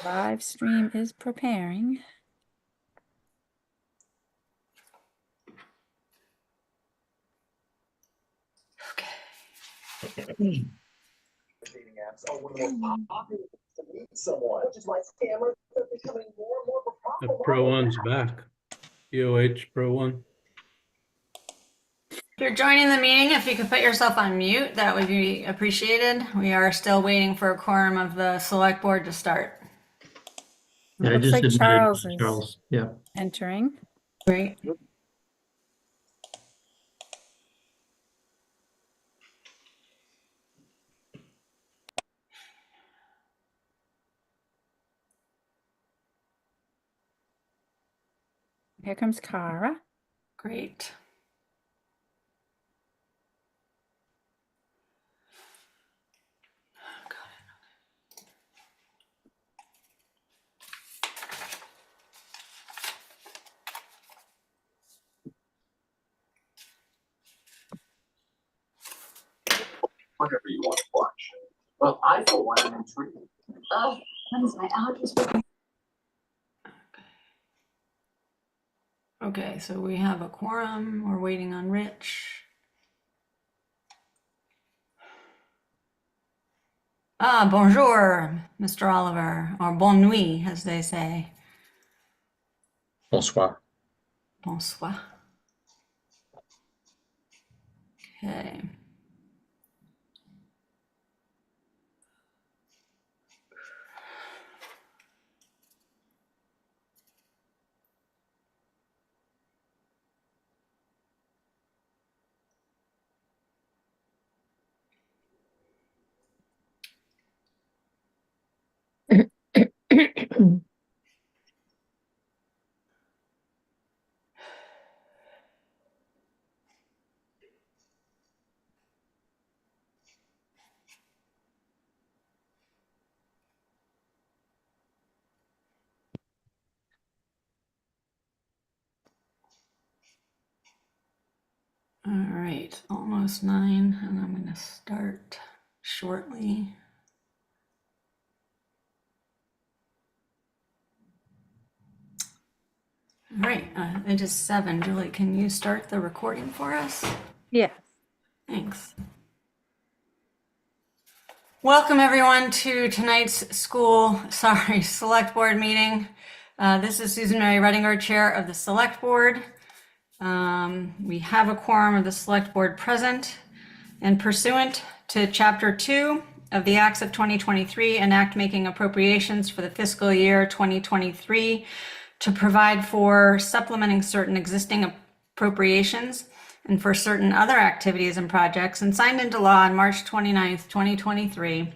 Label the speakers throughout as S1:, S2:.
S1: Live stream is preparing.
S2: Dating apps are one of the most popular ways to meet someone, which is why scammers are becoming more and more
S3: The
S2: profitable.
S3: Pro One's back. EOH Pro One.
S4: If you're joining the meeting, if you could put yourself on mute, that would be appreciated. We are still waiting for a quorum of the select board to start.
S3: Yeah, I
S1: Looks
S3: just
S1: like
S3: admitted
S1: Charles is
S3: Charles. Yeah.
S1: entering.
S4: Great.
S1: Here comes Kara.
S4: Great.
S2: Whatever you want to watch. Well, I for one am intrigued. Oh, when is my allergies?
S4: Okay, so we have a quorum. We're waiting on Rich. Ah, bonjour, Mr. Oliver, or bonne nuit, as they say.
S5: Bonsoir.
S4: Bonsoir. Okay. All right, almost 9, and I'm going to start shortly. All right, it is 7. Julie, can you start the recording for us?
S1: Yes.
S4: Thanks. Welcome everyone to tonight's select board meeting. This is Susan Mary Redinger, chair of the select board. We have a quorum of the select board present, and pursuant to chapter 2 of the Acts of 2023, an act making appropriations for the fiscal year 2023 to provide for supplementing certain existing appropriations and for certain other activities and projects, and signed into law on March 29th, 2023.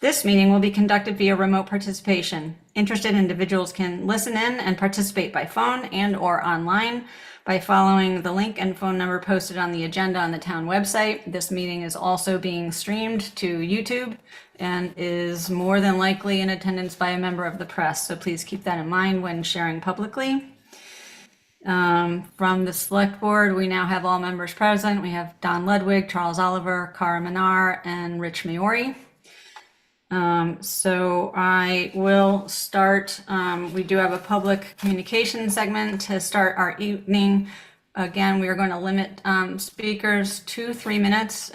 S4: This meeting will be conducted via remote participation. Interested individuals can listen in and participate by phone and or online by following the link and phone number posted on the agenda on the town website. This meeting is also being streamed to YouTube and is more than likely in attendance by a member of the press, so please keep that in mind when sharing publicly. From the select board, we now have all members present. We have Don Ludwig, Charles Oliver, Cara Manar, and Rich Maori. So I will start. We do have a public communication segment to start our evening. Again, we are going to limit speakers to 3 minutes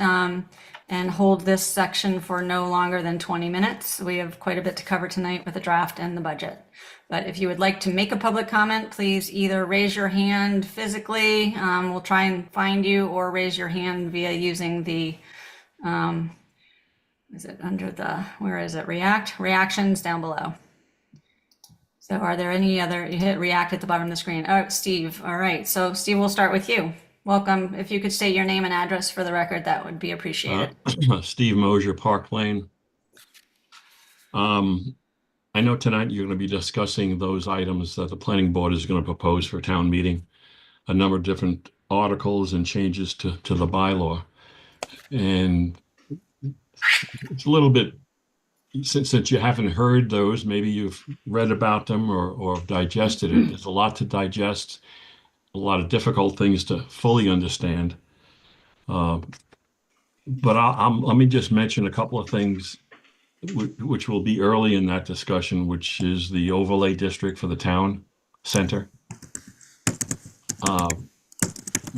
S4: and hold this section for no longer than 20 minutes. We have quite a bit to cover tonight with the draft and the budget. But if you would like to make a public comment, please either raise your hand physically, we'll try and find you, or raise your hand via using the, is it under the, where is it, reactions down below. So are there any other, you hit react at the bottom of the screen. Oh, Steve, all right, so Steve, we'll start with you. Welcome. If you could state your name and address for the record, that would be appreciated.
S5: Steve Mosier, Park Lane. I know tonight you're going to be discussing those items that the planning board is going to propose for town meeting, a number of different articles and changes to the bylaw. And it's a little bit, since you haven't heard those, maybe you've read about them or digested it. There's a lot to digest, a lot of difficult things to fully understand. But let me just mention a couple of things which will be early in that discussion, which is the overlay district for the town center.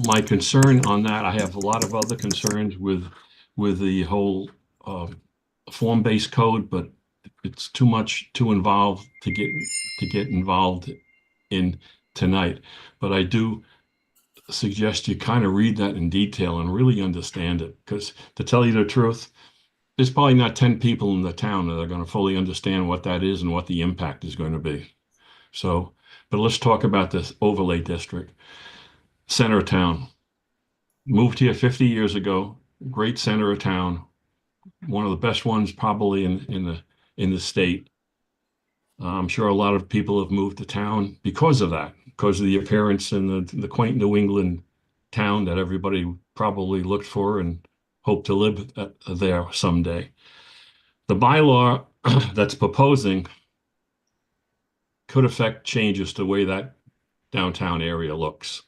S5: My concern on that, I have a lot of other concerns with the whole form-based code, but it's too involved to get involved in tonight. But I do suggest you kind of read that in detail and really understand it, because to tell you the truth, there's probably not 10 people in the town that are going to fully understand what that is and what the impact is going to be. So, but let's talk about this overlay district. Center of town. Moved here 50 years ago. Great center of town. One of the best ones probably in the state. I'm sure a lot of people have moved to town because of that, because of the appearance and the quaint New England town that everybody probably looked for and hoped to live there someday. The bylaw that's proposing could affect changes to the way that downtown area looks.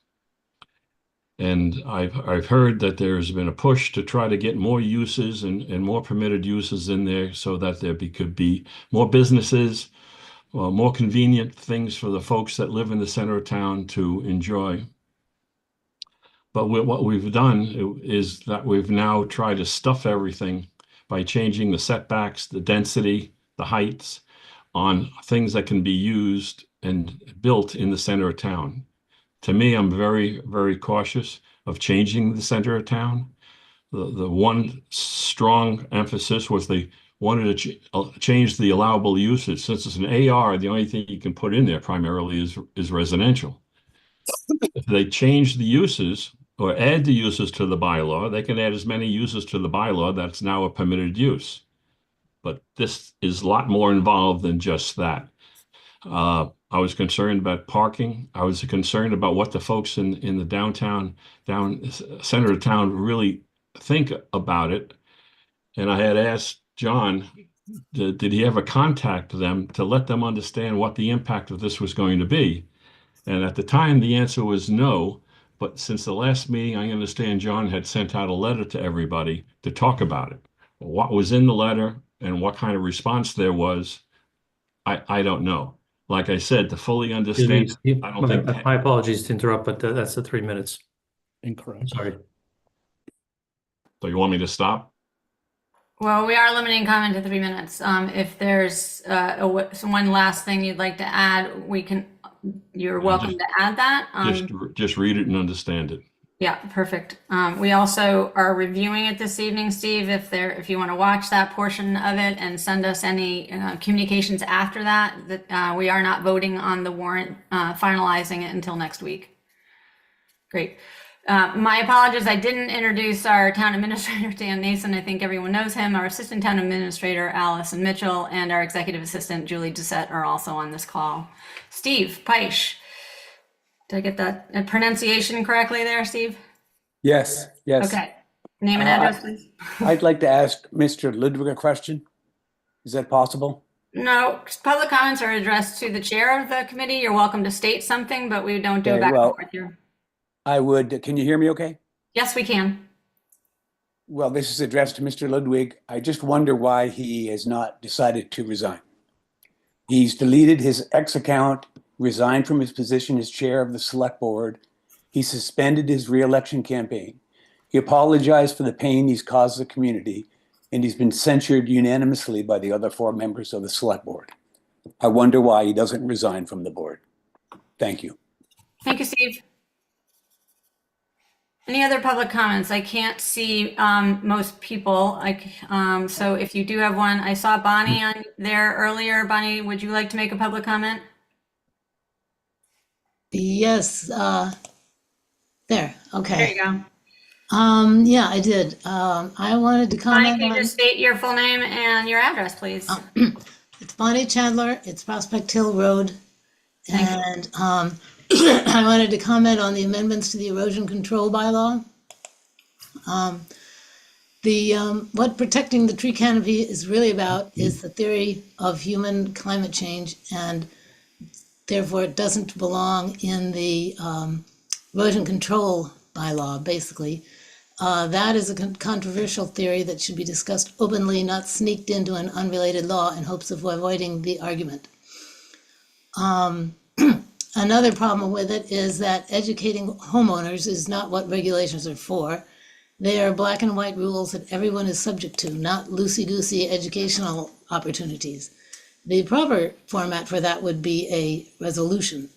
S5: And I've heard that there's been a push to try to get more uses and more permitted uses in there so that there could be more businesses, more convenient things for the folks that live in the center of town to enjoy. But what we've done is that we've now tried to stuff everything by changing the setbacks, the density, the heights on things that can be used and built in the center of town. To me, I'm very, very cautious of changing the center of town. The one strong emphasis was they wanted to change the allowable usage. Since it's an AR, the only thing you can put in there primarily is residential. If they change the uses or add the uses to the bylaw, they can add as many uses to the bylaw that's now a permitted use. But this is a lot more involved than just that. I was concerned about parking. I was concerned about what the folks in the down center of town really think about it. And I had asked John, did he ever contact them to let them understand what the impact of this was going to be? And at the time, the answer was no. But since the last meeting, I understand John had sent out a letter to everybody to talk about it. What was in the letter and what kind of response there was, I don't know. Like I said, to fully understand, I don't think.
S6: My apologies to interrupt, but that's the 3 minutes.
S7: Incorrect.
S6: Sorry.
S5: So you want me to stop?
S4: Well, we are limiting comment to 3 minutes. If there's one last thing you'd like to add, you're welcome to add that.
S5: Just read it and understand it.
S4: Yeah, perfect. We also are reviewing it this evening, Steve, if you want to watch that portion of it and send us any communications after that we are not voting on the warrant, finalizing it until next week. Great. My apologies, I didn't introduce our town administrator, Dan Nason. I think everyone knows him. Our assistant town administrator, Allison Mitchell, and our executive assistant, Julie Doucette, are also on this call. Steve Peisch. Did I get that pronunciation correctly there, Steve?
S7: Yes, yes.
S4: Okay. Name and address, please.
S7: I'd like to ask Mr. Ludwig a question. Is that possible?
S4: No, public comments are addressed to the chair of the committee. You're welcome to state something, but we don't do
S7: Okay,
S4: back and
S7: well-
S4: forth here.
S7: I would, can you hear me okay?
S4: Yes, we can.
S7: Well, this is addressed to Mr. Ludwig. I just wonder why he has not decided to resign. He's deleted his X account, resigned from his position as chair of the select board. He suspended his re-election campaign. He apologized for the pain he's caused the community, and he's been censured unanimously by the other 4 members of the select board. I wonder why he doesn't resign from the board. Thank you.
S4: Thank you, Steve. Any other public comments? I can't see most people. So if you do have one, I saw Bonnie on there earlier. Bonnie, would you like to make a public comment?
S8: Yes, there, okay.
S4: There you go.
S8: Yeah, I did. I wanted to
S4: Bonnie,
S8: comment
S4: can you
S8: on,
S4: just state your full name and your address, please?
S8: it's Bonnie Chandler, it's Prospect Hill Road.
S4: Thank you.
S8: And I wanted to comment on the amendments to the erosion control bylaw. What protecting the tree canopy is really about is the theory of human climate change, and therefore it doesn't belong in the erosion control bylaw, basically. That is a controversial theory that should be discussed openly, not sneaked into an unrelated law in hopes of avoiding the argument. Another problem with it is that educating homeowners is not what regulations are for. They are black and white rules that everyone is subject to, not loosey-goosey educational opportunities. The proper format for that would be a resolution,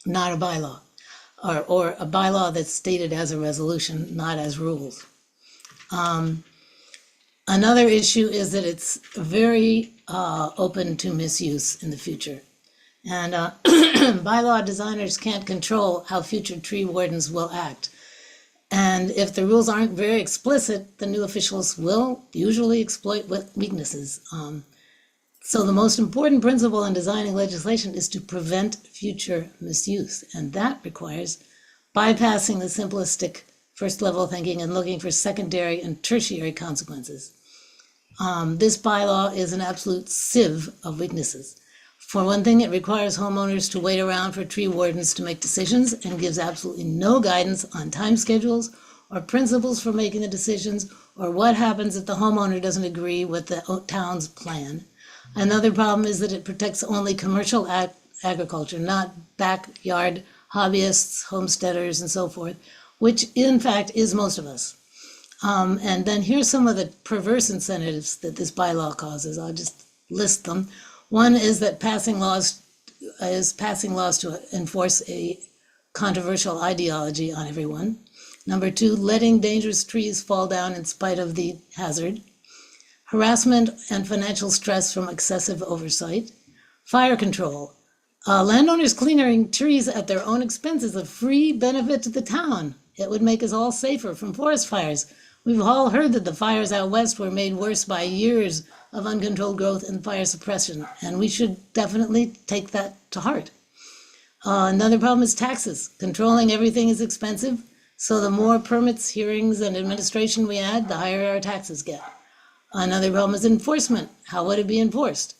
S8: not a bylaw, or a bylaw that's stated as a resolution, not as rules. Another issue is that it's very open to misuse in the future. And bylaw designers can't control how future tree wardens will act. And if the rules aren't very explicit, the new officials will usually exploit weaknesses. So the most important principle in designing legislation is to prevent future misuse. And that requires bypassing the simplistic first level thinking and looking for secondary and tertiary consequences. This bylaw is an absolute sieve of weaknesses. For one thing, it requires homeowners to wait around for tree wardens to make decisions and gives absolutely no guidance on time schedules or principles for making the decisions or what happens if the homeowner doesn't agree with the town's plan. Another problem is that it protects only commercial agriculture, not backyard hobbyists, homesteaders, and so forth, which in fact is most of us. And then here's some of the perverse incentives that this bylaw causes. I'll just list them. One is that passing laws to enforce a controversial ideology on everyone. Number two, letting dangerous trees fall down in spite of the hazard. Harassment and financial stress from excessive oversight. Fire control. Landowners clearing trees at their own expense is a free benefit to the town. It would make us all safer from forest fires. We've all heard that the fires out west were made worse by years of uncontrolled growth and fire suppression, and we should definitely take that to heart. Another problem is taxes. Controlling everything is expensive, so the more permits, hearings, and administration we add, the higher our taxes get. Another problem is enforcement. How would it be enforced?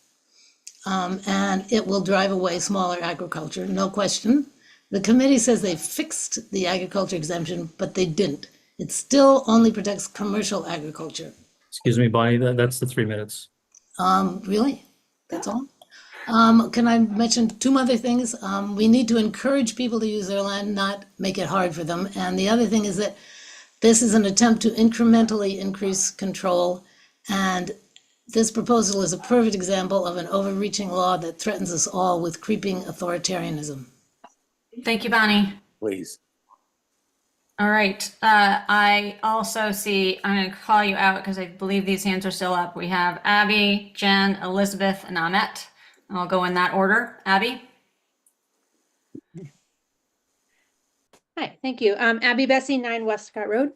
S8: And it will drive away smaller agriculture, no question. The committee says they fixed the agriculture exemption, but they didn't. It still only protects commercial agriculture.
S6: Excuse me, Bonnie, that's the 3 minutes.
S8: Really? That's all? Can I mention two other things? We need to encourage people to use their land, not make it hard for them. And the other thing is that this is an attempt to incrementally increase control. And this proposal is a perfect example of an overreaching law that threatens us all with creeping authoritarianism.
S4: Thank you, Bonnie.
S7: Please.
S4: All right. I also see, I'm going to call you out because I believe these hands are still up. We have Abby, Jen, Elizabeth, and Ahmet. And I'll go in that order. Abby?
S9: Hi, thank you. Abby Bessie, 9 Westcott Road.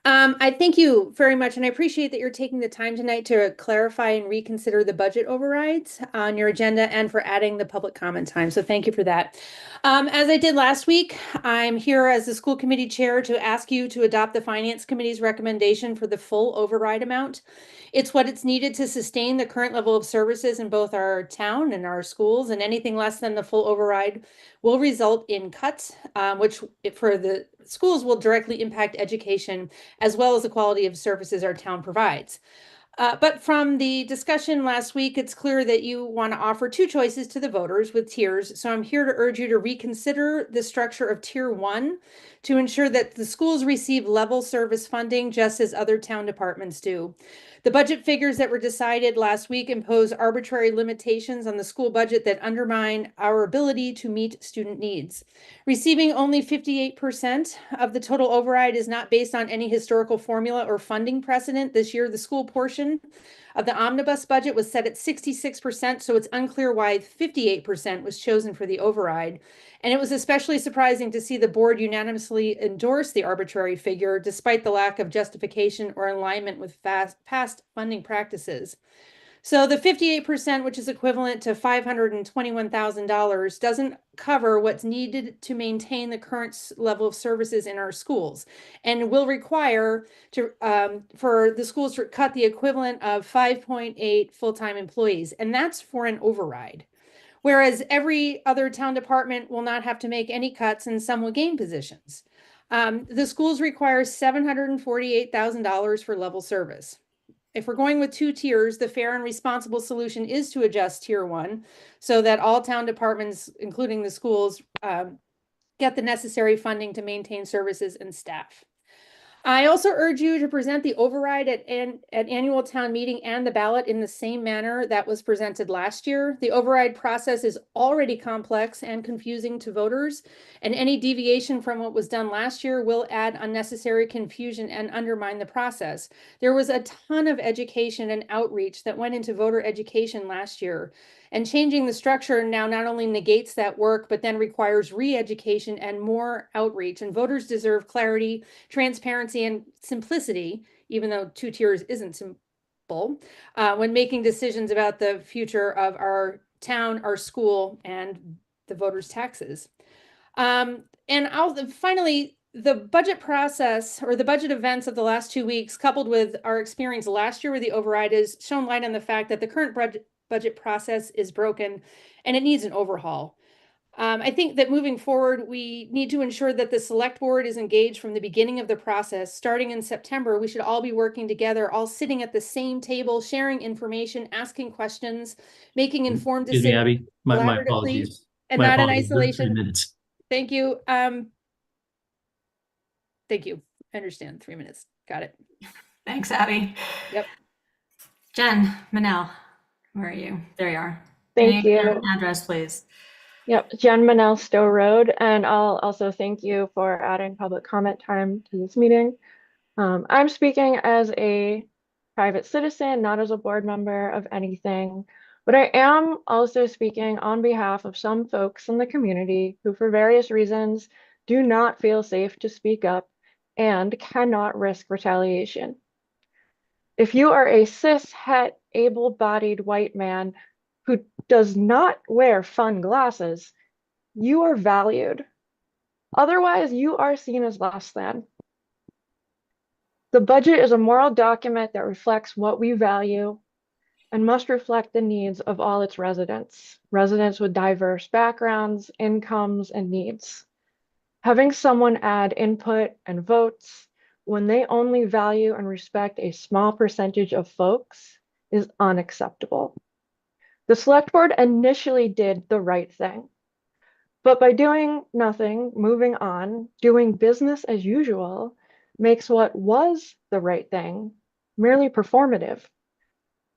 S9: I thank you very much, and I appreciate that you're taking the time tonight to clarify and reconsider the budget overrides on your agenda and for adding the public comment time. So thank you for that. As I did last week, I'm here as the school committee chair to ask you to adopt the finance committee's recommendation for the full override amount. It's what it's needed to sustain the current level of services in both our town and our schools, and anything less than the full override will result in cuts, which for the schools will directly impact education as well as the quality of services our town provides. But from the discussion last week, it's clear that you want to offer two choices to the voters with tiers. So I'm here to urge you to reconsider the structure of tier 1 to ensure that the schools receive level service funding just as other town departments do. The budget figures that were decided last week impose arbitrary limitations on the school budget that undermine our ability to meet student needs. Receiving only 58% of the total override is not based on any historical formula or funding precedent. This year, the school portion of the omnibus budget was set at 66%, so it's unclear why 58% was chosen for the override. And it was especially surprising to see the board unanimously endorse the arbitrary figure, despite the lack of justification or alignment with past funding practices. So the 58%, which is equivalent to $521,000, doesn't cover what's needed to maintain the current level of services in our schools, and will require for the schools to cut the equivalent of 5.8 full-time employees, and that's for an override. Whereas every other town department will not have to make any cuts and some will gain positions. The schools require $748,000 for level service. If we're going with 2 tiers, the fair and responsible solution is to adjust tier 1 so that all town departments, including the schools, get the necessary funding to maintain services and staff. I also urge you to present the override at annual town meeting and the ballot in the same manner that was presented last year. The override process is already complex and confusing to voters, and any deviation from what was done last year will add unnecessary confusion and undermine the process. There was a ton of education and outreach that went into voter education last year, and changing the structure now not only negates that work, but then requires re-education and more outreach, and voters deserve clarity, transparency, and simplicity, even though 2 tiers isn't simple, when making decisions about the future of our town, our school, and the voters' taxes. And finally, the budget process or the budget events of the last 2 weeks, coupled with our experience last year with the override, has shown light on the fact that the current budget process is broken and it needs an overhaul. I think that moving forward, we need to ensure that the select board is engaged from the beginning of the process. Starting in September, we should all be working together, all sitting at the same table, sharing information, asking questions, making informed
S6: Excuse me,
S9: decisions
S6: Abby, my
S9: collaboratively,
S6: apologies.
S9: and
S6: My
S9: not in
S6: apologies. There's 3
S9: isolation.
S6: minutes.
S9: Thank you. Thank you. I understand. 3 minutes. Got it.
S4: Thanks, Abby.
S9: Yep.
S4: Jen Manel, where are you? There you are.
S10: Thank
S4: Name
S10: you.
S4: and address, please.
S10: Yep, Jen Manel, Stowe Road, and I'll also thank you for adding public comment time to this meeting. I'm speaking as a private citizen, not as a board member of anything, but I am also speaking on behalf of some folks in the community who, for various reasons, do not feel safe to speak up and cannot risk retaliation. If you are a cis, het, able-bodied white man who does not wear fun glasses, you are valued. Otherwise, you are seen as less than. The budget is a moral document that reflects what we value and must reflect the needs of all its residents with diverse backgrounds, incomes, and needs. Having someone add input and votes when they only value and respect a small percentage of folks is unacceptable. The select board initially did the right thing, but by doing nothing, moving on, doing business as usual, makes what was the right thing merely performative.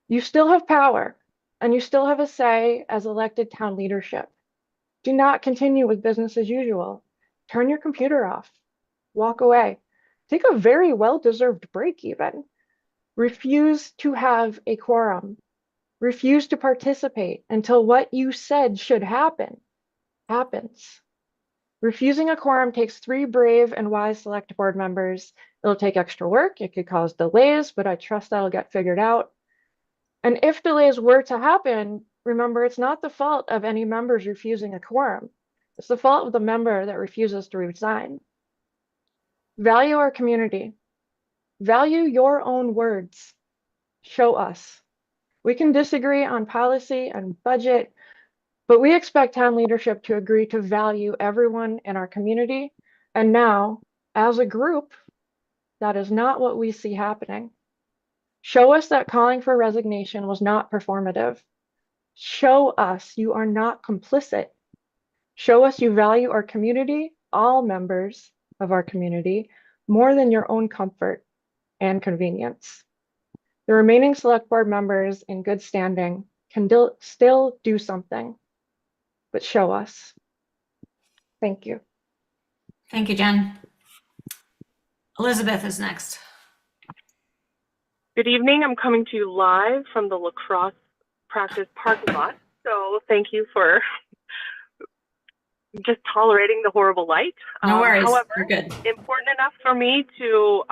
S10: You still have power, and you still have a say as elected town leadership. Do not continue with business as usual. Turn your computer off. Walk away. Take a very well-deserved break even. Refuse to have a quorum. Refuse to participate until what you said should happen happens. Refusing a quorum takes 3 brave and wise select board members. It'll take extra work. It could cause delays, but I trust that'll get figured out. And if delays were to happen, remember, it's not the fault of any members refusing a quorum. It's the fault of the member that refuses to resign. Value our community. Value your own words. Show us. We can disagree on policy and budget, but we expect town leadership to agree to value everyone in our community. And now, as a group, that is not what we see happening. Show us that calling for resignation was not performative. Show us you are not complicit. Show us you value our community, all members of our community, more than your own comfort and convenience. The remaining select board members in good standing can still do something, but show us. Thank you.
S4: Thank you, Jen. Elizabeth is next.
S11: Good evening. I'm coming to you live from the lacrosse practice parking lot. So thank you for just tolerating the horrible light.
S4: No worries.
S11: However,
S4: You're good.
S11: important enough for me to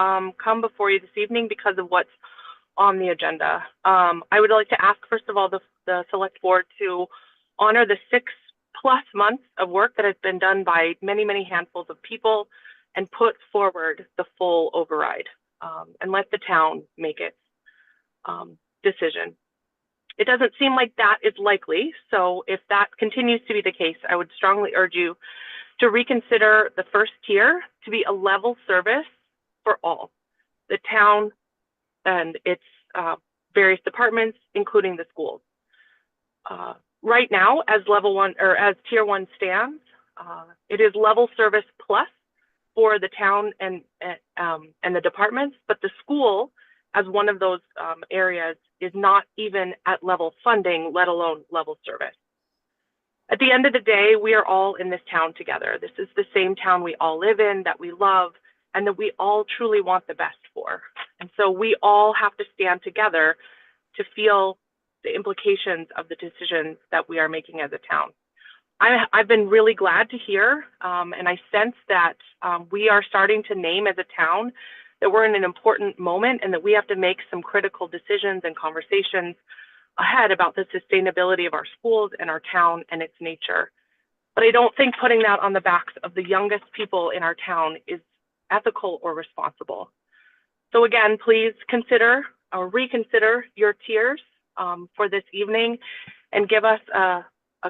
S11: come before you this evening because of what's on the agenda. I would like to ask, first of all, the select board to honor the 6+ months of work that has been done by many, many handfuls of people and put forward the full override and let the town make its decision. It doesn't seem like that is likely. So if that continues to be the case, I would strongly urge you to reconsider the first tier to be a level service for all, the town and its various departments, including the schools. Right now, as level 1 or as tier 1 stands, it is level service plus for the town and the departments, but the school, as one of those areas, is not even at level funding, let alone level service. At the end of the day, we are all in this town together. This is the same town we all live in, that we love, and that we all truly want the best for. And so we all have to stand together to feel the implications of the decisions that we are making as a town. I've been really glad to hear, and I sense that we are starting to name as a town that we're in an important moment and that we have to make some critical decisions and conversations ahead about the sustainability of our schools and our town and its nature. But I don't think putting that on the backs of the youngest people in our town is ethical or responsible. So again, please consider or reconsider your tiers for this evening and give us a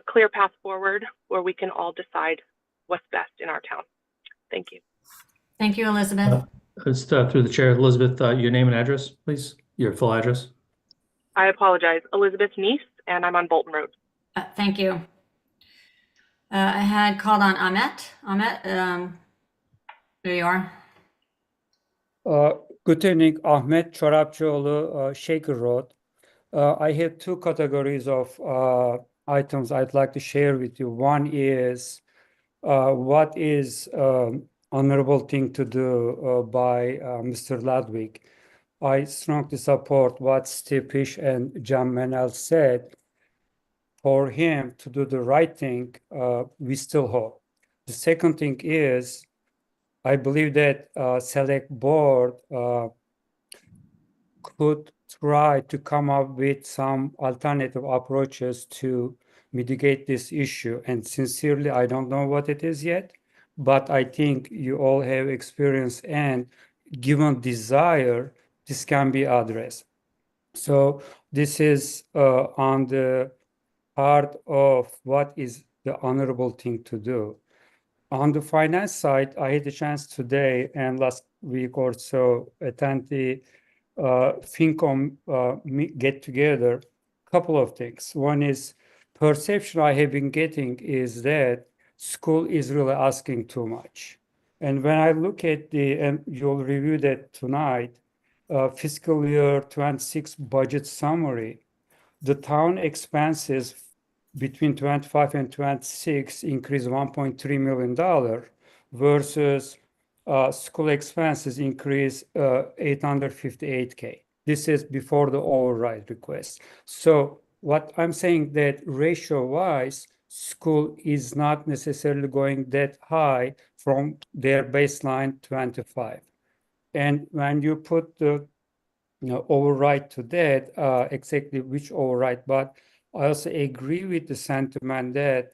S11: clear path forward where we can all decide what's best in our town. Thank you.
S4: Thank you, Elizabeth.
S6: Just through the chair, Elizabeth, your name and address, please. Your full address.
S11: I apologize. Elizabeth Neese, and I'm on Bolton Road.
S4: Thank you. I had called on Ahmet. Ahmet, there you are.
S12: Good evening, Ahmet Çorapçıoğlu, Shaker Road. I have two categories of items I'd like to share with you. One is what is honorable thing to do by Mr. Ludwig. I strongly support what Steve Fish and John Mennell said. For him to do the right thing, we still hope. The second thing is, I believe that select board could try to come up with some alternative approaches to mitigate this issue. And sincerely, I don't know what it is yet, but I think you all have experience, and given desire, this can be addressed. So this is on the part of what is the honorable thing to do. On the finance side, I had a chance today and last week or so attend the FinCom get together. Couple of things. One is perception I have been getting is that school is really asking too much. And when I look at and you'll review that tonight, fiscal year 26 budget summary, the town expenses between 25 and 26 increased $1.3 million versus school expenses increased $858K. This is before the override request. So what I'm saying that ratio-wise, school is not necessarily going that high from their baseline 25. And when you put the override to that, exactly which override, but I also agree with the sentiment that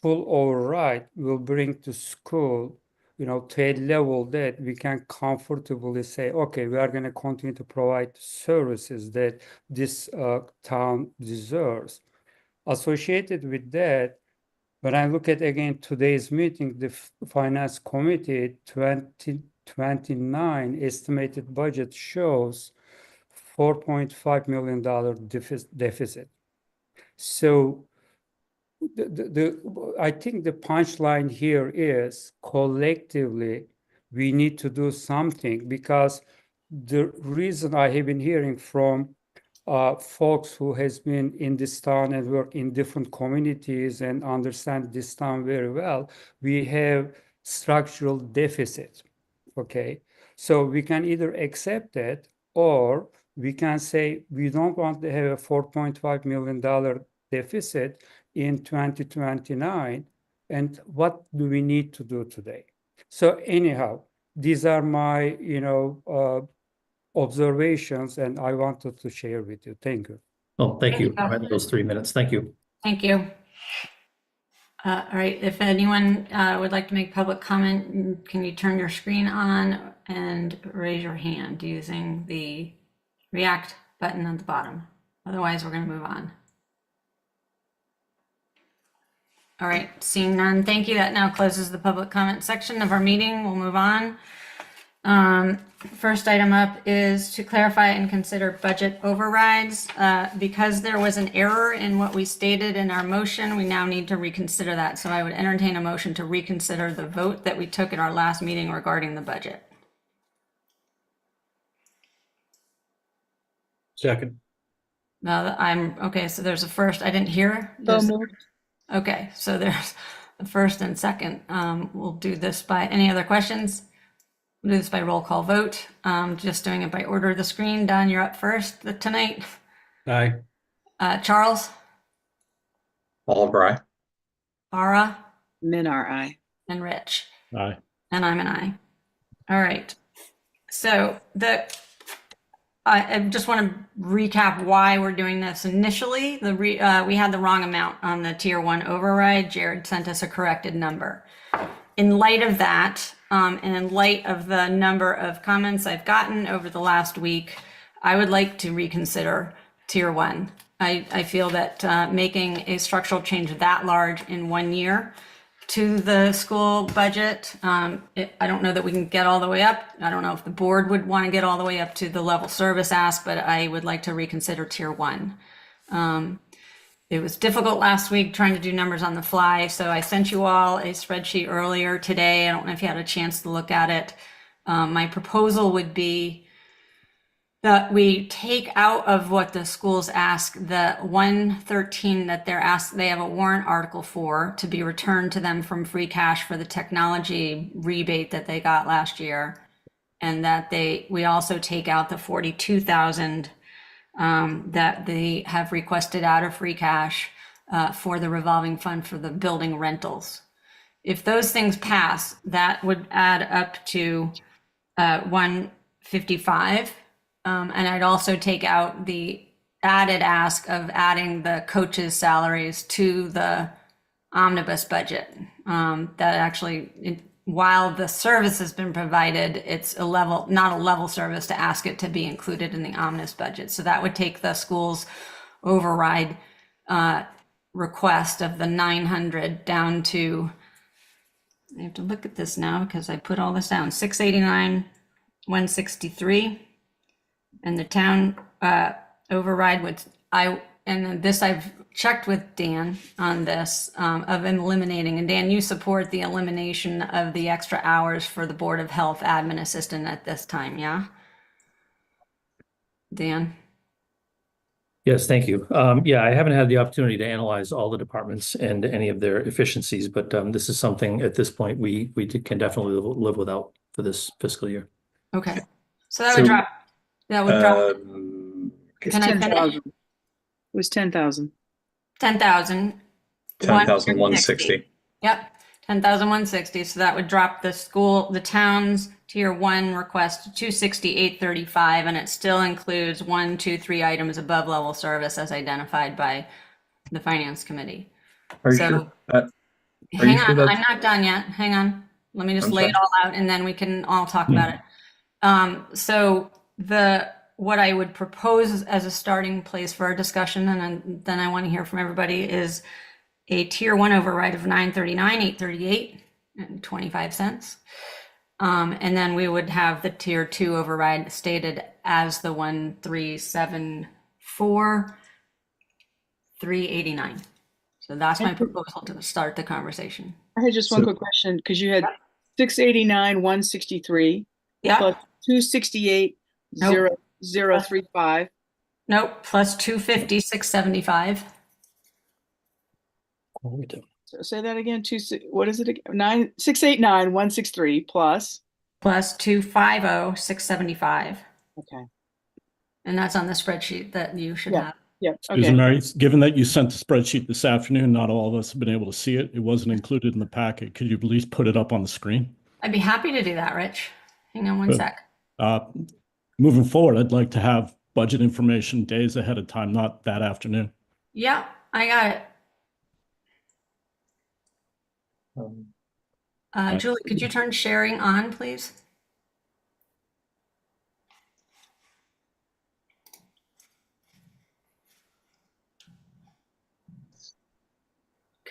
S12: full override will bring to school, to a level that we can comfortably say, okay, we are going to continue to provide services that this town deserves. Associated with that, when I look at again today's meeting, the Finance Committee 2029 estimated budget shows $4.5 million deficit. So I think the punchline here is collectively we need to do something, because the reason I have been hearing from folks who has been in this town and work in different communities and understand this town very well, we have structural deficit. Okay, so we can either accept that, or we can say we don't want to have a $4.5 million deficit in 2029, and what do we need to do today? So anyhow, these are my observations, and I wanted to share with you. Thank you.
S6: Oh, thank you. I had those 3 minutes. Thank you.
S4: Thank you. All right, if anyone would like to make public comment, can you turn your screen on and raise your hand using the react button at the bottom? Otherwise, we're going to move on. All right, seeing none, thank you. That now closes the public comment section of our meeting. We'll move on. First item up is to clarify and consider budget overrides. Because there was an error in what we stated in our motion, we now need to reconsider that. So I would entertain a motion to reconsider the vote that we took at our last meeting regarding the budget.
S3: Second.
S4: Now okay, so there's a first, I didn't hear. Okay, so there's the first and second. We'll do this by, any other questions? We'll do this by roll call vote. Just doing it by order of the screen. Don, you're up first tonight.
S3: Aye.
S4: Charles?
S13: Oliver, aye.
S4: Bara?
S14: Minar, aye.
S4: And Rich?
S3: Aye.
S4: And I'm an aye. All right. So I just want to recap why we're doing this. Initially, we had the wrong amount on the tier 1 override. Jared sent us a corrected number. In light of that, and in light of the number of comments I've gotten over the last week, I would like to reconsider tier 1. I feel that making a structural change that large in 1 year to the school budget, I don't know that we can get all the way up. I don't know if the board would want to get all the way up to the level service ask, but I would like to reconsider tier 1. It was difficult last week trying to do numbers on the fly, so I sent you all a spreadsheet earlier today. I don't know if you had a chance to look at it. My proposal would be that we take out of what the schools ask the 113 that they're asked, they have a warrant article for to be returned to them from free cash for the technology rebate that they got last year. And that we also take out the 42,000 that they have requested out of free cash for the revolving fund for the building rentals. If those things pass, that would add up to 155. And I'd also take out the added ask of adding the coaches' salaries to the omnibus budget. That actually, while the service has been provided, it's not a level service to ask it to be included in the omnibus budget. So that would take the school's override request of the 900 down to, I have to look at this now because I put all this down, 689, 163. And the town override would, and this I've checked with Dan on this, of eliminating, and Dan, you support the elimination of the extra hours for the Board of Health admin assistant at this time, yeah? Dan?
S6: Yes, thank you. Yeah, I haven't had the opportunity to analyze all the departments and any of their efficiencies, but this is something at this point we can definitely live without for this fiscal year.
S4: Okay, so that would drop. That would drop. Can I finish?
S14: It was 10,000.
S4: 10,000.
S13: 10,160.
S4: Yep, 10,160. So that would drop the town's tier 1 request to 268.35, and it still includes 1, 2, 3 items above level service as identified by the finance committee.
S13: Are you
S4: So
S13: sure?
S4: hang on, I'm not done yet. Hang on. Let me just lay it all out and then we can all talk about it. So what I would propose as a starting place for our discussion, and then I want to hear from everybody, is a tier 1 override of 939, 838 and 25 cents. And then we would have the tier 2 override stated as the 1374, 389. So that's my proposal to start the conversation.
S14: I had just one quick question, because you had 689, 163.
S4: Yeah.
S14: Plus 268, 035.
S4: Nope, plus 250, 675.
S14: So say that again. What is it again? 689, 163 plus.
S4: Plus 250, 675.
S14: Okay.
S4: And that's on the spreadsheet that you should have.
S14: Yeah.
S15: Susan
S14: Okay.
S15: Mary, given that you sent the spreadsheet this afternoon, not all of us have been able to see it. It wasn't included in the packet. Could you please put it up on the screen?
S4: I'd be happy to do that, Rich. Hang on one
S15: Good.
S4: sec.
S15: Moving forward, I'd like to have budget information days ahead of time, not that afternoon.
S4: Yeah, I got it. Julie, could you turn sharing on, please?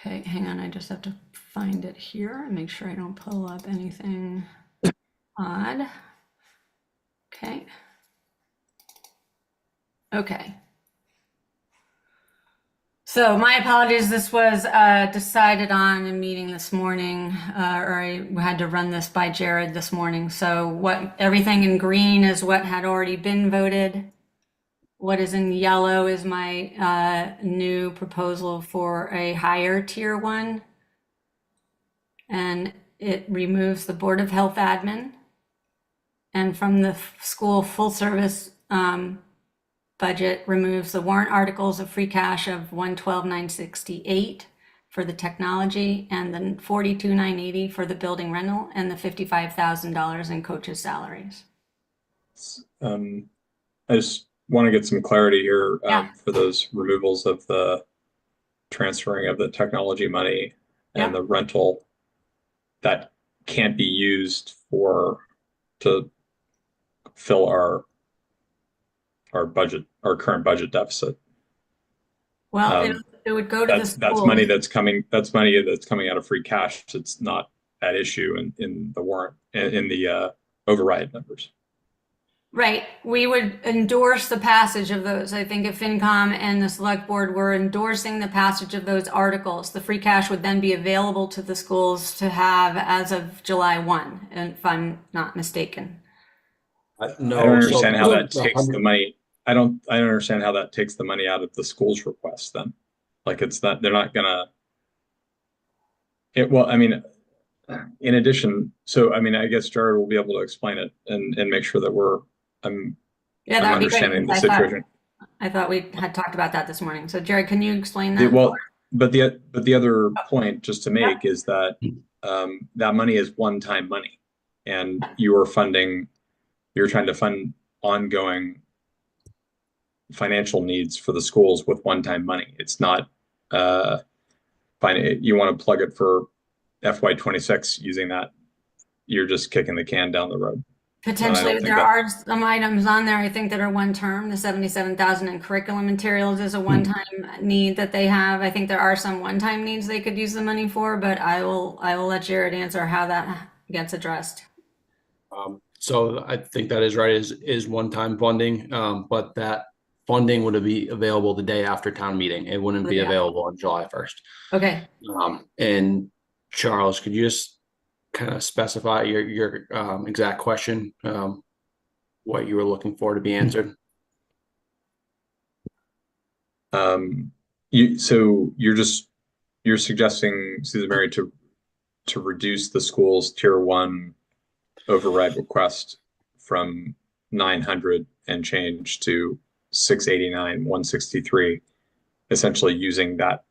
S4: Okay, hang on, I just have to find it here and make sure I don't pull up anything odd. Okay. Okay. So my apologies, this was decided on in a meeting this morning, or I had to run this by Jared this morning. So everything in green is what had already been voted. What is in yellow is my new proposal for a higher tier 1. And it removes the Board of Health admin. And from the school full service budget removes the warrant articles of free cash of $112,968 for the technology and then $42,980 for the building rental and the $55,000 in coaches' salaries.
S13: I just want to get some clarity here for those removals of the transferring of the technology money and the rental that can't be used to fill our budget, our current budget deficit.
S4: Well, it would go to the school.
S13: That's money that's coming out of free cash. It's not at issue in the warrant, in the override numbers.
S4: Right. We would endorse the passage of those. I think if FinCom and the select board were endorsing the passage of those articles, the free cash would then be available to the schools to have as of July 1, if I'm not mistaken.
S13: No, I don't understand how that takes the money. I don't understand how that takes the money out of the school's request then. Like it's not, they're not gonna. Well, I mean, in addition, so I mean, I guess Jared will be able to explain it and make sure that I'm understanding the situation.
S4: I thought we had talked about that this morning. So Jared, can you explain that?
S13: Well, but the other point just to make is that that money is one-time money, and you're trying to fund ongoing financial needs for the schools with one-time money. It's not you want to plug it for FY26 using that. You're just kicking the can down the road.
S4: Potentially, there are some items on there I think that are one term. The $77,000 in curriculum materials is a one-time need that they have. I think there are some one-time needs they could use the money for, but I will let Jared answer how that gets addressed.
S16: So I think that is right, is one-time funding, but that funding would be available the day after town meeting. It wouldn't be available on July 1st.
S4: Okay.
S16: And Charles, could you just kind of specify your exact question, what you were looking for to be answered?
S13: You're suggesting, Susan Mary, to reduce the school's tier 1 override request from 900 and change to 689,163, essentially using that.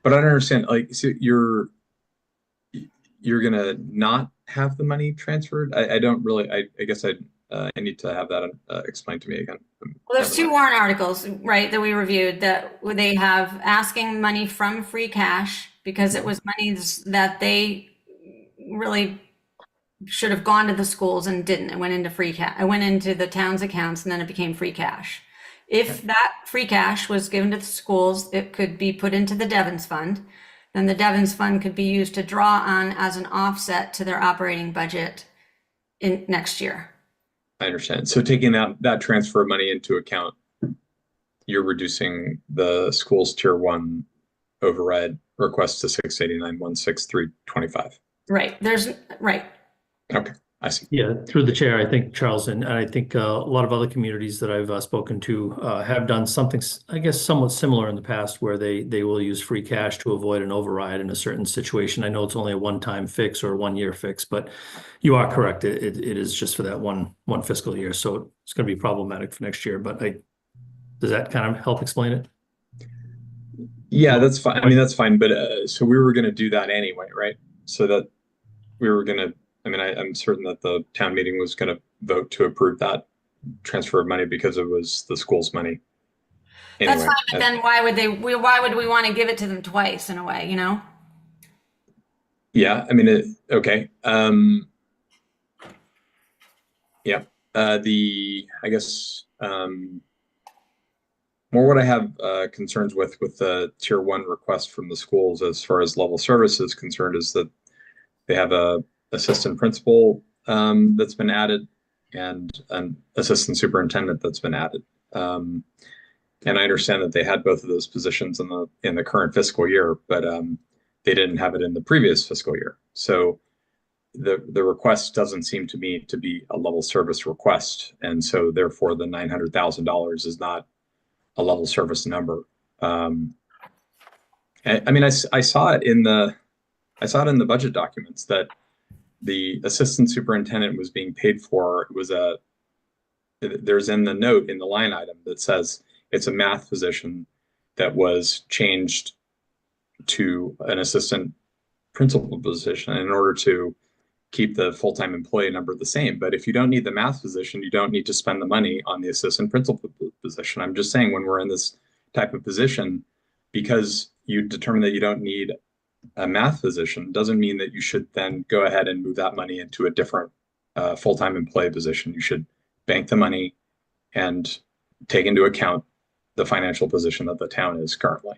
S13: But I don't understand, like, so you're gonna not have the money transferred? I don't really, I guess I need to have that explained to me again.
S4: Well, there's 2 warrant articles, right, that we reviewed that they have asking money from free cash because it was monies that they really should have gone to the schools and didn't. It went into free cash. It went into the town's accounts and then it became free cash. If that free cash was given to the schools, it could be put into the Devens Fund. Then the Devens Fund could be used to draw on as an offset to their operating budget in next year.
S13: I understand. So taking that transfer of money into account, you're reducing the school's tier 1 override request to 689,163.25.
S4: Right. Right.
S13: Okay, I see.
S6: Yeah, through the chair, I think, Charles, and I think a lot of other communities that I've spoken to have done something, I guess, somewhat similar in the past where they will use free cash to avoid an override in a certain situation. I know it's only a one-time fix or a one-year fix, but you are correct. It is just for that one fiscal year. So it's going to be problematic for next year, but does that kind of help explain it?
S13: Yeah, that's fine. I mean, that's fine. But so we were going to do that anyway, right? So that we were going to, I mean, I'm certain that the town meeting was going to vote to approve that transfer of money because it was the school's money. Anyway,
S4: that's fine, but then why would we want to give it to them twice in a way, you know?
S13: Yeah, I mean, okay. Yeah, I guess, more what I have concerns with the tier 1 request from the schools as far as level service is concerned is that they have a assistant principal that's been added and an assistant superintendent that's been added. And I understand that they had both of those positions in the current fiscal year, but they didn't have it in the previous fiscal year. So the request doesn't seem to me to be a level service request, and so therefore the $900,000 is not a level service number. I mean, I saw it in the budget documents that the assistant superintendent was being paid for. It was there's in the note in the line item that says it's a math position that was changed to an assistant principal position in order to keep the full-time employee number the same. But if you don't need the math position, you don't need to spend the money on the assistant principal position. I'm just saying, when we're in this type of position, because you determine that you don't need a math position, doesn't mean that you should then go ahead and move that money into a different full-time employee position. You should bank the money and take into account the financial position that the town is currently.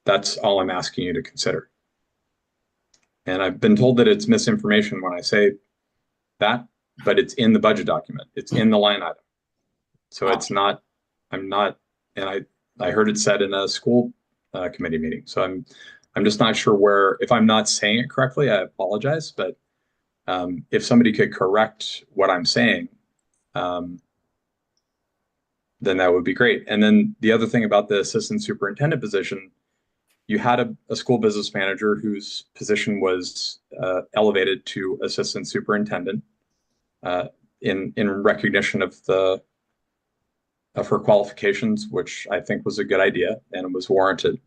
S13: That's all I'm asking you to consider. And I've been told that it's misinformation when I say that, but it's in the budget document. It's in the line item. So it's not, and I heard it said in a school committee meeting. So I'm just not sure if I'm not saying it correctly, I apologize, but if somebody could correct what I'm saying, then that would be great. And then the other thing about the assistant superintendent position, you had a school business manager whose position was elevated to assistant superintendent in recognition of her qualifications, which I think was a good idea and was warranted.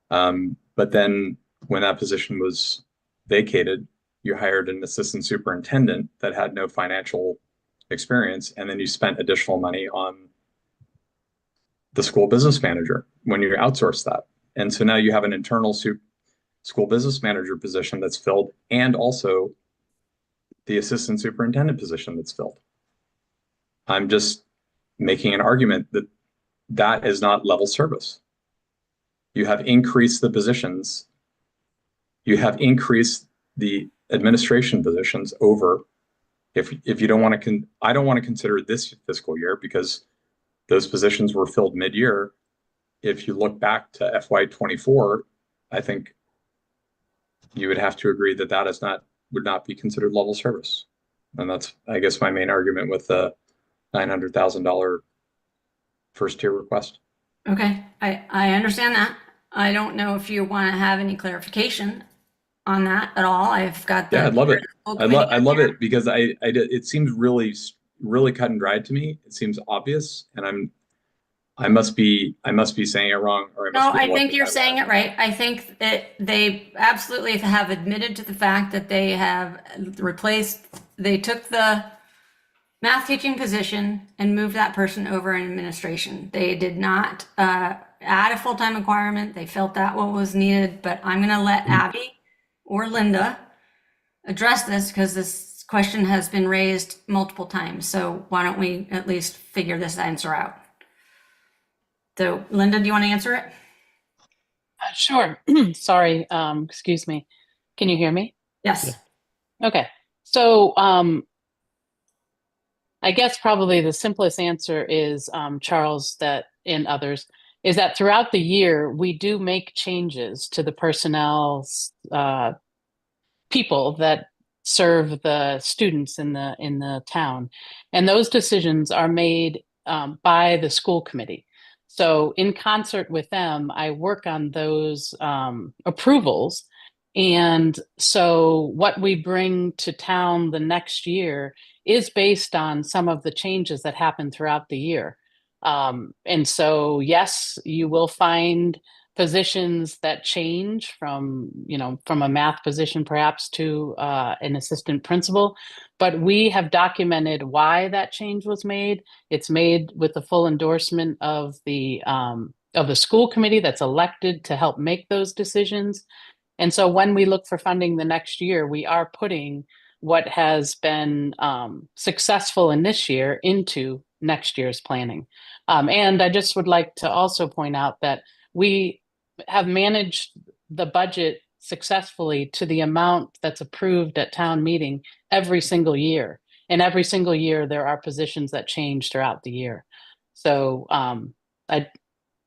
S13: But then when that position was vacated, you hired an assistant superintendent that had no financial experience, and then you spent additional money on the school business manager when you outsourced that. And so now you have an internal school business manager position that's filled, and also the assistant superintendent position that's filled. I'm just making an argument that that is not level service. You have increased the positions. You have increased the administration positions over. If you don't want to, I don't want to consider this fiscal year because those positions were filled mid-year. If you look back to FY24, I think you would have to agree that that would not be considered level service. And that's, I guess, my main argument with the $900,000 first tier request.
S4: Okay, I understand that. I don't know if you want to have any clarification on that at all. I've got the.
S13: Yeah, I'd love it. I love it because it seems really cut and dried to me. It seems obvious, and I must be saying it wrong, or
S4: I think you're saying it right. I think that they absolutely have admitted to the fact that they have they took the math teaching position and moved that person over in administration. They did not add a full-time requirement. They felt that what was needed, but I'm going to let Abby or Linda address this because this question has been raised multiple times. So why don't we at least figure this answer out? So Linda, do you want to answer it?
S17: Sure. Sorry. Excuse me. Can you hear me?
S4: Yes.
S17: Okay. So I guess probably the simplest answer is, Charles, that and others, is that throughout the year, we do make changes to the personnel people that serve the students in the town. And those decisions are made by the school committee. So in concert with them, I work on those approvals. And so what we bring to town the next year is based on some of the changes that happen throughout the year. And so, yes, you will find positions that change from a math position perhaps to an assistant principal, but we have documented why that change was made. It's made with the full endorsement of the school committee that's elected to help make those decisions. And so when we look for funding the next year, we are putting what has been successful in this year into next year's planning. And I just would like to also point out that we have managed the budget successfully to the amount that's approved at town meeting every single year. And every single year, there are positions that change throughout the year. So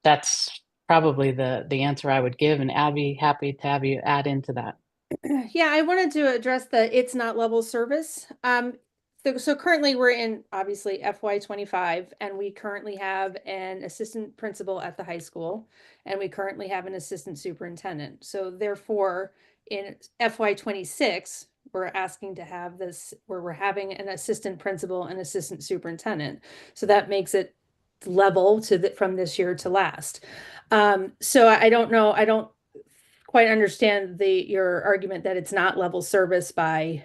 S17: that's probably the answer I would give. And Abby, happy to have you add into that.
S9: Yeah, I wanted to address the it's not level service. So currently we're in obviously FY25, and we currently have an assistant principal at the high school, and we currently have an assistant superintendent. So therefore, in FY26, we're asking to have this where we're having an assistant principal and assistant superintendent. So that makes it level to from this year to last. So I don't know. I don't quite understand your argument that it's not level service by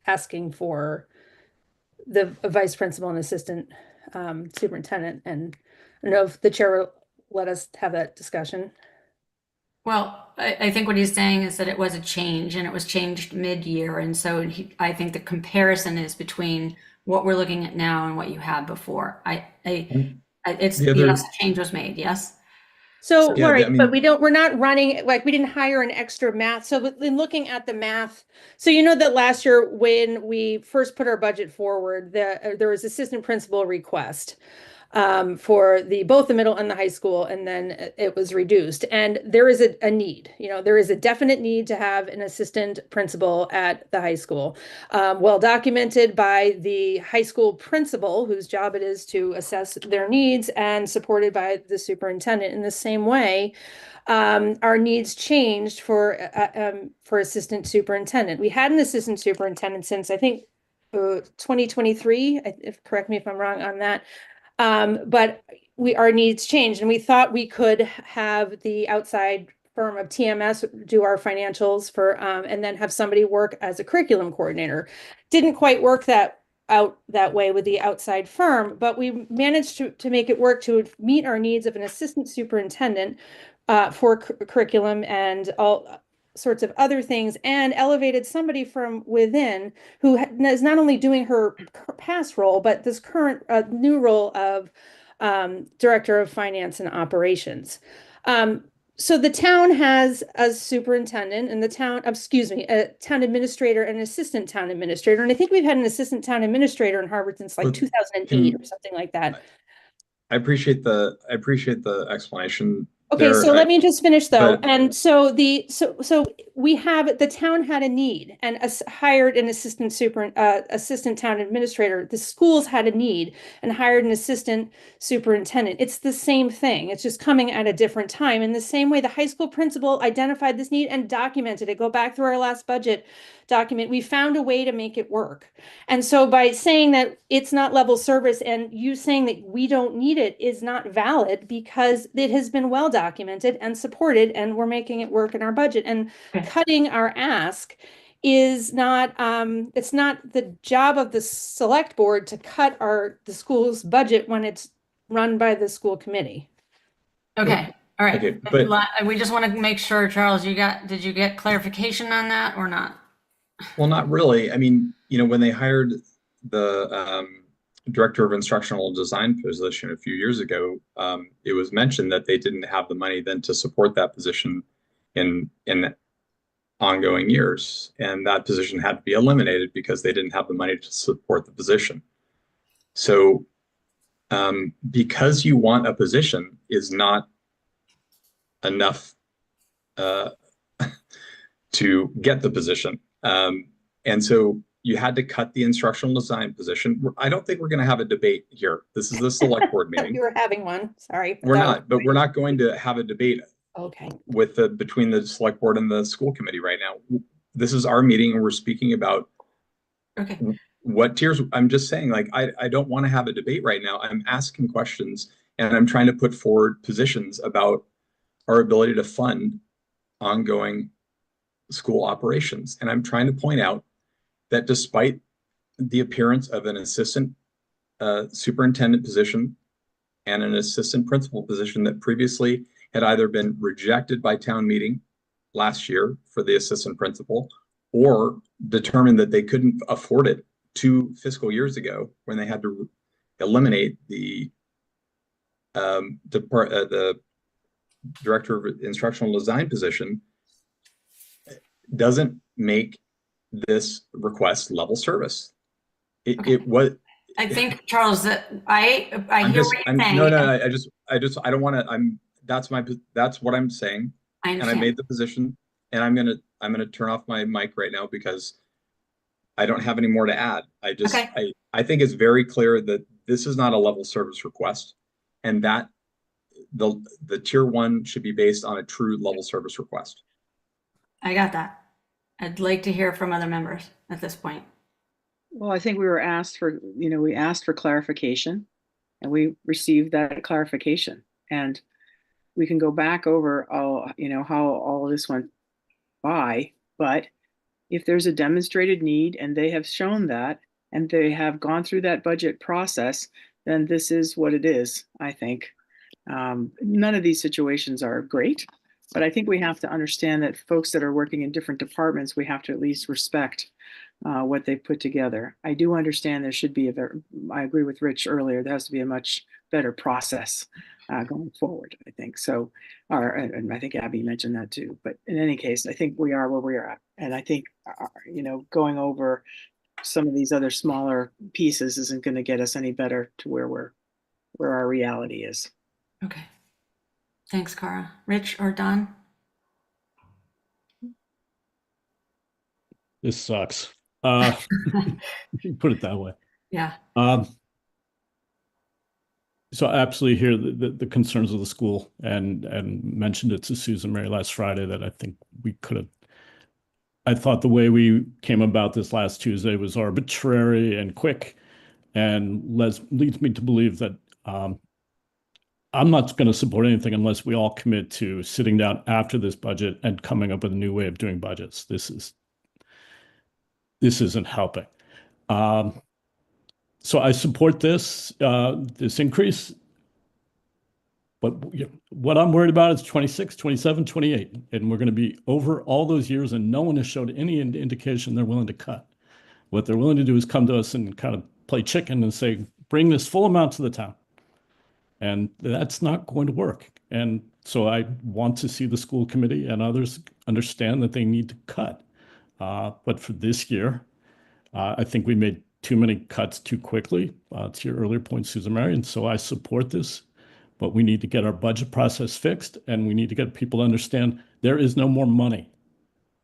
S9: asking for the vice principal and assistant superintendent. And I don't know if the chair will let us have that discussion.
S4: Well, I think what he's saying is that it was a change, and it was changed mid-year. And so I think the comparison is between what we're looking at now and what you had before. It's, yes, a change was made, yes?
S9: So,
S13: Yeah,
S9: right,
S13: I mean-
S9: but we're not running, like, we didn't hire an extra math. So in looking at the math, so you know that last year when we first put our budget forward, there was assistant principal request for both the middle and the high school, and then it was reduced. And there is a need, there is a definite need to have an assistant principal at the high school. Well documented by the high school principal, whose job it is to assess their needs, and supported by the superintendent. In the same way, our needs changed for assistant superintendent. We had an assistant superintendent since, I think, 2023. Correct me if I'm wrong on that. But our needs changed, and we thought we could have the outside firm of TMS do our financials and then have somebody work as a curriculum coordinator. Didn't quite work out that way with the outside firm, but we managed to make it work to meet our needs of an assistant superintendent for curriculum and all sorts of other things, and elevated somebody from within who is not only doing her past role, but this current new role of director of finance and operations. So the town has a superintendent, and a town administrator and an assistant town administrator. And I think we've had an assistant town administrator in Harvard since like 2008 or something like that.
S13: I appreciate the explanation.
S9: Okay, so let me just finish though. And so we have, the town had a need and hired an assistant town administrator. The schools had a need and hired an assistant superintendent. It's the same thing. It's just coming at a different time. In the same way, the high school principal identified this need and documented it. Go back through our last budget document. We found a way to make it work. And so by saying that it's not level service and you saying that we don't need it is not valid, because it has been well documented and supported, and we're making it work in our budget. And cutting our ask is not, it's not the job of the select board to cut the school's budget when it's run by the school committee.
S4: Okay. All right.
S13: Okay, but
S4: we just want to make sure, Charles, did you get clarification on that or not?
S13: well, not really. I mean, when they hired the director of instructional design position a few years ago, it was mentioned that they didn't have the money then to support that position in ongoing years, and that position had to be eliminated because they didn't have the money to support the position. So because you want a position is not enough to get the position. And so you had to cut the instructional design position. I don't think we're going to have a debate here. This is the select board meeting.
S9: You were having one, sorry.
S13: We're not, but we're not going to have a debate
S9: Okay.
S13: between the select board and the school committee right now. This is our meeting, and we're speaking about what tiers. I'm just saying, like, I don't want to have a debate right now. I'm asking questions, and I'm trying to put forward positions about our ability to fund ongoing school operations. And I'm trying to point out that despite the appearance of an assistant superintendent position and an assistant principal position that previously had either been rejected by town meeting last year for the assistant principal, or determined that they couldn't afford it 2 fiscal years ago when they had to eliminate the the director of instructional design position doesn't make this request level service. It was.
S4: I think, Charles, that I hear what you're saying.
S13: No, I don't want to. That's what I'm saying.
S4: I
S13: and I
S4: understand.
S13: made the position, and I'm gonna turn off my mic right now because I don't have any more to add. I think it's very clear that this is not a level service request, and that the tier 1 should be based on a true level service request.
S4: I got that. I'd like to hear from other members at this point.
S14: Well, I think we were asked for, we asked for clarification and we received that clarification. And we can go back over all, how all of this went by. But if there's a demonstrated need and they have shown that and they have gone through that budget process, then this is what it is, I think. None of these situations are great, but I think we have to understand that folks that are working in different departments, we have to at least respect what they've put together. I do understand there should be I agree with Rich earlier, there has to be a much better process going forward, I think. So, and I think Abby mentioned that too, but in any case, I think we are where we are at. And I think, going over some of these other smaller pieces isn't going to get us any better to where our reality is.
S4: Okay. Thanks, Cara. Rich or Don?
S15: This sucks. Put it that way.
S4: Yeah.
S15: So I absolutely hear the concerns of the school and mentioned it to Susan Mary last Friday that I think we could have. I thought the way we came about this last Tuesday was arbitrary and quick, and leads me to believe that I'm not going to support anything unless we all commit to sitting down after this budget and coming up with a new way of doing budgets. This isn't helping. So I support this increase, but what I'm worried about is 26, 27, 28, and we're going to be over all those years and no one has showed any indication they're willing to cut. What they're willing to do is come to us and kind of play chicken and say, bring this full amount to the town. And that's not going to work. And so I want to see the school committee and others understand that they need to cut. But for this year, I think we made too many cuts too quickly, to your earlier point, Susan Mary. And so I support this, but we need to get our budget process fixed and we need to get people to understand there is no more money.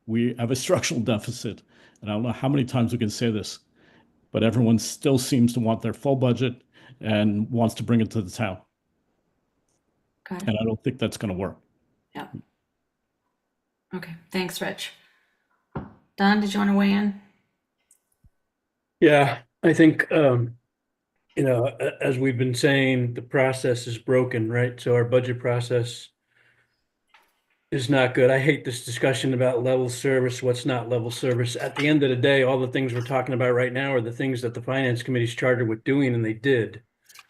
S15: We have a structural deficit. And I don't know how many times we can say this, but everyone still seems to want their full budget and wants to bring it to the town.
S4: Okay.
S15: And I don't think that's going to work.
S4: Yeah. Okay. Thanks, Rich. Don, did you want to weigh in?
S3: Yeah, I think, as we've been saying, the process is broken, right? So our budget process is not good. I hate this discussion about level service, what's not level service. At the end of the day, all the things we're talking about right now are the things that the Finance Committee's chartered with doing, and they did.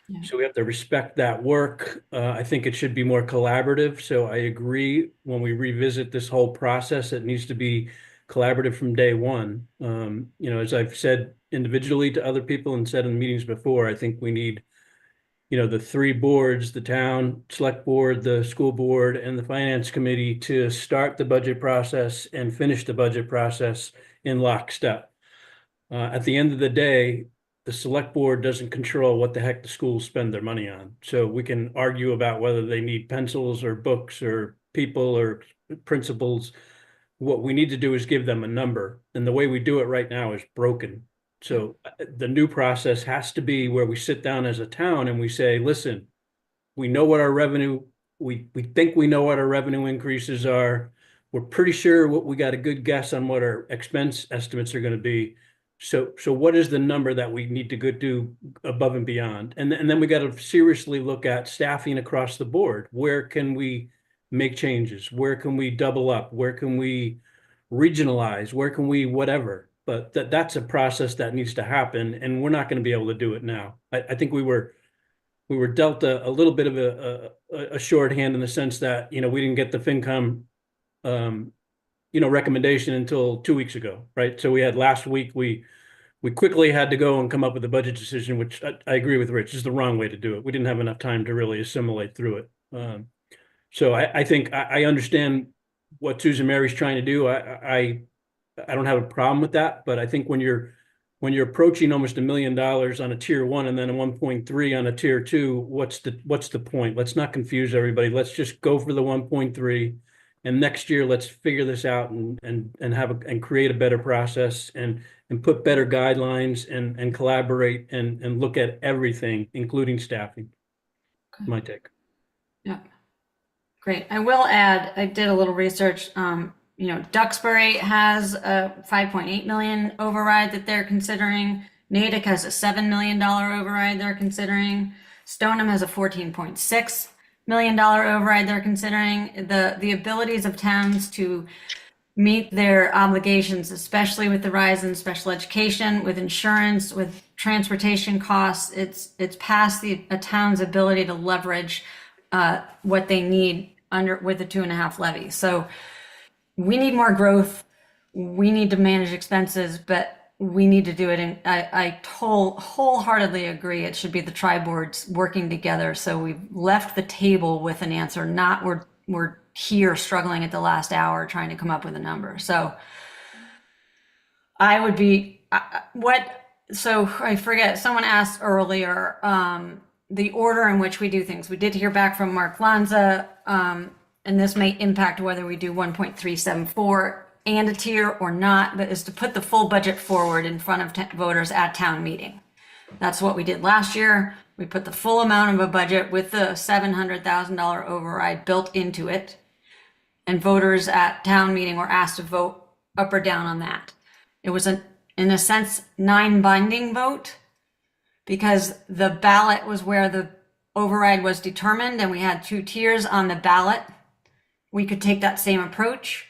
S4: Yeah.
S3: So we have to respect that work. I think it should be more collaborative. So I agree when we revisit this whole process, it needs to be collaborative from day one. As I've said individually to other people and said in meetings before, I think we need, the three boards, the town select board, the school board, and the finance committee to start the budget process and finish the budget process in lockstep. At the end of the day, the select board doesn't control what the heck the schools spend their money on. So we can argue about whether they need pencils or books or people or principals. What we need to do is give them a number. And the way we do it right now is broken. So the new process has to be where we sit down as a town and we say, listen, we know what our revenue, we think we know what our revenue increases are. We're pretty sure we got a good guess on what our expense estimates are going to be. So what is the number that we need to go do above and beyond? And then we got to seriously look at staffing across the board. Where can we make changes? Where can we double up? Where can we regionalize? Where can we whatever? But that's a process that needs to happen, and we're not going to be able to do it now. I think we were dealt a little bit of a shorthand in the sense that we didn't get the FinCom recommendation until 2 weeks ago, right? So we had last week we we quickly had to go and come up with a budget decision, which I agree with Rich, is the wrong way to do it. We didn't have enough time to really assimilate through it. So I think I understand what Susan Mary's trying to do. I don't have a problem with that, but I think when you're approaching almost $1 million on a tier 1 and then a 1.3 on a tier 2, what's the point? Let's not confuse everybody. Let's just go for the 1.3, and next year let's figure this out and create a better process and put better guidelines and collaborate and look at everything, including staffing. My take.
S4: Yeah. Great. I will add, I did a little research. Duxbury has a 5.8 million override that they're considering. Natick has a $7 million override they're considering. Stoneham has a $14.6 million override they're considering. The abilities of towns to meet their obligations, especially with the rise in special education, with insurance, with transportation costs, it's past a town's ability to leverage what they need with the 2.5 levy. So we need more growth. We need to manage expenses, but we need to do it. And I wholeheartedly agree. It should be the tri-boards working together. So we've left the table with an answer, not we're here struggling at the last hour trying to come up with a number. So I would be, so I forget, someone asked earlier, the order in which we do things. We did hear back from Mark Lanza, and this may impact whether we do 1.374 and a tier or not, but is to put the full budget forward in front of voters at town meeting. That's what we did last year. We put the full amount of a budget with the $700,000 override built into it, and voters at town meeting were asked to vote up or down on that. It was in a sense, non-binding vote, because the ballot was where the override was determined, and we had 2 tiers on the ballot. We could take that same approach.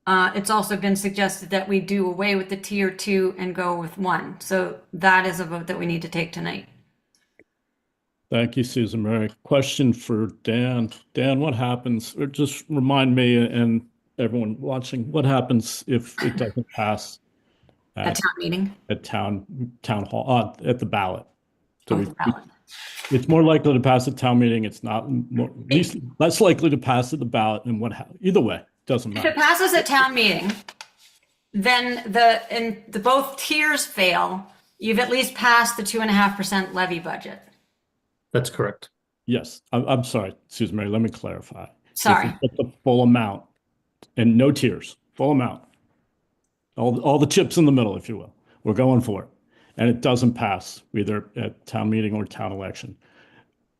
S4: It's also been suggested that we do away with the tier 2 and go with 1. So that is a vote that we need to take tonight.
S15: Thank you, Susan Mary. Question for Dan. Dan, what happens, or just remind me and everyone watching, what happens if it doesn't pass
S4: At town meeting?
S15: At town hall, at the ballot? So
S4: the ballot.
S15: It's more likely to pass at town meeting. It's not less likely to pass at the ballot, and either way, doesn't
S4: If
S15: matter.
S4: it passes at town meeting, then the both tiers fail. You've at least passed the 2.5% levy budget.
S6: That's correct.
S15: Yes, I'm sorry, Susan Mary, let me clarify.
S4: Sorry.
S15: If you get the full amount and no tiers, full amount, all the chips in the middle, if you will, we're going for it. And it doesn't pass either at town meeting or town election.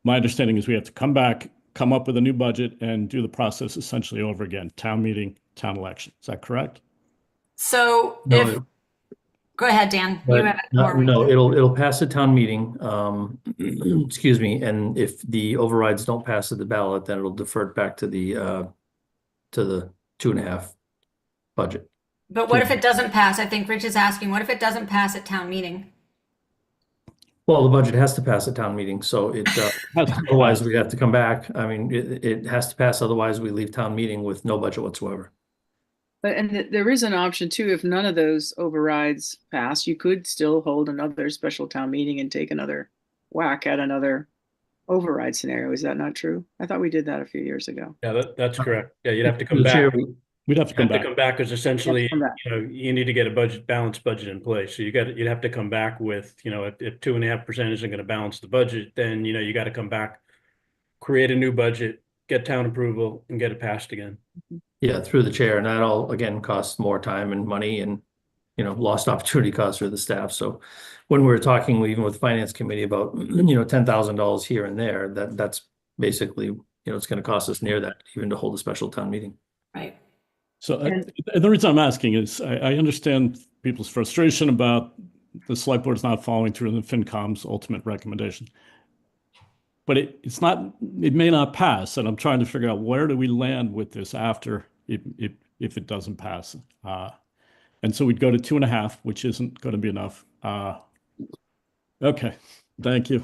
S15: My understanding is we have to come back, come up with a new budget, and do the process essentially over again, town meeting, town election. Is that correct?
S4: So
S6: No,
S4: go ahead, Dan. You have
S6: no, it'll pass at town meeting. Excuse me. And if the overrides don't pass at the ballot, then it'll defer back to the 2.5 budget.
S4: But what if it doesn't pass? I think Rich is asking, what if it doesn't pass at town meeting?
S6: Well, the budget has to pass at town meeting, so it otherwise we have to come back. I mean, it has to pass, otherwise we leave town meeting with no budget whatsoever.
S14: And there is an option too, if none of those overrides pass, you could still hold another special town meeting and take another whack at another override scenario. Is that not true? I thought we did that a few years ago.
S3: Yeah, that's correct. Yeah, you'd have to come
S6: The
S3: back.
S6: chair-
S15: We'd have to come back.
S3: Because essentially,
S14: come back.
S3: you need to get a balanced budget in place. So you'd have to come back with, if 2.5% isn't going to balance the budget, then, you got to come back, create a new budget, get town approval, and get it passed again.
S6: Yeah, through the chair, and that all again costs more time and money and lost opportunity costs for the staff. So when we were talking even with the finance committee about $10,000 here and there, that's basically it's going to cost us near that even to hold a special town meeting.
S4: Right.
S15: So the reason I'm asking is I understand people's frustration about the select board's not following through on the FinCom's ultimate recommendation. But it may not pass, and I'm trying to figure out where do we land with this after if it doesn't pass. And so we'd go to 2.5, which isn't going to be enough. Okay, thank you.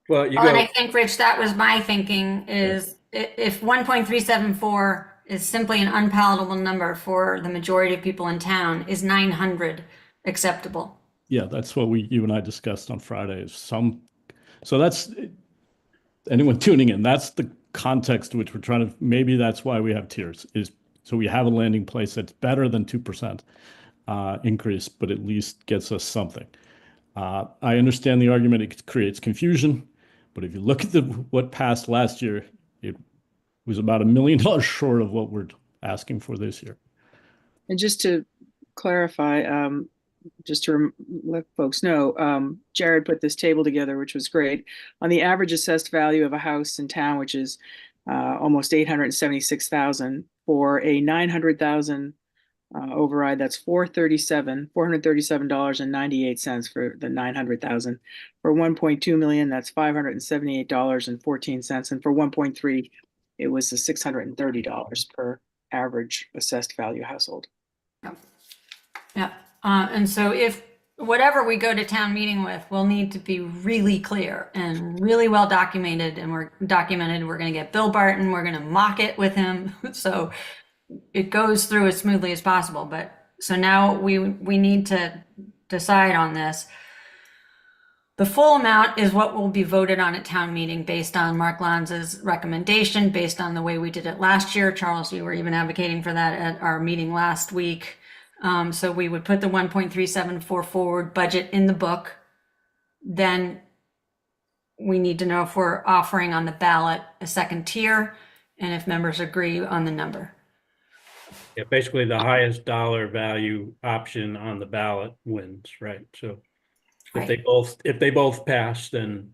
S3: Well,
S4: And I think, Rich, that was my thinking is if 1.374 is simply an unpalatable number for the majority of people in town, is 900 acceptable?
S15: Yeah, that's what you and I discussed on Friday. So that's anyone tuning in. That's the context which we're trying to. Maybe that's why we have tiers. Is so we have a landing place that's better than 2% increase, but at least gets us something. I understand the argument. It creates confusion, but if you look at what passed last year, it was about $1 million short of what we're asking for this year.
S14: And just to clarify, just to let folks know, Jared put this table together, which was great. On the average assessed value of a house in town, which is almost $876,000, for a $900,000 override, that's $437.98 for the $900,000. For $1.2 million, that's $578.14, and for $1.3 million, it was the $630 per average assessed value household.
S4: Yeah. And so if whatever we go to town meeting with will need to be really clear and really well documented, and we're going to get Bill Barton, we're going to mock it with him. So it goes through as smoothly as possible. But so now we need to decide on this. The full amount is what will be voted on at town meeting based on Mark Lanza's recommendation, based on the way we did it last year. Charles, you were even advocating for that at our meeting last week. So we would put the 1.374 forward budget in the book. Then we need to know if we're offering on the ballot a second tier and if members agree on the number.
S3: Yeah, basically the highest dollar value option on the ballot wins, right? So if they both pass, then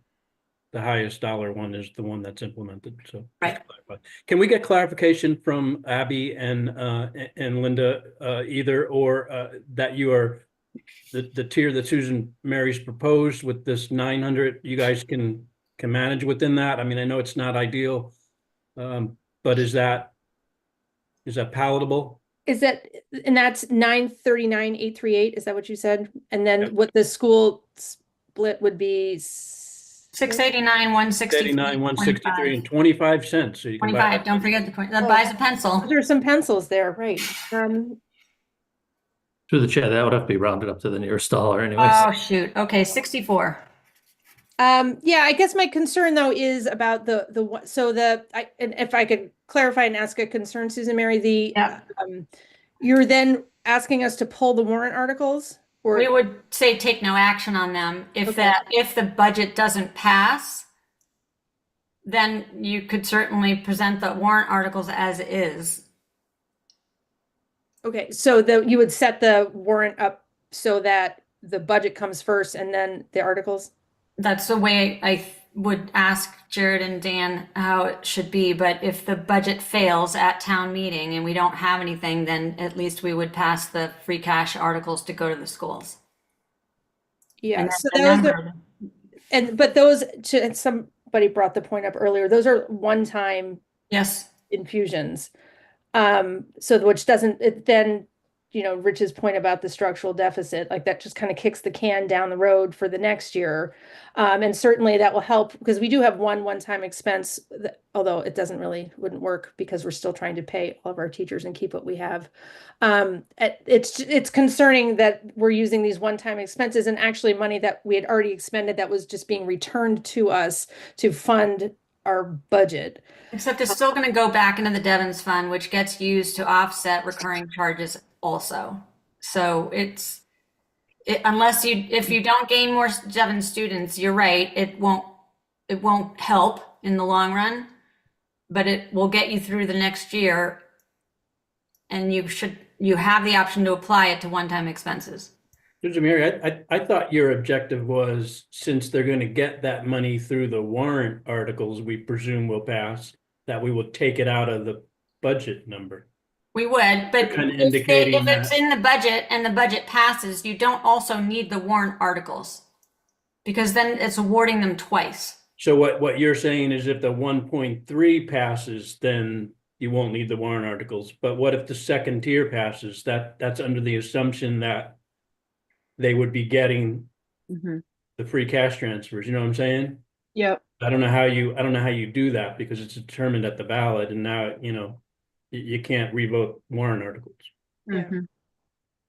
S3: the highest dollar one is the one that's implemented. So
S4: right.
S3: Can we get clarification from Abby and Linda either, or that you are the tier that Susan Mary's proposed with this 900, you guys can manage within that? I mean, I know it's not ideal, but is that palatable?
S9: Is that, and that's 939,838, is that what you said? And then what the school split would be
S4: 689, 163,
S3: 163 and 25 cents. So you can
S4: 25. Don't forget that buys a pencil.
S9: There's some pencils there, right?
S6: Through the chair, that would have to be rounded up to the nearest dollar anyways.
S4: Oh shoot. Okay, 64.
S9: Yeah, I guess my concern though is about and if I could clarify and ask a concern, Susan Mary, you're then asking us to pull the warrant articles? Or
S4: we would say take no action on them. If the budget doesn't pass, then you could certainly present the warrant articles as is.
S9: Okay, so you would set the warrant up so that the budget comes first and then the articles?
S4: That's the way I would ask Jared and Dan how it should be. But if the budget fails at town meeting and we don't have anything, then at least we would pass the free cash articles to go to the schools.
S9: Yeah, so those are, but those, somebody brought the point up earlier, those are one-time infusions. So which doesn't, then, Rich's point about the structural deficit, like that just kind of kicks the can down the road for the next year. And certainly that will help because we do have one-time expense, although it wouldn't work because we're still trying to pay all of our teachers and keep what we have. It's concerning that we're using these one-time expenses and actually money that we had already expended that was just being returned to us to fund our budget.
S4: Except it's still going to go back into the Devens Fund, which gets used to offset recurring charges also. So if you don't gain more Devens students, you're right, it won't help in the long run, but it will get you through the next year, and you have the option to apply it to one-time expenses.
S3: Susan Mary, I thought your objective was, since they're going to get that money through the warrant articles we presume will pass, that we will take it out of the budget number.
S4: We would, but
S3: kind of
S4: if
S3: indicating
S4: it's in the budget and the budget passes, you don't also need the warrant articles because then it's awarding them twice.
S3: So what you're saying is if the 1.3 passes, then you won't need the warrant articles. But what if the second tier passes? That's under the assumption that they would be getting the free cash transfers. You know what I'm saying?
S14: Yep.
S3: I don't know how you do that because it's determined at the ballot, and now you can't revote warrant articles.
S9: Yeah.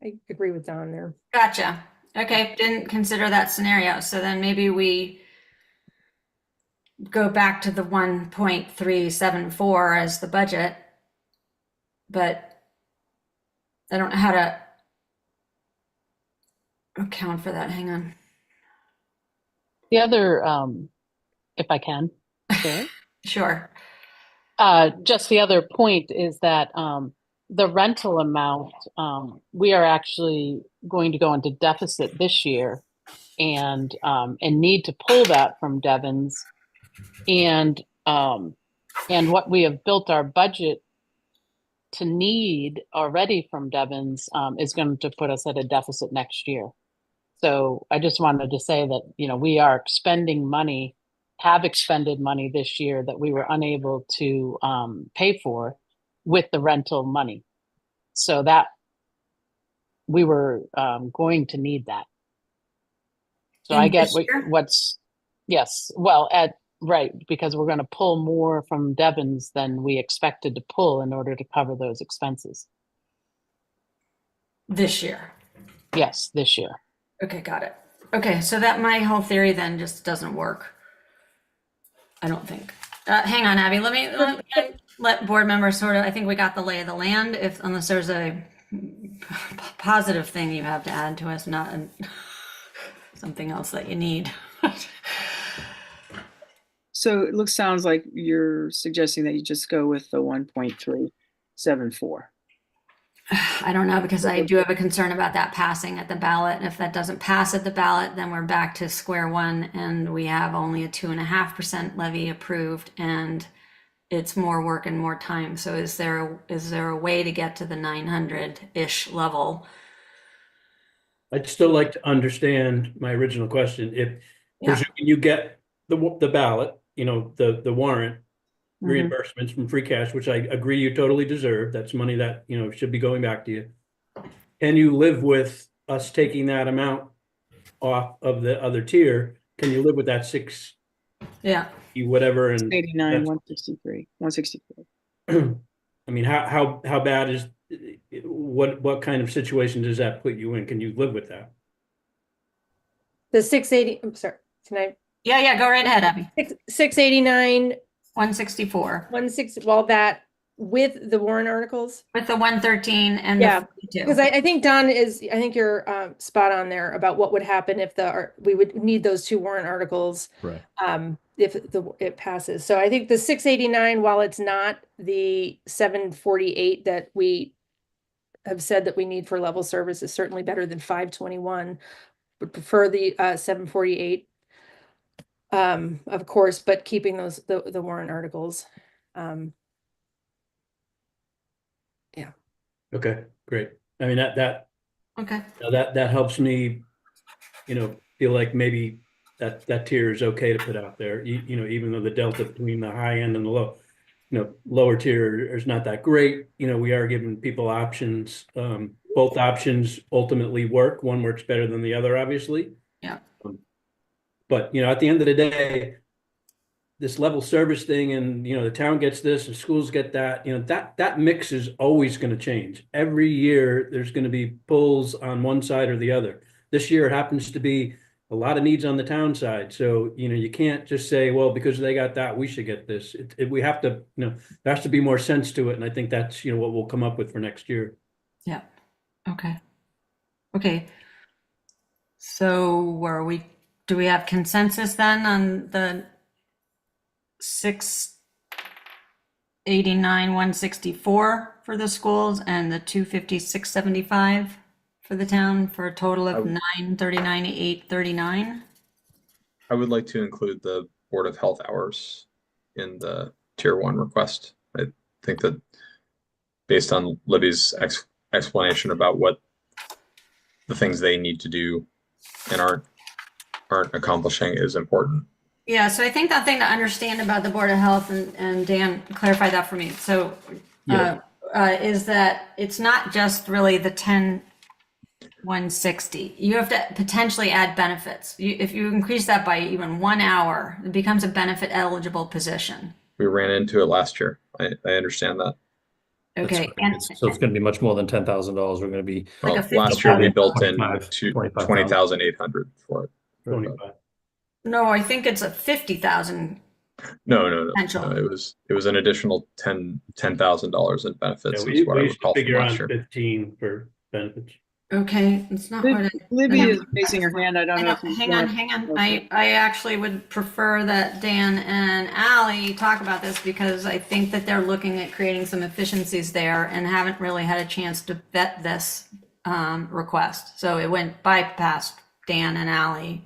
S9: I agree with Don there.
S4: Gotcha. Okay, didn't consider that scenario. So then maybe we go back to the 1.374 as the budget, but I don't know how to account for that. Hang on.
S17: The other, if I can,
S4: Sure.
S17: just the other point is that the rental amount, we are actually going to go into deficit this year and need to pull that from Devon's. And what we have built our budget to need already from Devon's is going to put us at a deficit next year. So I just wanted to say that, we are expending money, have expended money this year that we were unable to pay for with the rental money. So that we were going to need that. So I get yes, well, right, because we're going to pull more from Devon's than we expected to pull in order to cover those expenses.
S4: This year.
S17: Yes, this year.
S4: Okay, got it. Okay, so that my whole theory then just doesn't work. I don't think. Hang on, Abby. Let me let board members I think we got the lay of the land. Unless there's a positive thing you have to add to us, not something else that you need.
S14: So it sounds like you're suggesting that you just go with the 1.374.
S4: I don't know, because I do have a concern about that passing at the ballot. And if that doesn't pass at the ballot, then we're back to square one and we have only a 2.5% levy approved, and it's more work and more time. So is there a way to get to the 900-ish level?
S3: I'd still like to understand my original question. If presuming you get the ballot, the warrant reimbursements from free cash, which I agree you totally deserve. That's money that, should be going back to you. Can you live with us taking that amount off of the other tier? Can you live with that whatever? And
S14: 89, 163.
S3: I mean, how bad is what kind of situation does that put you in? Can you live with that?
S9: The 680, I'm sorry, can I?
S4: Yeah, go right ahead, Abby.
S9: 689.
S4: 164.
S9: 160, well, that with the warrant articles?
S4: With the 113 and
S9: the
S4: 42.
S9: Because I think Don I think you're spot on there about what would happen if we would need those two warrant articles.
S15: Right.
S9: If it passes. So I think the 689, while it's not the 748 that we have said that we need for level service, is certainly better than 521. Would prefer the 748. Of course, but keeping the warrant articles. Yeah.
S3: Okay, great. I mean, that
S4: okay.
S3: That helps me, feel like maybe that tier is okay to put out there, even though the delta between the high end and the lower tier is not that great. We are giving people options. Both options ultimately work. One works better than the other, obviously.
S4: Yeah.
S3: But, at the end of the day, this level service thing and, the town gets this and schools get that, that mix is always going to change. Every year, there's going to be pulls on one side or the other. This year, it happens to be a lot of needs on the town side. So, you can't just say, well, because they got that, we should get this. We have to, there has to be more sense to it. And I think that's, what we'll come up with for next year.
S4: Yeah. Okay. So do we have consensus then on the 689, 164 for the schools and the 250, 675 for the town, for a total of 939, 839?
S13: I would like to include the Board of Health hours in the tier 1 request. I think that based on Libby's explanation about what the things they need to do and aren't accomplishing is important.
S4: Yeah, so I think that thing to understand about the Board of Health, and Dan clarified that for me. So is that it's not just really the 10/160. You have to potentially add benefits. If you increase that by even 1 hour, it becomes a benefit eligible position.
S13: We ran into it last year. I understand that.
S6: That's
S4: Okay,
S6: correct.
S4: and
S6: So it's going to be much more than $10,000. We're going to be
S4: Like a
S13: Well, last year we
S4: 50,000.
S13: built in
S6: 25,000.
S13: 20,800 for it.
S3: 25.
S4: no, I think it's a 50,000
S13: No.
S4: potential.
S13: It was an additional $10,000 in benefits.
S3: Yeah,
S13: is what I
S3: we used to
S13: recall from
S3: figure
S13: last
S3: on
S13: year.
S3: 15 for benefits.
S4: Okay, it's not what I.
S14: Libby
S4: Okay.
S14: is raising her hand. I don't know if you
S4: Hang
S14: want-
S4: on. I actually would prefer that Dan and Ally talk about this because I think that they're looking at creating some efficiencies there and haven't really had a chance to vet this request. So it went bypassed Dan and Ally.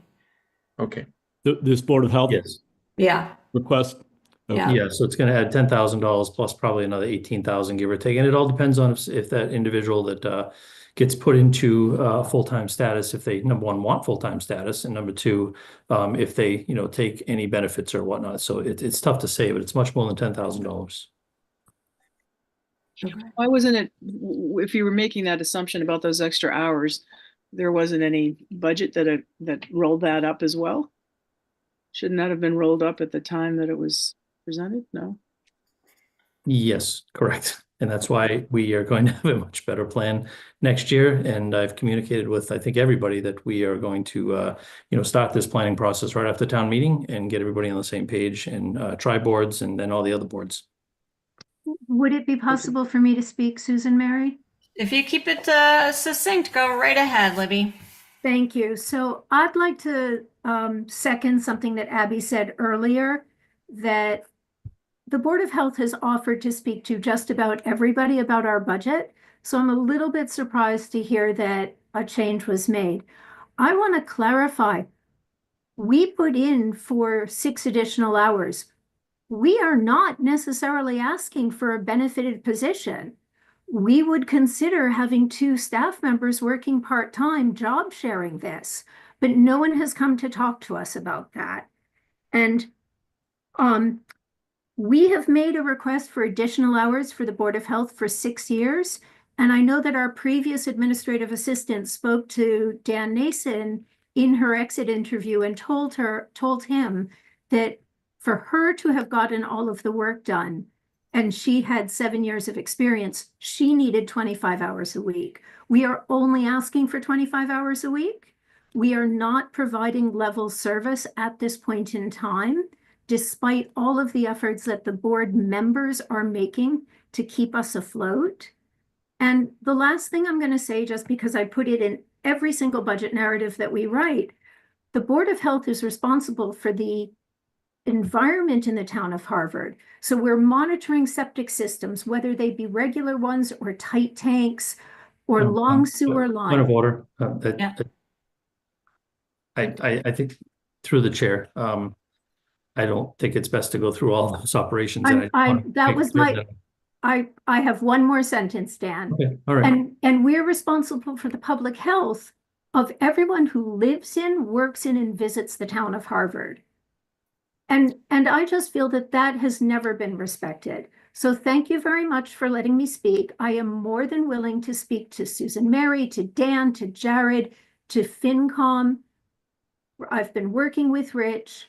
S13: Okay.
S15: This Board of Health
S6: Yes.
S4: Yeah.
S15: request?
S4: Yeah.
S6: Yeah, so it's going to add $10,000 plus probably another 18,000, give or take. And it all depends on if that individual that gets put into full-time status, if they, number one, want full-time status, and number two, if they, take any benefits or whatnot. So it's tough to say, but it's much more than $10,000.
S14: Why wasn't it, if you were making that assumption about those extra hours, there wasn't any budget that rolled that up as well? Shouldn't that have been rolled up at the time that it was presented? No?
S6: Yes, correct. And that's why we are going to have a much better plan next year. And I've communicated with, I think, everybody that we are going to, start this planning process right after town meeting and get everybody on the same page and tri-boards and then all the other boards.
S18: Would it be possible for me to speak, Susan Mary?
S4: If you keep it succinct, go right ahead, Libby.
S18: Thank you. So I'd like to second something that Abby said earlier, that the Board of Health has offered to speak to just about everybody about our budget. So I'm a little bit surprised to hear that a change was made. I want to clarify, we put in for 6 additional hours. We are not necessarily asking for a benefited position. We would consider having 2 staff members working part-time, job sharing this, but no one has come to talk to us about that. And we have made a request for additional hours for the Board of Health for 6 years. And I know that our previous administrative assistant spoke to Dan Nason in her exit interview and told him that for her to have gotten all of the work done, and she had 7 years of experience, she needed 25 hours a week. We are only asking for 25 hours a week. We are not providing level service at this point in time, despite all of the efforts that the board members are making to keep us afloat. And the last thing I'm going to say, just because I put it in every single budget narrative that we write, the Board of Health is responsible for the environment in the town of Harvard. So we're monitoring septic systems, whether they be regular ones or tight tanks or long sewer lines.
S6: Point of order.
S4: Yeah.
S6: I think through the chair, I don't think it's best to go through all those operations.
S18: I have one more sentence, Dan.
S6: Okay, all right.
S18: And we're responsible for the public health of everyone who lives in, works in, and visits the town of Harvard. And I just feel that that has never been respected. So thank you very much for letting me speak. I am more than willing to speak to Susan Mary, to Dan, to Jared, to FinCom. I've been working with Rich.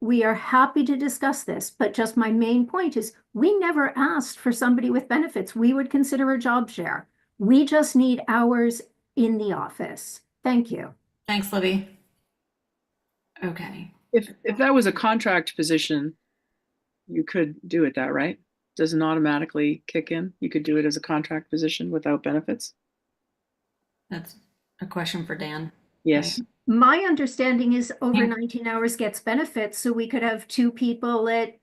S18: We are happy to discuss this, but just my main point is we never asked for somebody with benefits. We would consider a job share. We just need hours in the office. Thank you.
S4: Thanks, Libby. Okay.
S14: If that was a contract position, you could do it that, right? Doesn't automatically kick in. You could do it as a contract position without benefits.
S4: That's a question for Dan.
S14: Yes.
S18: My understanding is over 19 hours gets benefits, so we could have 2 people at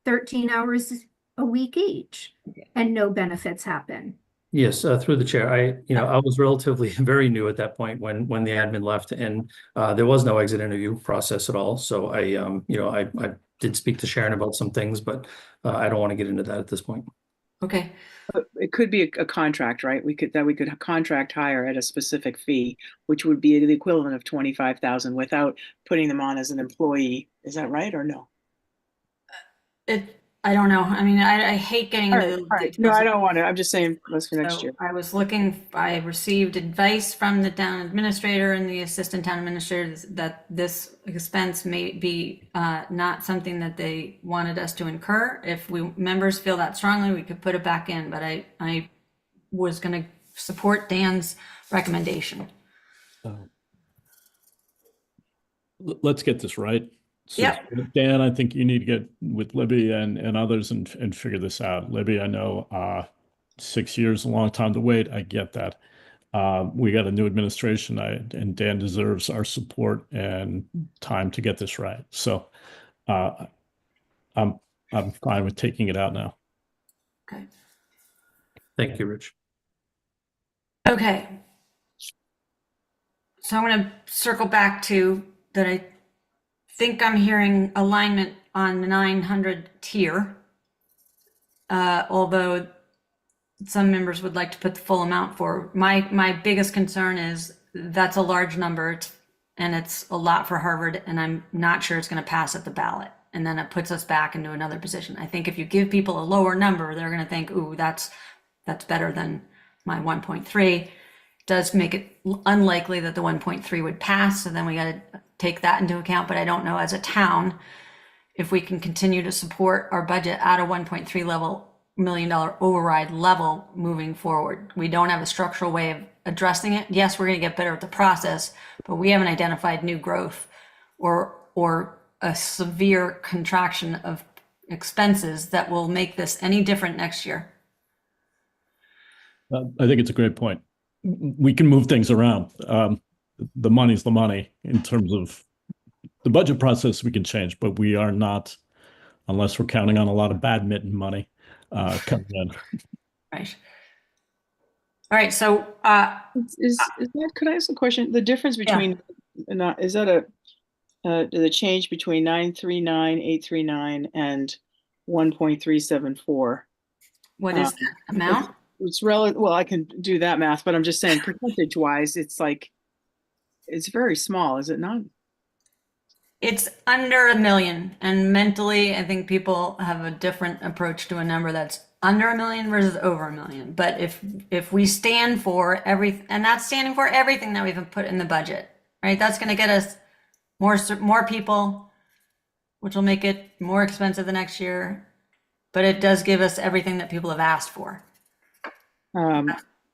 S18: 13 hours a week each and no benefits happen.
S6: Yes, through the chair. I was relatively very new at that point when the admin left, and there was no exit interview process at all. So I did speak to Sharon about some things, but I don't want to get into that at this point.
S4: Okay.
S14: It could be a contract, right? We could contract hire at a specific fee, which would be the equivalent of 25,000 without putting them on as an employee. Is that right or no?
S4: I don't know. I mean, I hate getting
S14: All
S4: into
S14: right,
S4: the
S14: all right. No,
S4: details.
S14: I don't want to. I'm just saying that's for next
S4: So
S14: year.
S4: I received advice from the town administrator and the assistant town administrator that this expense may be not something that they wanted us to incur. If we members feel that strongly, we could put it back in, but I was going to support Dan's recommendation.
S15: Let's get this right. So,
S4: Yep.
S15: Dan, I think you need to get with Libby and others and figure this out. Libby, I know 6 years is a long time to wait. I get that. We got a new administration, and Dan deserves our support and time to get this right. So I'm fine with taking it out now.
S4: Okay.
S6: Thank you, Rich.
S4: Okay. So I'm going to circle back to that. I think I'm hearing alignment on the 900 tier, although some members would like to put the full amount for. My biggest concern is that's a large number and it's a lot for Harvard, and I'm not sure it's going to pass at the ballot. And then it puts us back into another position. I think if you give people a lower number, they're going to think, ooh, that's better than my 1.3. Does make it unlikely that the 1.3 would pass. So then we got to take that into account. But I don't know as a town, if we can continue to support our budget at a 1.3 million override level moving forward. We don't have a structural way of addressing it. Yes, we're going to get better at the process, but we haven't identified new growth or a severe contraction of expenses that will make this any different next year.
S15: I think it's a great point. We can move things around. The money's the money in terms of the budget process. We can change, but we are not, unless we're counting on a lot of badminton money coming in.
S4: Right. All right. So
S14: is that, could I ask a question? The difference between is that the change between 939, 839 and 1.374?
S4: What is that amount?
S14: It's relative. Well, I can do that math, but I'm just saying percentage wise, it's like, it's very small, is it not?
S4: It's under $1 million, and mentally, I think people have a different approach to a number that's under $1 million versus over $1 million. But if we stand for everything, and that's standing for everything that we've put in the budget, right? That's going to get us more people, which will make it more expensive the next year. But it does give us everything that people have asked for.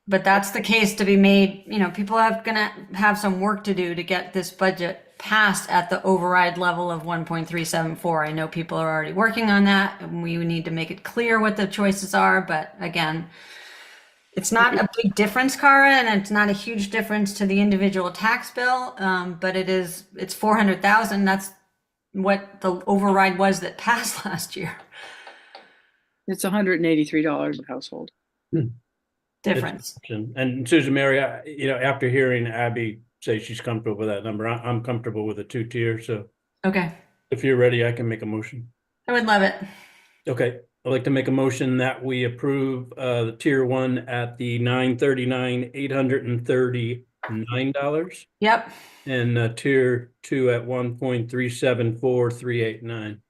S4: But that's the case to be made. You know, people are going to have some work to do to get this budget passed at the override level of 1.374. I know people are already working on that, and we need to make it clear what the choices are. But again, it's not a big difference, Cara, and it's not a huge difference to the individual tax bill. But it's 400,000. That's what the override was that passed last year.
S14: It's $183 a household.
S4: Difference.
S3: And Susan Mary, after hearing Abby say she's comfortable with that number, I'm comfortable with a 2-tier. So
S4: okay,
S3: if you're ready, I can make a motion.
S4: I would love it.
S3: Okay, I'd like to make a motion that we approve the tier 1 at the $939, $839.
S4: Yep.
S3: And tier 2 at 1.374389.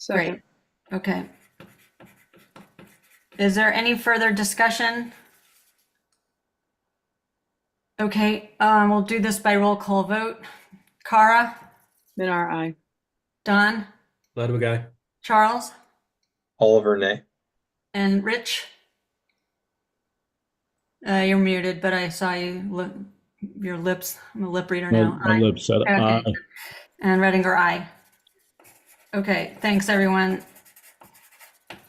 S4: Great. Okay. Is there any further discussion? Okay, we'll do this by roll call vote. Cara?
S14: Minar, aye.
S4: Don?
S3: Ludwig, aye.
S4: Charles?
S13: Oliver, nay.
S4: And Rich? You're muted, but I saw you your lips. I'm a lip reader now.
S15: My lips said aye.
S4: And Redinger, aye. Okay, thanks everyone.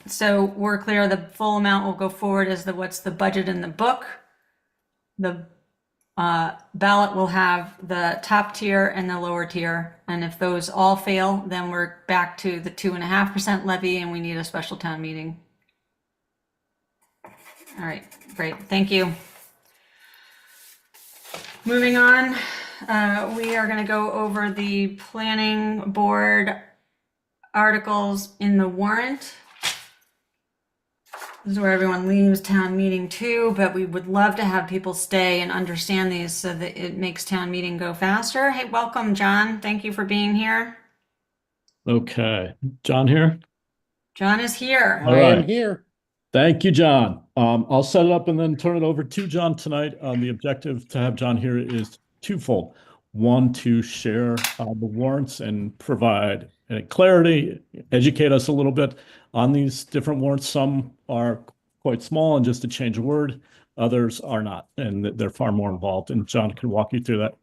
S4: So we're clear, the full amount will go forward as what's the budget in the book. The ballot will have the top tier and the lower tier. And if those all fail, then we're back to the 2.5% levy and we need a special town meeting. All right, great, thank you. Moving on, we are gonna go over the planning board articles in the warrant. This is where everyone leaves town meeting too, but we would love to have people stay and understand these so that it makes town meeting go faster. Hey, welcome, John. Thank you for being here.
S15: Okay, John here?
S4: John is here.
S15: All
S19: I am
S15: right.
S19: here.
S15: Thank you, John. I'll set it up and then turn it over to John tonight. The objective to have John here is twofold. One, to share the warrants and provide clarity, educate us a little bit on these different warrants. Some are quite small and just a change of word. Others are not, and they're far more involved. And John can walk you through that.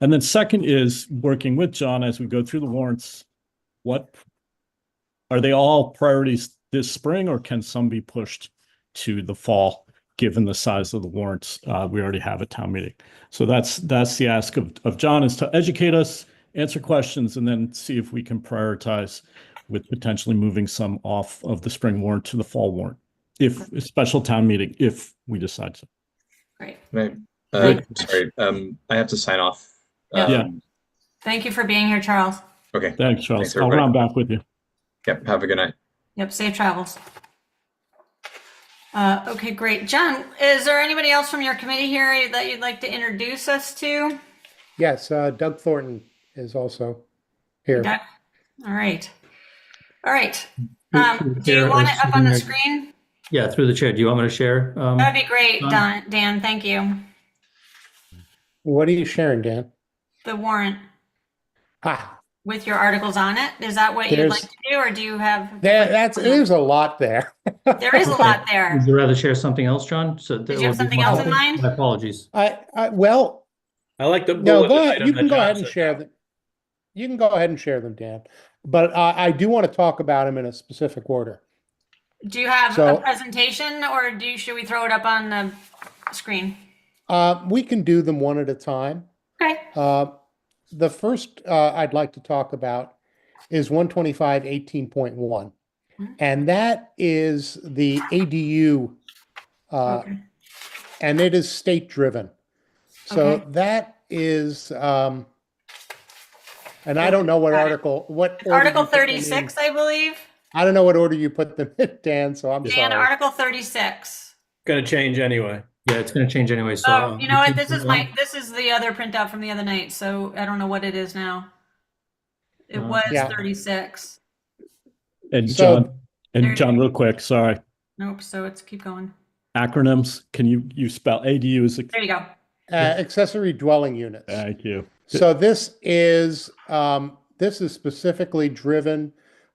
S15: And then second is working with John as we go through the warrants. What are they all priorities this spring, or can some be pushed to the fall, given the size of the warrants we already have at town meeting? So that's the ask of John, is to educate us, answer questions, and then see if we can prioritize with potentially moving some off of the spring warrant to the fall warrant, if a special town meeting, if we decide so.
S4: Great.
S13: Sorry, I have to sign off.
S4: Yeah. Thank you for being here, Charles.
S13: Okay.
S15: Thanks, Charles.
S13: Thanks,
S15: I'll
S13: everybody.
S15: round back with you.
S13: Yep. Have a good night.
S4: Yep, safe travels. Okay, great. John, is there anybody else from your committee here that you'd like to introduce us to?
S19: Yes, Doug Thornton is also here.
S4: Doug? All right. All right.
S6: Through the
S4: Do you
S6: chair,
S4: want it up on the
S6: assuming
S4: screen?
S6: Yeah, through the chair. Do you want me to share?
S4: That'd be great,
S6: John?
S4: Dan. Thank you.
S19: What are you sharing, Dan?
S4: The warrant
S19: Ah,
S4: with your articles on it. Is that what you'd like to do, or do you have?
S19: there's a lot there.
S4: There is a lot there.
S6: Would you rather share something else, John? So
S4: Did you have something else in mind?
S6: My apologies.
S19: Well,
S3: I like the
S19: no,
S3: bullet
S19: go ahead.
S3: item
S19: You
S3: that
S19: can go
S3: John
S19: ahead and
S3: said.
S19: share them. You can go ahead and share them, Dan. But I do want to talk about them in a specific order.
S4: Do you have
S19: So-
S4: a presentation, or should we throw it up on the screen?
S19: We can do them one at a time.
S4: Okay.
S19: The first I'd like to talk about is 125-18.1. And that is the ADU, and it is state driven. So
S4: Okay.
S19: that is, and I don't know what article, what. order
S4: Article
S19: you put them in.
S4: 36, I believe.
S19: I don't know what order you put them in, Dan, so I'm
S4: Dan,
S19: sorry.
S4: Article 36.
S3: Going to change anyway.
S6: Yeah, it's going to change anyway. So
S4: Oh, you know what? This is the other printout from the other night, so I don't know what it is now. It was
S19: Yeah.
S4: 36.
S15: And
S19: So-
S15: John, real quick, sorry.
S4: Nope. So it's keep going.
S15: Acronyms, can you spell ADU as
S4: There you go.
S19: Accessory dwelling units.
S15: Thank you.
S19: So this is specifically driven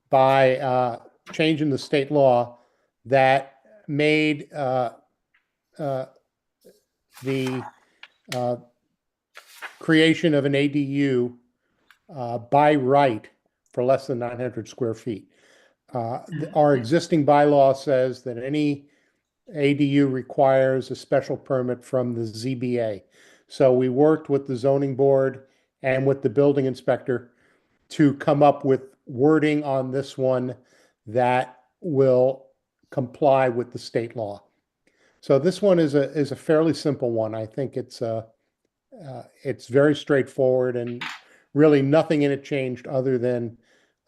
S19: by change in the state law that made the creation of an ADU by right for less than 900 square feet. Our existing bylaw says that any ADU requires a special permit from the ZBA. So we worked with the zoning board and with the building inspector to come up with wording on this one that will comply with the state law. So this one is a fairly simple one. I think it's very straightforward, and really nothing in it changed other than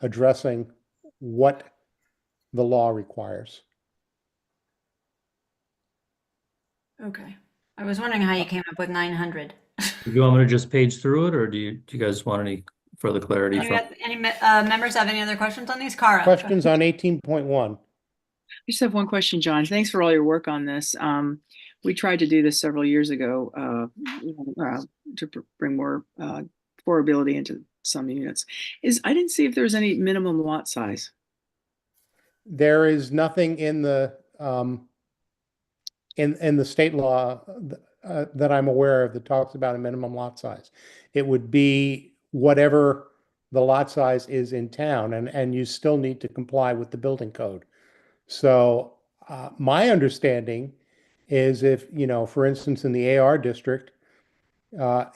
S19: addressing what the law requires.
S4: Okay. I was wondering how you came up with 900.
S6: Do you want me to just page through it, or do you guys want any further clarity?
S4: Any members have any other questions on these? Cara?
S19: Questions on 18.1?
S14: I just have one question, John. Thanks for all your work on this. We tried to do this several years ago to bring more affordability into some units. I didn't see if there's any minimum lot size.
S19: There is nothing in the in the state law that I'm aware of that talks about a minimum lot size. It would be whatever the lot size is in town, and you still need to comply with the building code. So my understanding is, if, for instance, in the AR district,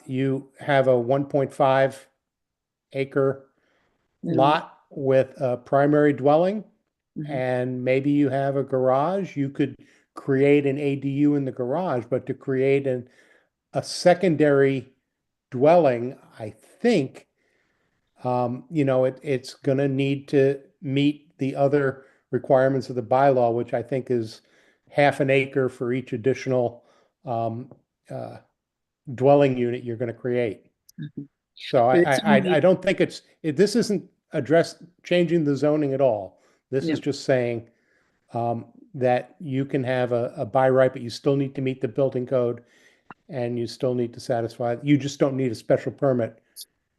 S19: you have a 1.5 acre lot with a primary dwelling, and maybe you have a garage, you could create an ADU in the garage, but to create a secondary dwelling, I think, it's going to need to meet the other requirements of the bylaw, which I think is half an acre for each additional dwelling unit you're going to create. So I don't think this isn't changing the zoning at all. This
S14: Yeah.
S19: is just saying that you can have a by right, but you still need to meet the building code and you still need to satisfy, you just don't need a special permit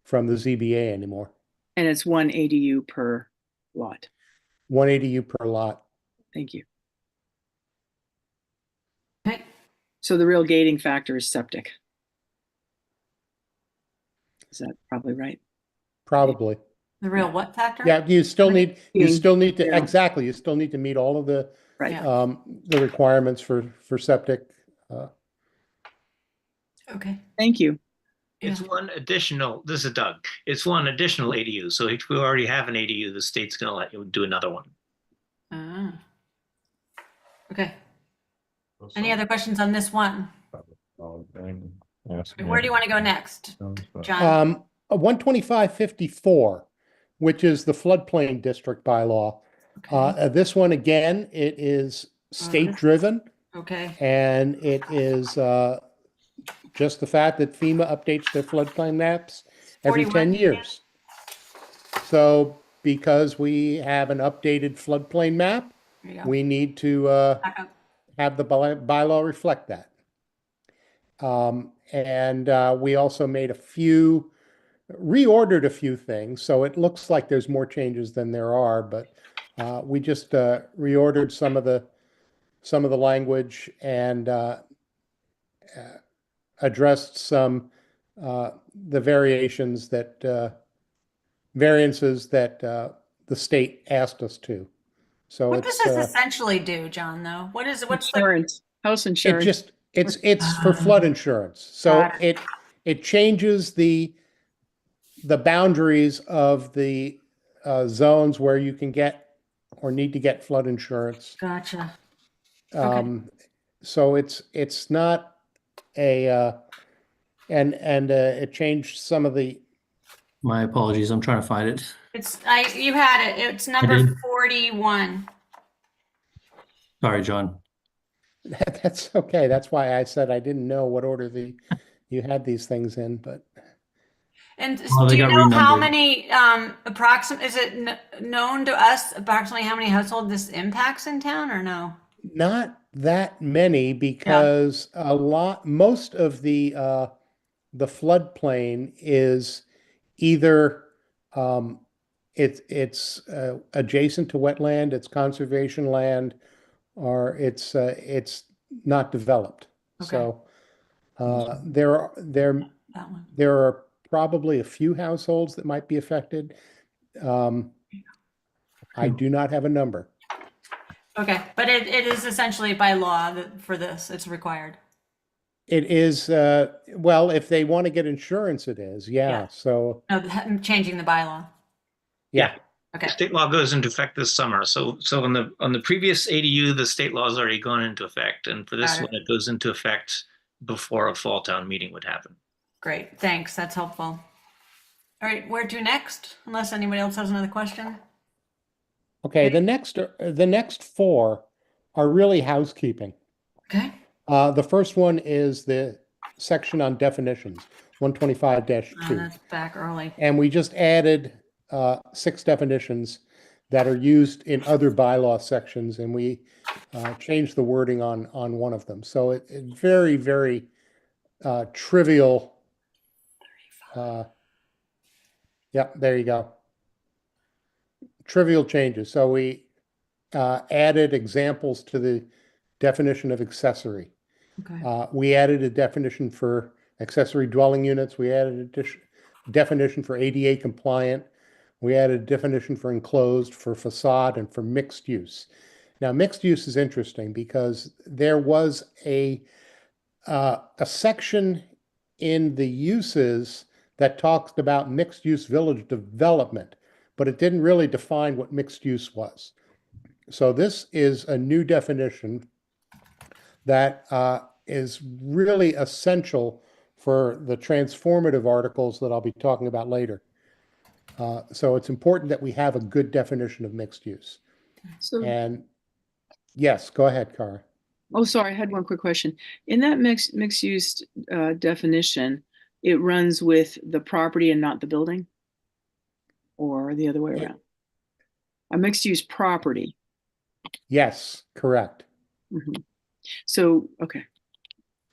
S19: from the ZBA anymore.
S14: And it's 1 ADU per lot.
S19: 1 ADU per lot.
S14: Thank you.
S4: Okay.
S14: So the real gating factor is septic. Is that probably right?
S19: Probably.
S4: The real what factor?
S19: Yeah, you still need to,
S14: Yeah.
S19: exactly, you still need to meet all of the
S14: Right.
S19: the requirements for septic.
S4: Okay.
S14: Thank you.
S20: It's one additional, this is Doug, it's one additional ADU. So if we already have an ADU, the state's gonna let you do another one.
S4: Okay. Any other questions on this one? Where do you want to go next, John?
S19: 12554, which is the floodplain district bylaw. This one, again, it is state-driven.
S4: Okay.
S19: And it is just the fact that FEMA updates their floodplain maps every 10 years. So because we have an updated floodplain map, we need to have the bylaw reflect that. And we also made reordered a few things. So it looks like there's more changes than there are, but we just reordered some of the language and addressed some the variances that the state asked us to. So
S4: What does this essentially do, John, though? What's
S14: insurance? House insurance.
S19: It's for flood insurance. So
S4: Got
S19: it changes the boundaries of the zones where you can get or need to get flood insurance.
S4: Gotcha.
S19: So it's not a it changed some of the.
S6: My apologies. I'm trying to find it.
S4: You had it. It's number
S6: did.
S4: 41.
S6: Sorry, John.
S19: That's okay. That's why I said I didn't know what order you had these things in, but.
S4: And
S6: Oh,
S4: do
S6: they
S4: you
S6: got
S4: know how
S6: renumbered.
S4: many is it known to us approximately how many households this impacts in town or no?
S19: Not that many because most of the floodplain is either it's adjacent to wetland, it's conservation land, or it's not developed. So there are probably a few households that might be affected. I do not have a number.
S4: Okay, but it is essentially by law that for this it's required.
S19: It is, well, if they want to get insurance, it is, yeah, so,
S4: No, changing the bylaw.
S19: yeah.
S4: Okay.
S20: State law goes into effect this summer. So on the previous ADU, the state law has already gone into effect. And for this
S4: Got it.
S20: one, it goes into effect before a fall town meeting would happen.
S4: Great, thanks. That's helpful. All right, where to next? Unless anybody else has another question.
S19: Okay, the next four are really housekeeping.
S4: Okay.
S19: The first one is the section on definitions, 125-2.
S4: That's back early.
S19: And we just added 6 definitions that are used in other bylaw sections, and we changed the wording on one of them. So it's very, very trivial. Yep, there you go. Trivial changes. So we added examples to the definition of accessory.
S4: Okay.
S19: We added a definition for accessory dwelling units. We added a definition for ADA compliant. We added a definition for enclosed, for facade, and for mixed use. Now, mixed use is interesting because there was a section in the uses that talks about mixed use village development, but it didn't really define what mixed use was. So this is a new definition that is really essential for the transformative articles that I'll be talking about later. So it's important that we have a good definition of mixed use.
S14: So,
S19: And yes, go ahead, Cara.
S14: oh, sorry, I had one quick question. In that mixed use definition, it runs with the property and not the building, or the other way around? a mixed-use property.
S19: Yes, correct.
S14: Mhm. So, okay.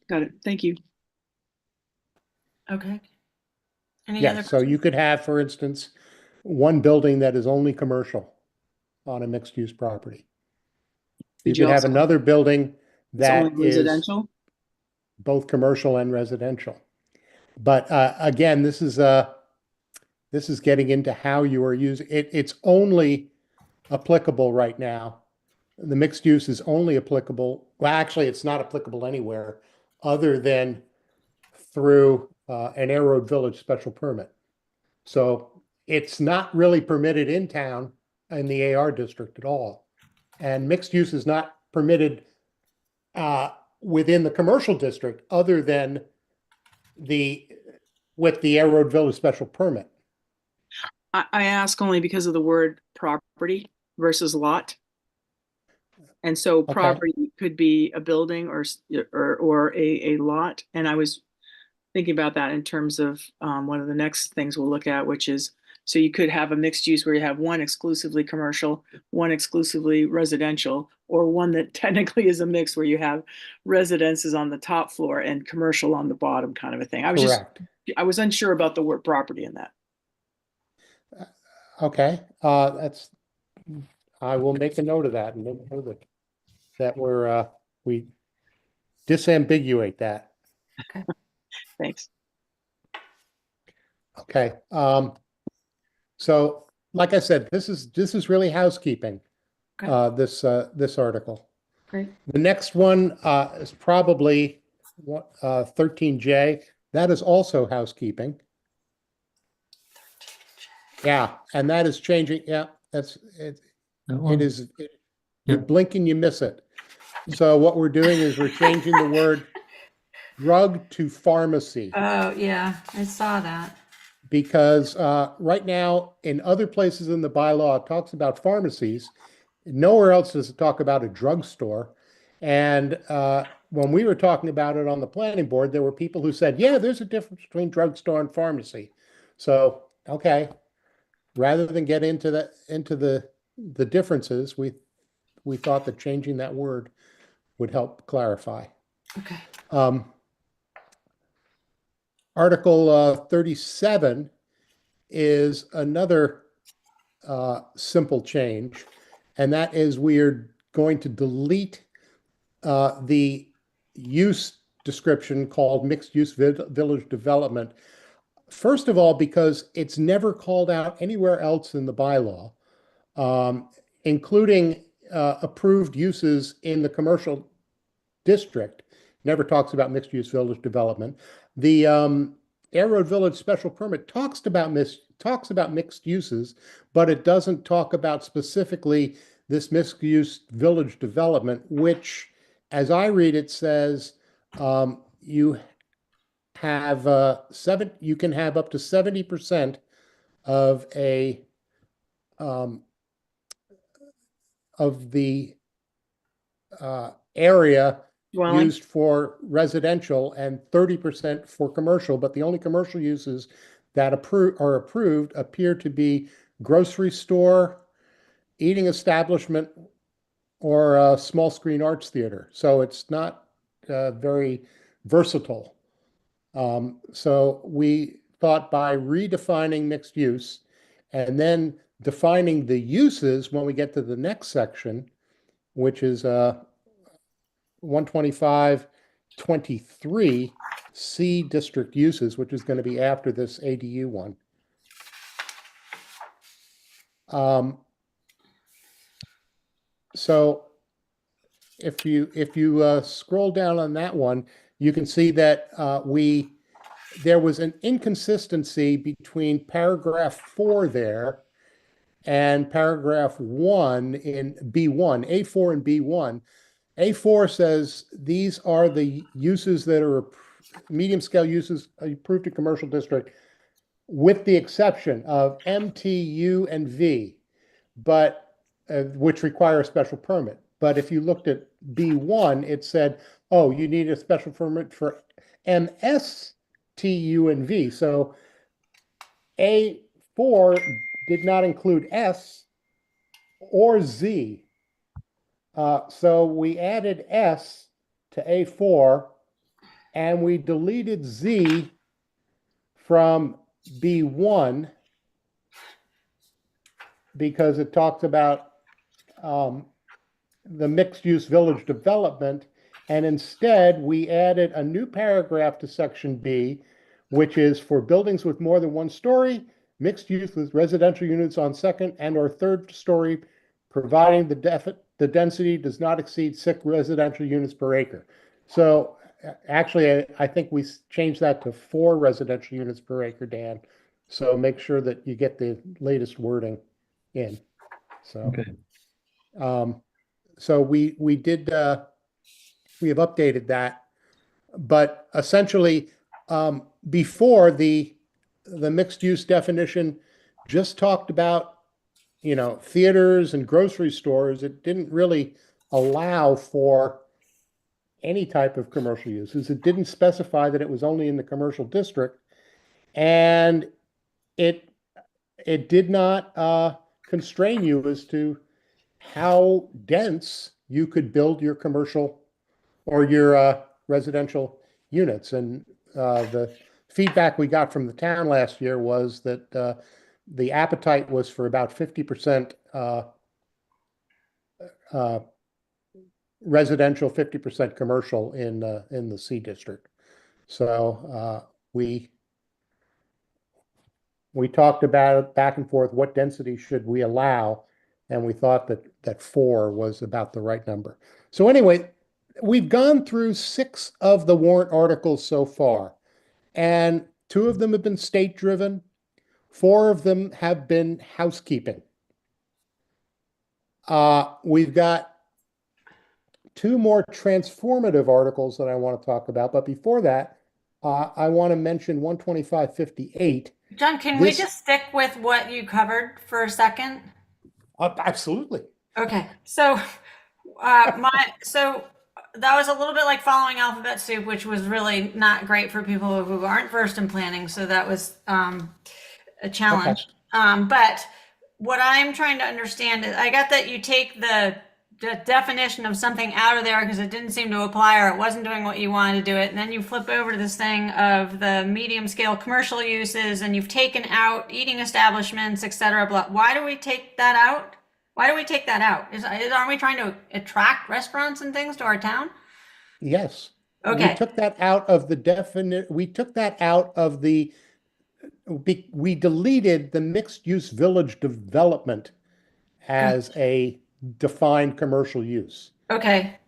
S14: Got it. Thank you.
S4: Okay. Any other
S19: Yes, so you could have, for instance, one building that is only commercial on a mixed-use property. You
S14: Could you
S19: could have
S14: also-
S19: another building
S14: It's only
S19: that is
S14: residential?
S19: both commercial and residential. But again, this is getting into how you are using it. It's only applicable right now. The mixed use is only applicable. Well, actually, it's not applicable anywhere other than through an Air Road Village special permit. So it's not really permitted in town in the AR district at all. And mixed use is not permitted within the commercial district other than with the Air Road Village special permit.
S14: I ask only because of the word property versus lot. And so
S19: Okay.
S14: property could be a building or a lot. And I was thinking about that in terms of one of the next things we'll look at, which is, so you could have a mixed use where you have one exclusively commercial, one exclusively residential, or one that technically is a mix where you have residences on the top floor and commercial on the bottom, kind of a thing.
S19: Correct.
S14: I was unsure about the word property in that.
S19: Okay, I will make a note of that and make sure that we disambiguate that.
S14: Thanks.
S19: Okay, so like I said, this is really housekeeping. This article.
S4: Great.
S19: The next one is probably 13J. That is also housekeeping. Yeah, and that is changing. Yeah, that's it. It is. You blink and you miss it. So what we're doing is we're changing the word drug to pharmacy.
S4: Oh, yeah, I saw that.
S19: Because right now, in other places in the bylaw, it talks about pharmacies. Nowhere else does it talk about a drugstore. And when we were talking about it on the planning board, there were people who said, yeah, there's a difference between drugstore and pharmacy. So, okay, rather than get into the differences, we thought that changing that word would help clarify.
S4: Okay.
S19: Article 37 is another simple change, and that is we are going to delete the use description called mixed-use village development. First of all, because it's never called out anywhere else in the bylaw, including approved uses in the commercial district. Never talks about mixed-use village development. The Air Road Village special permit talks about mixed uses, but it doesn't talk about specifically this mixed-use village development, which, as I read it, says you have you can have up to 70% of the area
S14: Dwelling.
S19: used for residential and 30% for commercial, but the only commercial uses that are approved appear to be grocery store, eating establishment, or a small screen arts theater. So it's not very versatile. So we thought by redefining mixed use and then defining the uses when we get to the next section, which is 125.23 C district uses, which is going to be after this ADU one. So if you scroll down on that one, you can see that there was an inconsistency between paragraph 4 there and paragraph 1 in B1, A4 and B1. A4 says these are the uses that are medium scale uses approved in commercial district, with the exception of M, T, U, and V, but which require a special permit. But if you looked at B1, it said, oh, you need a special permit for M, S, T, U, and V. So A4 did not include S, or Z. So we added S to A4 and we deleted Z from B1 because it talks about the mixed-use village development, and instead we added a new paragraph to section B, which is for buildings with more than one story, mixed use with residential units on second and or third story, providing the density does not exceed 6 residential units per acre. So actually, I think we changed that to 4 residential units per acre, Dan. So make sure that you get the latest wording in. So,
S6: Okay.
S19: So we did, we have updated that, but essentially, before the mixed use definition just talked about, you know, theaters and grocery stores. It didn't really allow for any type of commercial uses. It didn't specify that it was only in the commercial district, and it did not constrain you as to how dense you could build your commercial or your residential units. And the feedback we got from the town last year was that the appetite was for about 50% residential, 50% commercial in the C district. So we talked about it back and forth, what density should we allow, and we thought that 4 was about the right number. So anyway, we've gone through 6 of the warrant articles so far, and 2 of them have been state-driven. 4 of them have been housekeeping. We've got 2 more transformative articles that I want to talk about, but before that, I want to mention 12558.
S4: John, can we just stick with what you covered for a second?
S19: Absolutely.
S4: Okay, so so that was a little bit like following alphabet soup, which was really not great for people who aren't versed in planning. So that was a challenge.
S19: Okay.
S4: But what I'm trying to understand is, I got that you take the definition of something out of there because it didn't seem to apply or it wasn't doing what you wanted to do it, and then you flip over to this thing of the medium scale commercial uses, and you've taken out eating establishments, etc. Blah. Why do we take that out? Why do we take that out? Aren't we trying to attract restaurants and things to our town?
S19: Yes.
S4: Okay.
S19: We took that out of the we took that out of the, we deleted the mixed use village development as a defined commercial use.
S4: Okay.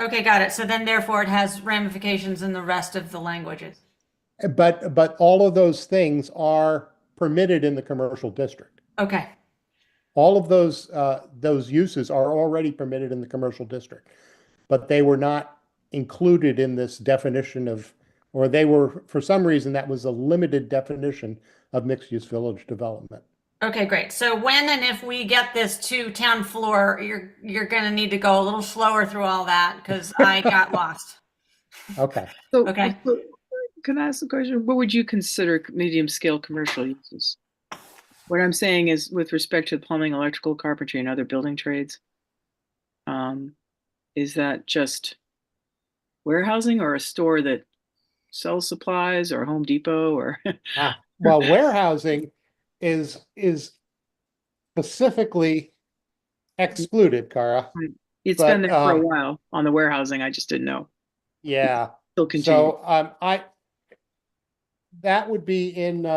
S4: Okay, got it. So then therefore it has ramifications in the rest of the languages.
S19: But all of those things are permitted in the commercial district.
S4: Okay.
S19: All of those uses are already permitted in the commercial district, but they were not included in this definition of, or they were, for some reason, that was a limited definition of mixed-use village development.
S4: Okay, great. So when and if we get this to town floor, you're going to need to go a little slower through all that because I got lost.
S19: Okay.
S14: So,
S4: Okay.
S14: so can I ask a question? What would you consider medium scale commercial uses? What I'm saying is with respect to plumbing, electrical, carpentry, and other building trades, is that just warehousing or a store that sells supplies or Home Depot or?
S19: Well, warehousing is specifically excluded, Cara.
S14: It's been there for a while on the warehousing. I just didn't know.
S19: Yeah.
S14: Still continue.
S19: So that would be in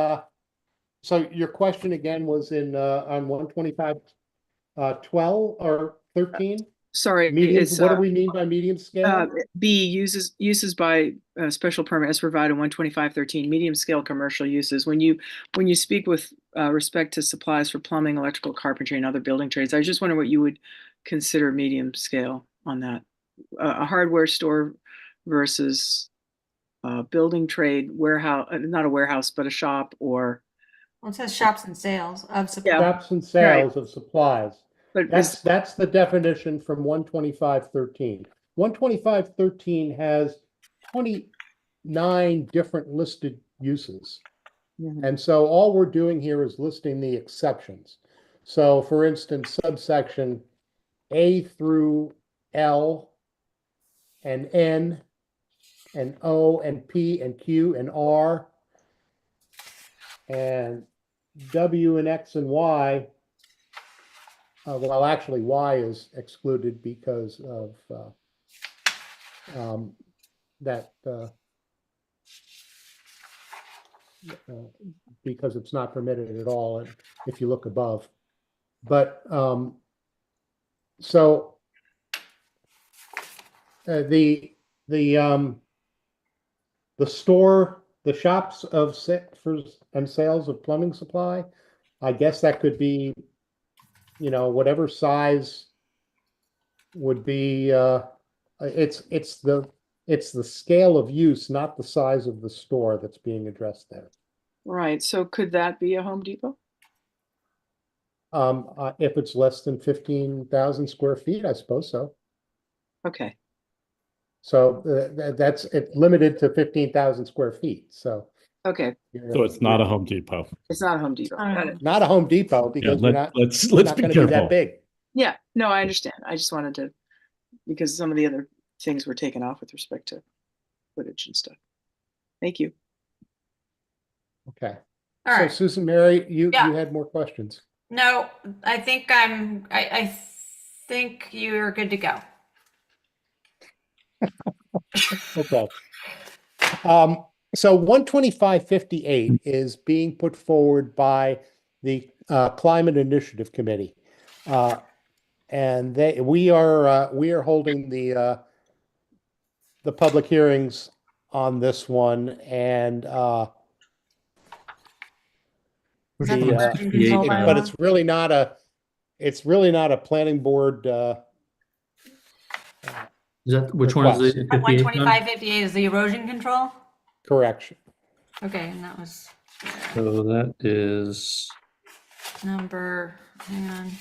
S19: so your question again was in on 125 12 or 13?
S14: Sorry,
S19: Medium,
S14: it's,
S19: what do we mean by medium scale?
S14: B, uses by special permit as provided in 12513, medium scale commercial uses. When you speak with respect to supplies for plumbing, electrical, carpentry, and other building trades, I just wonder what you would consider medium scale on that. A hardware store versus building trade, warehouse, not a warehouse, but a shop, or...
S4: Well, it says shops and sales of supplies.
S19: Shops and sales of supplies.
S14: But
S19: that's the definition from 12513. 12513 has 29 different listed uses. And so all we're doing here is listing the exceptions. So for instance, subsection A through L and N and O and P and Q and R and W and X and Y. Well, actually, Y is excluded because of that because it's not permitted at all if you look above. But so the store, the shops of and sales of plumbing supply, I guess that could be, you know, whatever size would be. It's the scale of use, not the size of the store that's being addressed there.
S14: Right. So could that be a Home Depot?
S19: If it's less than 15,000 square feet, I suppose so.
S14: Okay.
S19: So that's it, limited to 15,000 square feet. So
S14: okay.
S15: So it's not a Home Depot.
S14: It's not a Home Depot. Got it.
S19: Not a Home Depot because
S15: let's
S19: not
S15: be
S19: going to be
S15: careful.
S19: that big.
S14: Yeah. No, I understand. I just wanted to, because some of the other things were taken off with respect to footage and stuff. Thank you.
S19: Okay.
S4: All
S19: So
S4: right.
S19: Susan Mary, you
S4: Yeah.
S19: had more questions.
S4: No, I think I think you're good to go.
S19: Okay. So 12558 is being put forward by the Climate Initiative Committee. And we are holding the public hearings on this one, and
S4: Is that the erosion control
S19: but
S4: bylaw?
S19: it's really not a planning board.
S6: Is that, which one is the
S19: request.
S6: 58 one?
S4: 12558 is the erosion control?
S19: Correction.
S4: Okay, and that was
S6: So that is,
S4: number, hang on.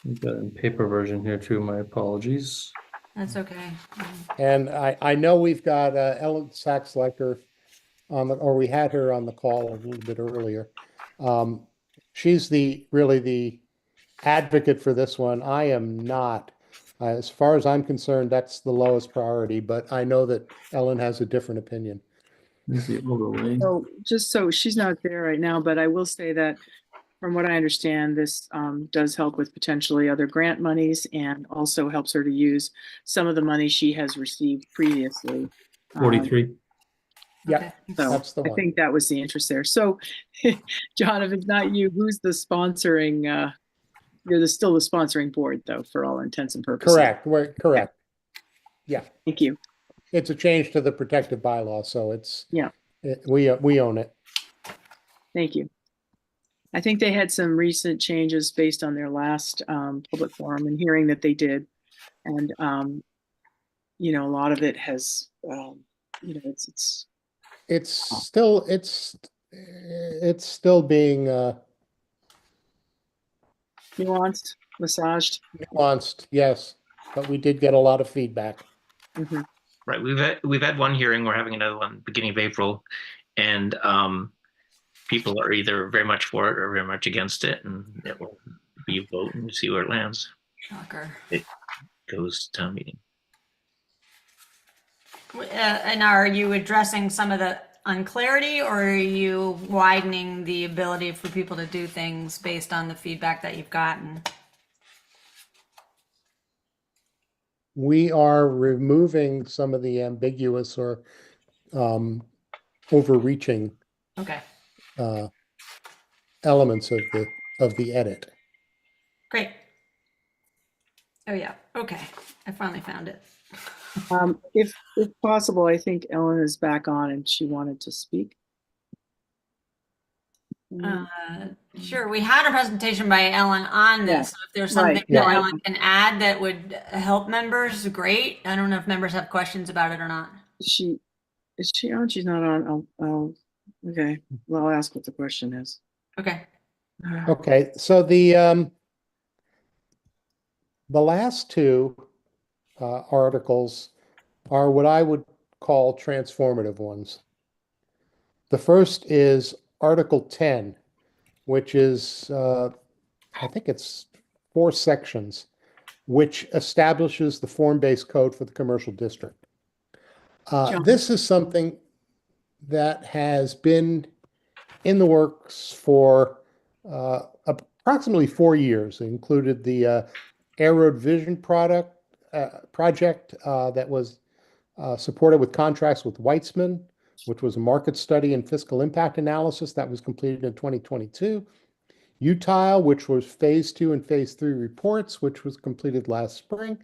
S6: we've got a paper version here too, my apologies.
S4: That's okay.
S19: And I know we've got Ellen Sachs-Lecker on or we had her on the call a little bit earlier. She's really the advocate for this one. I am not. As far as I'm concerned, that's the lowest priority, but I know that Ellen has a different opinion.
S6: This is the overlay.
S14: So just so she's not there right now, but I will say that from what I understand, this does help with potentially other grant monies and also helps her to use some of the money she has received previously.
S6: 43.
S19: Yeah,
S14: So
S19: that's the
S14: I
S19: one.
S14: think that was the interest there. So John, if it's not you, who's the sponsoring? You're still the sponsoring board though, for all intents and purposes.
S19: Correct. We're correct. Yeah.
S14: Thank you.
S19: It's a change to the protective bylaw, so it's we own it.
S14: Thank you. I think they had some recent changes based on their last public forum and hearing that they did. And, you know, a lot of it has, you know,
S19: It's still being
S14: nuanced, massaged.
S19: Nuanced, yes, but we did get a lot of feedback.
S14: Mm-hmm.
S20: Right. We've had one hearing. We're having another one beginning of April, and people are either very much for it or very much against it, and it will be a vote and we'll see where it lands.
S4: Shocker.
S20: It goes to town meeting.
S4: And are you addressing some of the unclarity, or are you widening the ability for people to do things based on the feedback that you've gotten?
S19: We are removing some of the ambiguous or overreaching
S4: Okay,
S19: elements of the edit.
S4: great. Oh yeah, okay. I finally found it.
S14: If possible, I think Ellen is back on and she wanted to speak.
S4: Sure, we had a presentation by Ellen on this. So if there's something
S14: Right.
S4: that
S14: Yeah.
S4: Ellen can add that would help members, great. I don't know if members have questions about it or not.
S14: Is she on? She's not on. Oh, okay. Well, I'll ask what the question is.
S4: Okay.
S19: Okay, so the last two articles are what I would call transformative ones. The first is Article 10, which is, I think it's 4 sections, which establishes the form-based code for the commercial district. This is something that has been in the works for approximately 4 years. It included the Air Road Vision project that was supported with contracts with Weitzman, which was a market study and fiscal impact analysis that was completed in 2022. UTILE, which was phase 2 and phase 3 reports, which was completed last spring.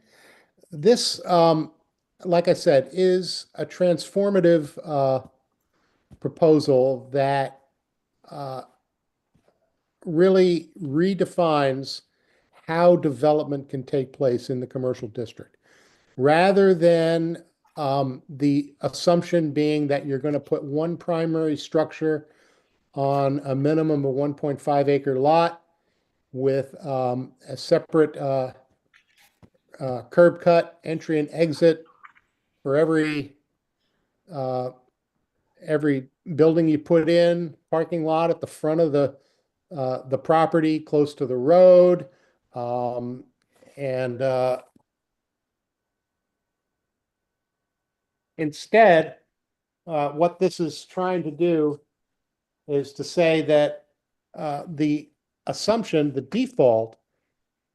S19: This, like I said, is a transformative proposal that really redefines how development can take place in the commercial district. Rather than the assumption being that you're going to put one primary structure on a minimum of 1.5 acre lot with a separate curb cut, entry and exit for every building you put in, parking lot at the front of the property close to the road, and instead, what this is trying to do is to say that the assumption, the default,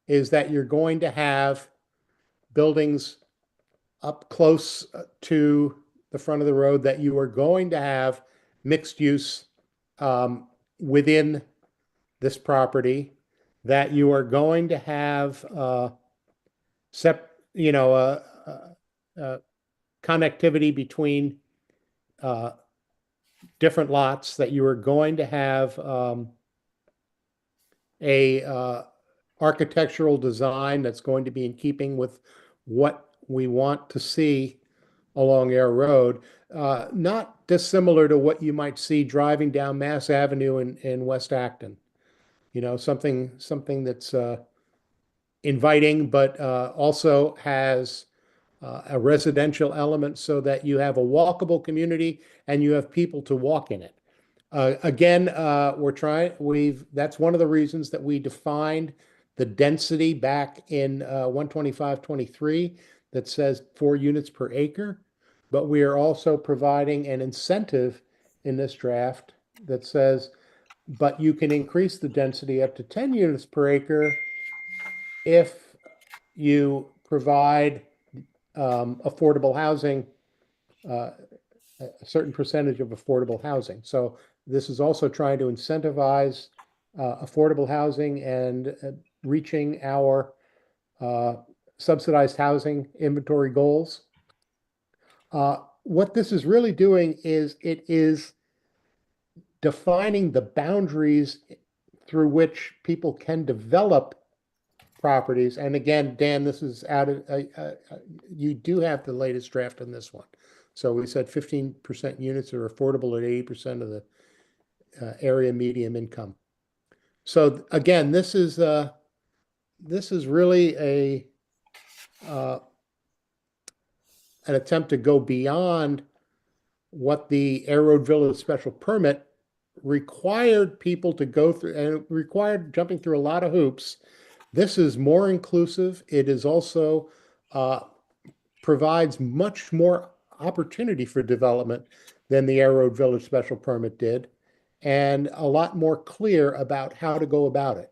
S19: is that you're going to have buildings up close to the front of the road, that you are going to have mixed use within this property, that you are going to have connectivity between different lots, that you are going to have a architectural design that's going to be in keeping with what we want to see along Air Road, not dissimilar to what you might see driving down Mass Avenue in West Acton. Something that's inviting, but also has a residential element so that you have a walkable community and you have people to walk in it. Again, that's one of the reasons that we defined the density back in 12523 that says 4 units per acre, but we are also providing an incentive in this draft that says, but you can increase the density up to 10 units per acre if you provide affordable housing, a certain percentage of affordable housing. So this is also trying to incentivize affordable housing and reaching our subsidized housing inventory goals. What this is really doing is it is defining the boundaries through which people can develop properties. And again, Dan, this is you do have the latest draft on this one. So we said 15% units are affordable at 80% of the area median income. So again, this is really an attempt to go beyond what the Air Road Village special permit required people to go through, and it required jumping through a lot of hoops. This is more inclusive. It is also provides much more opportunity for development than the Air Road Village special permit did, and a lot more clear about how to go about it.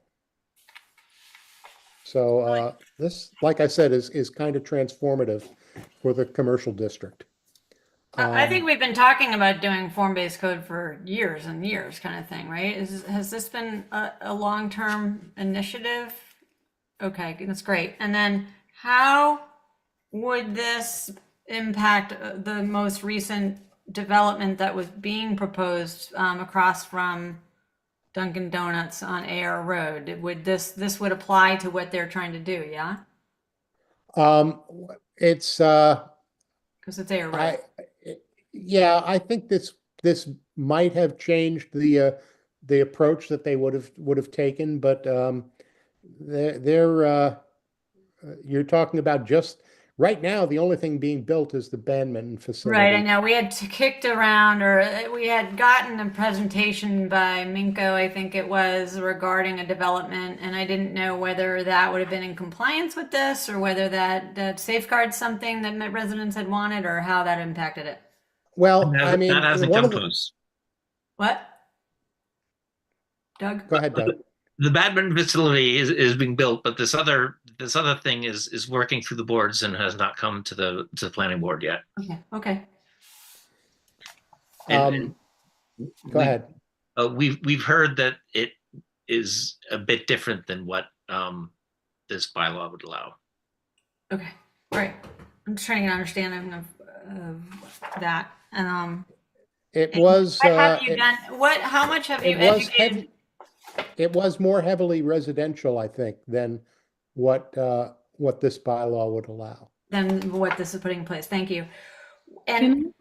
S19: So this, like I said, is kind of transformative for the commercial district.
S4: I think we've been talking about doing form-based code for years and years, kind of thing, right? Has this been a long-term initiative? Okay, that's great. And then how would this impact the most recent development that was being proposed across from Dunkin' Donuts on Air Road? Would this would apply to what they're trying to do? Yeah.
S19: It's
S4: because it's Air Road.
S19: Yeah, I think this might have changed the approach that they would have taken, but you're talking about just Right now, the only thing being built is the badminton facility.
S4: Right, I know. We had kicked around, or we had gotten a presentation by Minko, I think it was, regarding a development, and I didn't know whether that would have been in compliance with this, or whether that safeguards something that residents had wanted, or how that impacted it.
S19: Well, I mean,
S20: that hasn't
S19: one
S20: come
S19: of
S20: to
S19: the,
S20: us.
S4: What? Doug?
S19: go ahead, Doug.
S20: The badminton facility is being built, but this other thing is working through the boards and has not come to the planning board yet.
S4: Okay.
S20: And
S19: Go ahead.
S20: We've heard that it is a bit different than what this bylaw would allow.
S4: Okay, right. I'm just trying to get an understanding of that.
S19: It was.
S4: What have you done? How much have you educated?
S19: It was more heavily residential, I think, than what this bylaw would allow.
S4: Than what this is putting in place. Thank you. And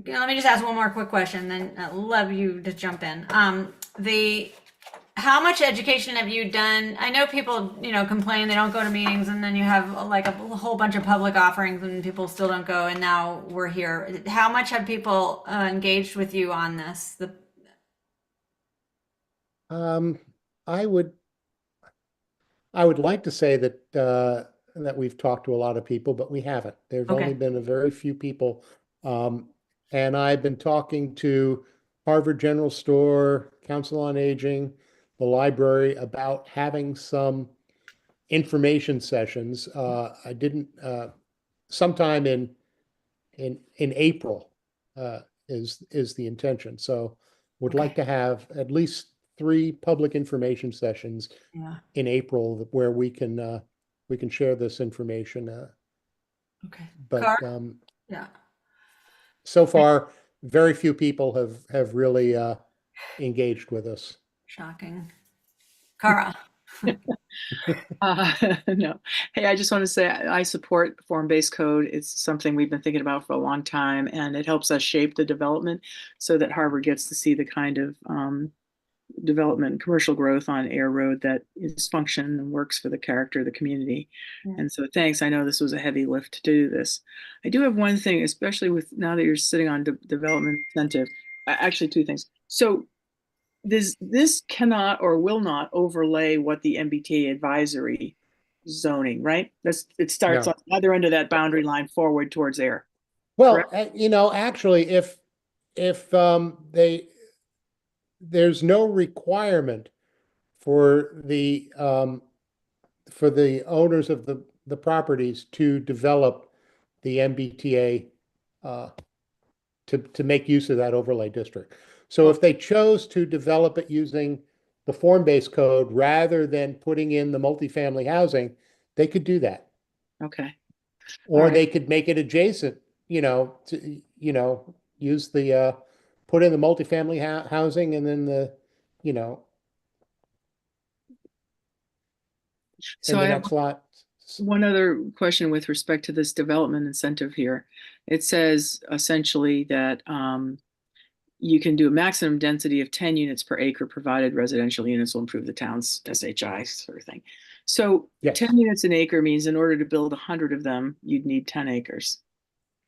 S4: let me just ask one more quick question, then I'd love you to jump in. How much education have you done? I know people, complain they don't go to meetings, and then you have like a whole bunch of public offerings and people still don't go, and now we're here. How much have people engaged with you on this?
S19: I would like to say that that we've talked to a lot of people, but we haven't. There's only been a very few people. And I've been talking to Harvard General Store, Council on Aging, the library about having some information sessions. I didn't sometime in April is the intention. So would like to have at least 3 public information sessions in April where we can share this information.
S4: Okay.
S19: But so far, very few people have really engaged with us.
S4: Shocking. Cara.
S14: No. Hey, I just want to say I support form-based code. It's something we've been thinking about for a long time, and it helps us shape the development so that Harvard gets to see the kind of development, commercial growth on Air Road that is function and works for the character of the community. And so thanks. I know this was a heavy lift to do this. I do have one thing, especially with now that you're sitting on development incentive, actually 2 things. So this cannot or will not overlay what the MBTA advisory zoning, right? It starts on the other end of that boundary line forward towards Air.
S19: Well, actually, if there's no requirement for the owners of the properties to develop the MBTA to make use of that overlay district. So if they chose to develop it using the form-based code rather than putting in the multifamily housing, they could do that.
S14: Okay.
S19: Or they could make it adjacent, to use the put in the multifamily housing and then the
S14: So
S19: in the
S14: I have
S19: next lot.
S14: one other question with respect to this development incentive here. It says essentially that you can do a maximum density of 10 units per acre, provided residential units will improve the town's SHI sort of thing. So 10 units an acre means in order to build 100 of them, you'd need 10 acres.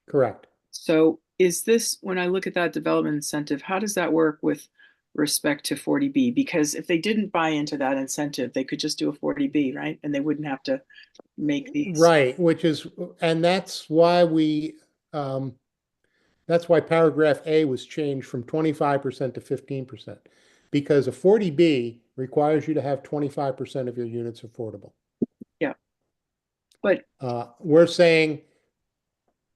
S19: Correct.
S14: So is this, when I look at that development incentive, how does that work with respect to 40B? Because if they didn't buy into that incentive, they could just do a 40B, right? And they wouldn't have to make these.
S19: Right, and that's why that's why paragraph A was changed from 25% to 15%, because a 40B requires you to have 25% of your units affordable.
S14: Yeah. But
S19: we're saying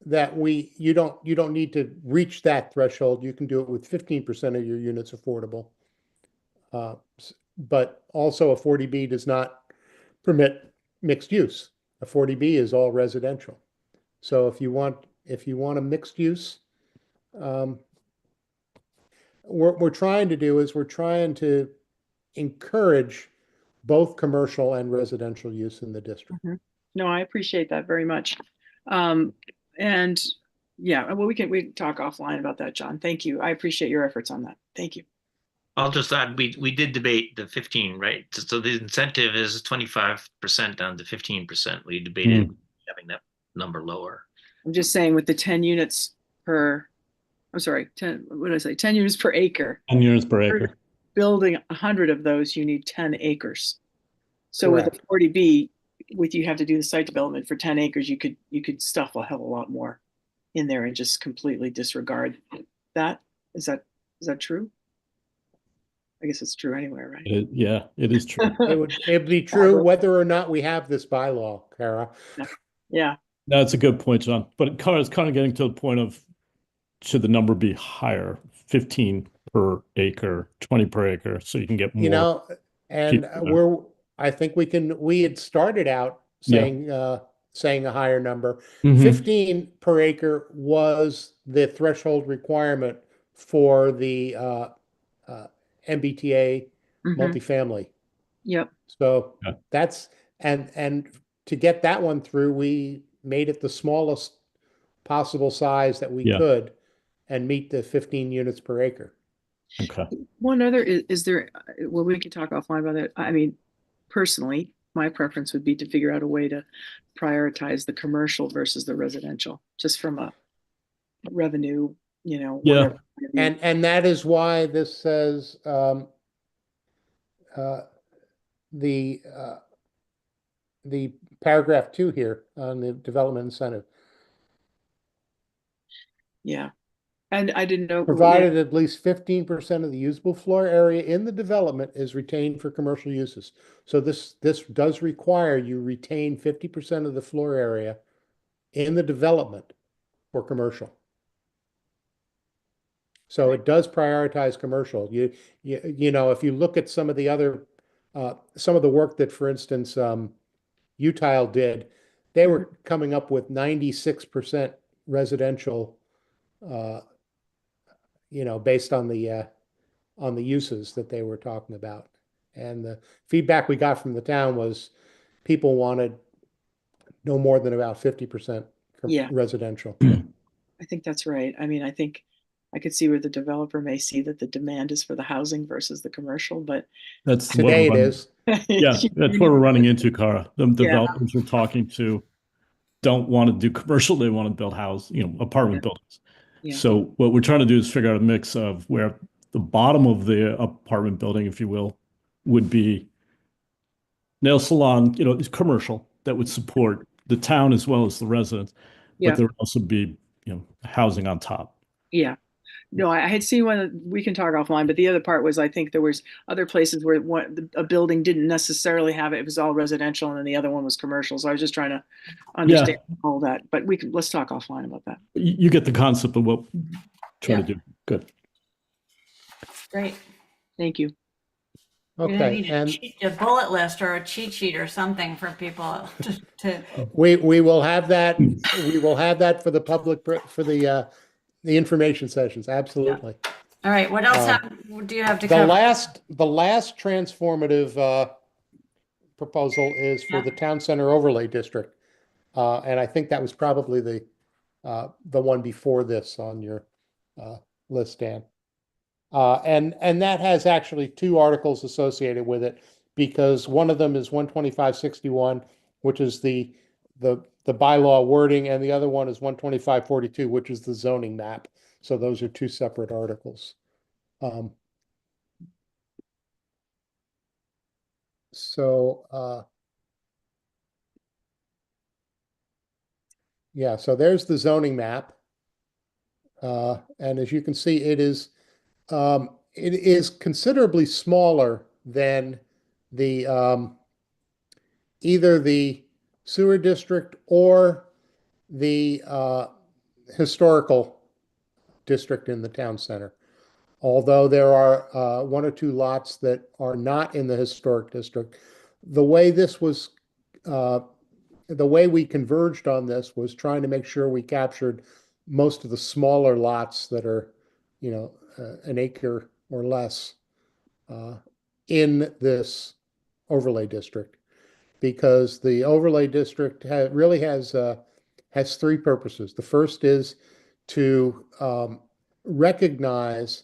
S19: that you don't need to reach that threshold. You can do it with 15% of your units affordable. But also a 40B does not permit mixed use. A 40B is all residential. So if you want a mixed use, what we're trying to do is we're trying to encourage both commercial and residential use in the district.
S14: No, I appreciate that very much. And yeah, well, we can talk offline about that, John. Thank you. I appreciate your efforts on that. Thank you.
S20: I'll just add, we did debate the 15, right? So the incentive is 25% down to 15%. We debated having that number lower.
S14: I'm just saying with the 10 units per, I'm sorry, 10, what did I say? 10 units per acre.
S15: 10 units per acre.
S14: Building 100 of those, you need 10 acres. So with
S19: Correct.
S14: a 40B, with you have to do the site development for 10 acres, you could stuff a hell of a lot more in there and just completely disregard that. Is that true? I guess it's true anyway, right?
S15: Yeah, it is true.
S19: It'd be true whether or not we have this bylaw, Kara.
S14: Yeah.
S15: That's a good point, John. But it's kind of getting to the point of, should the number be higher, 15 per acre, 20 per acre, so you can get more.
S19: You know, and
S15: people
S19: I think we had started out saying, saying a higher number.
S15: Mhm.
S19: 15 per acre was the threshold requirement for the MBTA multifamily.
S14: Yep.
S19: So that's, and to get that one through, we made it the smallest possible size that we
S15: Yeah.
S19: could and meet the 15 units per acre.
S15: Okay.
S14: One other, is there, well, we can talk offline about it. I mean, personally, my preference would be to figure out a way to prioritize the commercial versus the residential, just from a revenue, you know.
S15: Yeah.
S14: whatever.
S19: And that is why this says the paragraph 2 here on the development incentive.
S14: Yeah. And I didn't know.
S19: Provided at least 15% of the usable floor area in the development is retained for commercial uses. So this does require you retain 50% of the floor area in the development for commercial. So it does prioritize commercial. You know, if you look at some of the other some of the work that, for instance, Utile did, they were coming up with 96% residential. You know, based on the uses that they were talking about. And the feedback we got from the town was people wanted no more than about 50%
S14: Yeah.
S19: residential.
S14: I think that's right. I mean, I think I could see where the developer may see that the demand is for the housing versus the commercial, but
S15: That's
S19: Today it is.
S15: Yeah, that's what we're running into, Cara. The
S14: Yeah.
S15: developers we're talking to don't want to do commercial, they want to build apartment buildings.
S14: Yeah.
S15: So what we're trying to do is figure out a mix of where the bottom of the apartment building, if you will, would be nail salon, it's commercial that would support the town as well as the residents.
S14: Yeah.
S15: But there would also be, housing on top.
S14: yeah. No, I had seen one, we can talk offline, but the other part was, I think there was other places where a building didn't necessarily have it. It was all residential and then the other one was commercial. So I was just trying to understand all that, but let's talk offline about that.
S15: You get the concept of what we're trying to do. Good.
S4: Great.
S14: Thank you.
S4: You're gonna
S19: Okay,
S4: need
S19: and
S4: a bullet list or a cheat sheet or something for people to
S19: we will have that. We will have that for the public for the information sessions. Absolutely.
S4: All right, what else do you have to
S19: The
S4: cover?
S19: last transformative proposal is for the town center overlay district, and I think that was probably the one before this on your list, Dan. And that has actually 2 articles associated with it, because one of them is 12561, which is the bylaw wording, and the other one is 12542, which is the zoning map. So those are 2 separate articles. Yeah, so there's the zoning map. And as you can see, it is considerably smaller than the either the sewer district or the historical district in the town center. Although there are 1 or 2 lots that are not in the historic district. The way this was, the way we converged on this was trying to make sure we captured most of the smaller lots that are, an acre or less in this overlay district, because the overlay district really has 3 purposes. The first is to recognize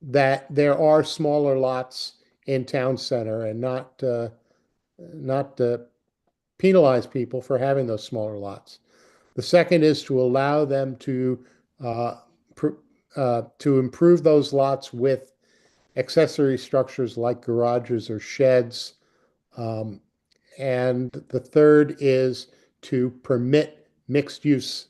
S19: that there are smaller lots in town center and not penalize people for having those smaller lots. The second is to allow them to improve those lots with accessory structures like garages or sheds. And the third is to permit mixed use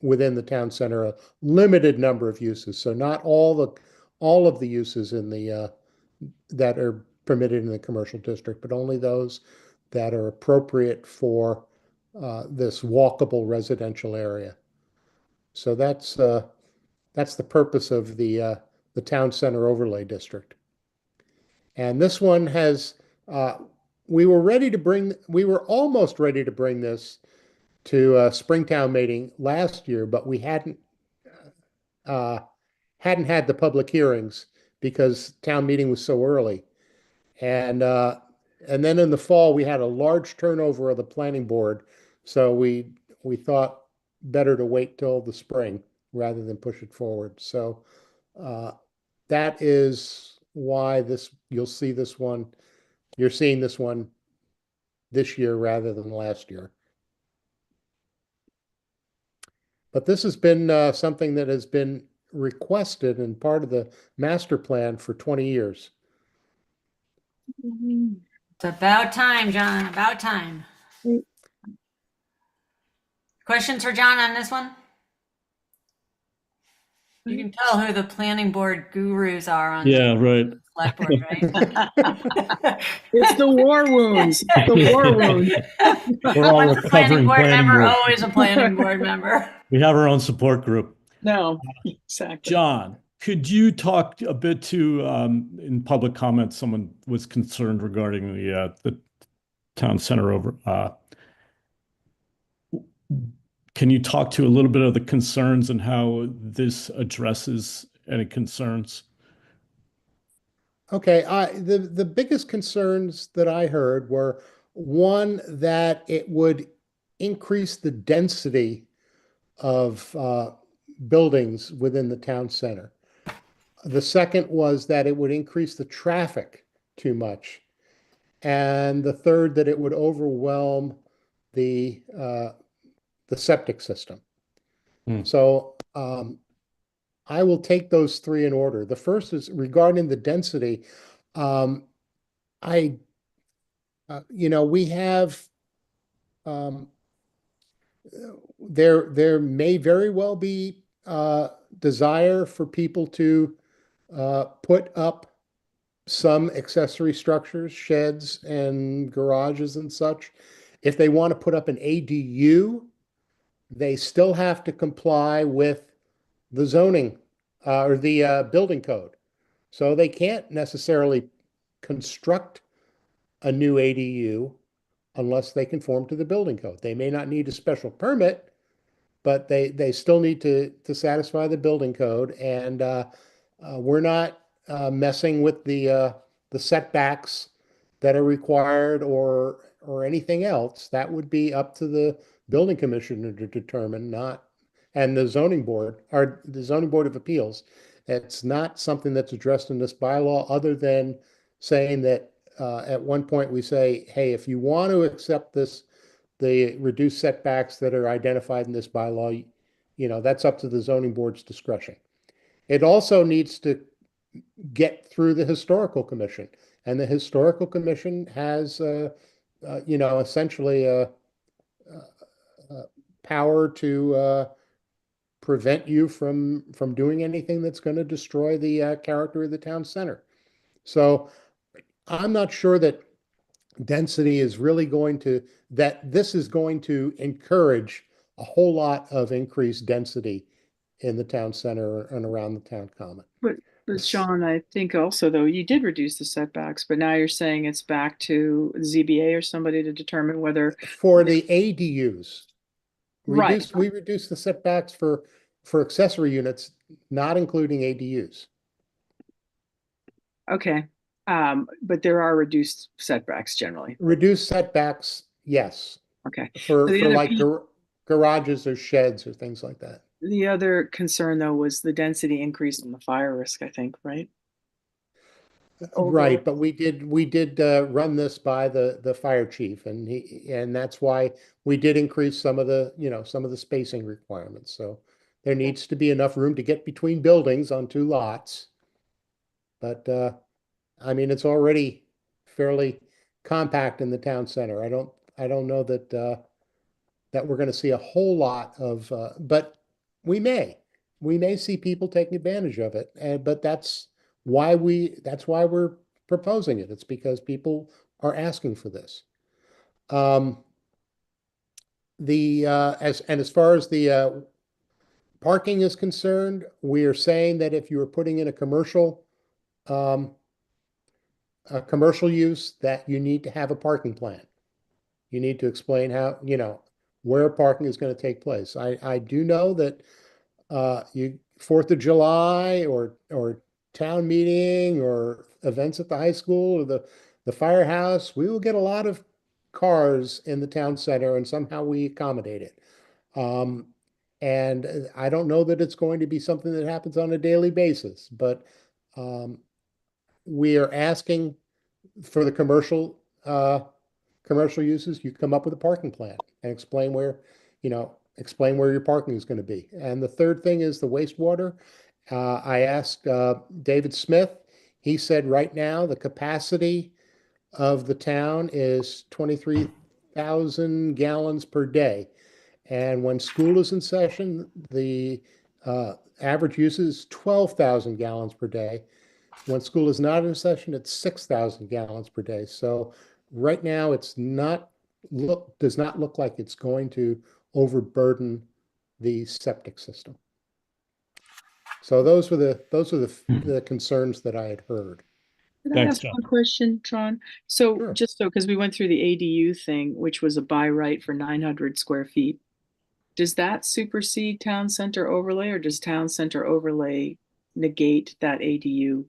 S19: within the town center, a limited number of uses. So not all of the uses in the that are permitted in the commercial district, but only those that are appropriate for this walkable residential area. So that's the purpose of the town center overlay district. And this one has we were almost ready to bring this to Springtown meeting last year, but we hadn't had the public hearings because town meeting was so early. And then in the fall, we had a large turnover of the planning board. So we thought better to wait till the spring rather than push it forward. So that is why you're seeing this one this year rather than last year. But this has been something that has been requested and part of the master plan for 20 years.
S4: It's about time, John, about time. Questions for John on this one? You can tell who the planning board gurus are on
S15: Yeah, right.
S4: the select board, right?
S14: It's the war wounds. The war wounds.
S15: We're all
S4: Once a planning
S15: recovering
S4: board
S15: planning
S4: member,
S15: board.
S4: always a planning board member.
S15: We have our own support group.
S14: No, exactly.
S15: John, could you talk a bit to, in public comment, someone was concerned regarding the town center over. Can you talk to a little bit of the concerns and how this addresses any concerns?
S19: Okay, the biggest concerns that I heard were, one, that it would increase the density of buildings within the town center. The second was that it would increase the traffic too much. And the third, that it would overwhelm the septic system. So I will take those three in order. The first is regarding the density. We have there may very well be desire for people to put up some accessory structures, sheds and garages and such. If they want to put up an ADU, they still have to comply with the zoning or the building code. So they can't necessarily construct a new ADU unless they conform to the building code. They may not need a special permit, but they still need to satisfy the building code. And we're not messing with the setbacks that are required or anything else. That would be up to the building commissioner to determine, and the zoning board or the zoning board of appeals. It's not something that's addressed in this bylaw, other than saying that at one point we say, hey, if you want to accept the reduced setbacks that are identified in this bylaw, that's up to the zoning board's discretion. It also needs to get through the historical commission, and the historical commission has essentially a power to prevent you from doing anything that's going to destroy the character of the town center. So I'm not sure that density is really this is going to encourage a whole lot of increased density in the town center and around the town common.
S14: But John, I think also, though, you did reduce the setbacks, but now you're saying it's back to ZBA or somebody to determine whether.
S19: For the ADUs.
S14: Right.
S19: We reduced the setbacks for accessory units, not including ADUs.
S14: Okay. But there are reduced setbacks generally.
S19: Reduced setbacks, yes.
S14: Okay.
S19: For
S14: So the other
S19: like
S14: piece-
S19: garages or sheds or things like that.
S14: The other concern, though, was the density increase in the fire risk, I think, right?
S19: Right, but we did run this by the fire chief, and that's why we did increase some of the, some of the spacing requirements. So there needs to be enough room to get between buildings on 2 lots. But I mean, it's already fairly compact in the town center. I don't know that that we're going to see a whole lot of, but we may see people taking advantage of it. But that's why we're proposing it. It's because people are asking for this. As far as the parking is concerned, we are saying that if you are putting in a commercial use, that you need to have a parking plan. You need to explain how, where parking is going to take place. I do know that 4th of July or town meeting or events at the high school or the firehouse, we will get a lot of cars in the town center, and somehow we accommodate it. And I don't know that it's going to be something that happens on a daily basis, but we are asking for the commercial uses. You come up with a parking plan and explain where your parking is going to be. And the third thing is the wastewater. I asked David Smith. He said right now the capacity of the town is 23,000 gallons per day. And when school is in session, the average use is 12,000 gallons per day. When school is not in session, it's 6,000 gallons per day. So right now, does not look like it's going to overburden the septic system. So those were the concerns that I had heard.
S14: Can I ask one question, John? So because we went through the ADU thing, which was a by right for 900 square feet, does that supersede town center overlay, or does town center overlay negate that ADU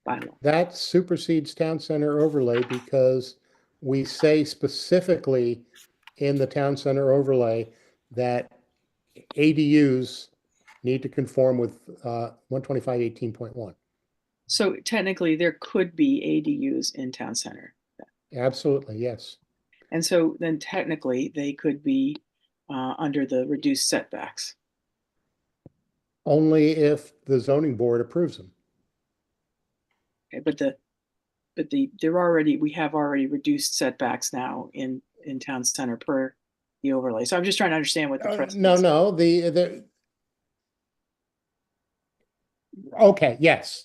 S14: bylaw?
S19: That supersedes town center overlay because we say specifically in the town center overlay that ADUs need to conform with 125-18.1.
S14: So technically there could be ADUs in town center.
S19: Absolutely, yes.
S14: And so then technically they could be under the reduced setbacks.
S19: Only if the zoning board approves them.
S14: Okay, we have already reduced setbacks now in town center per the overlay. So I'm just trying to understand what the precedent is.
S19: No, okay, yes,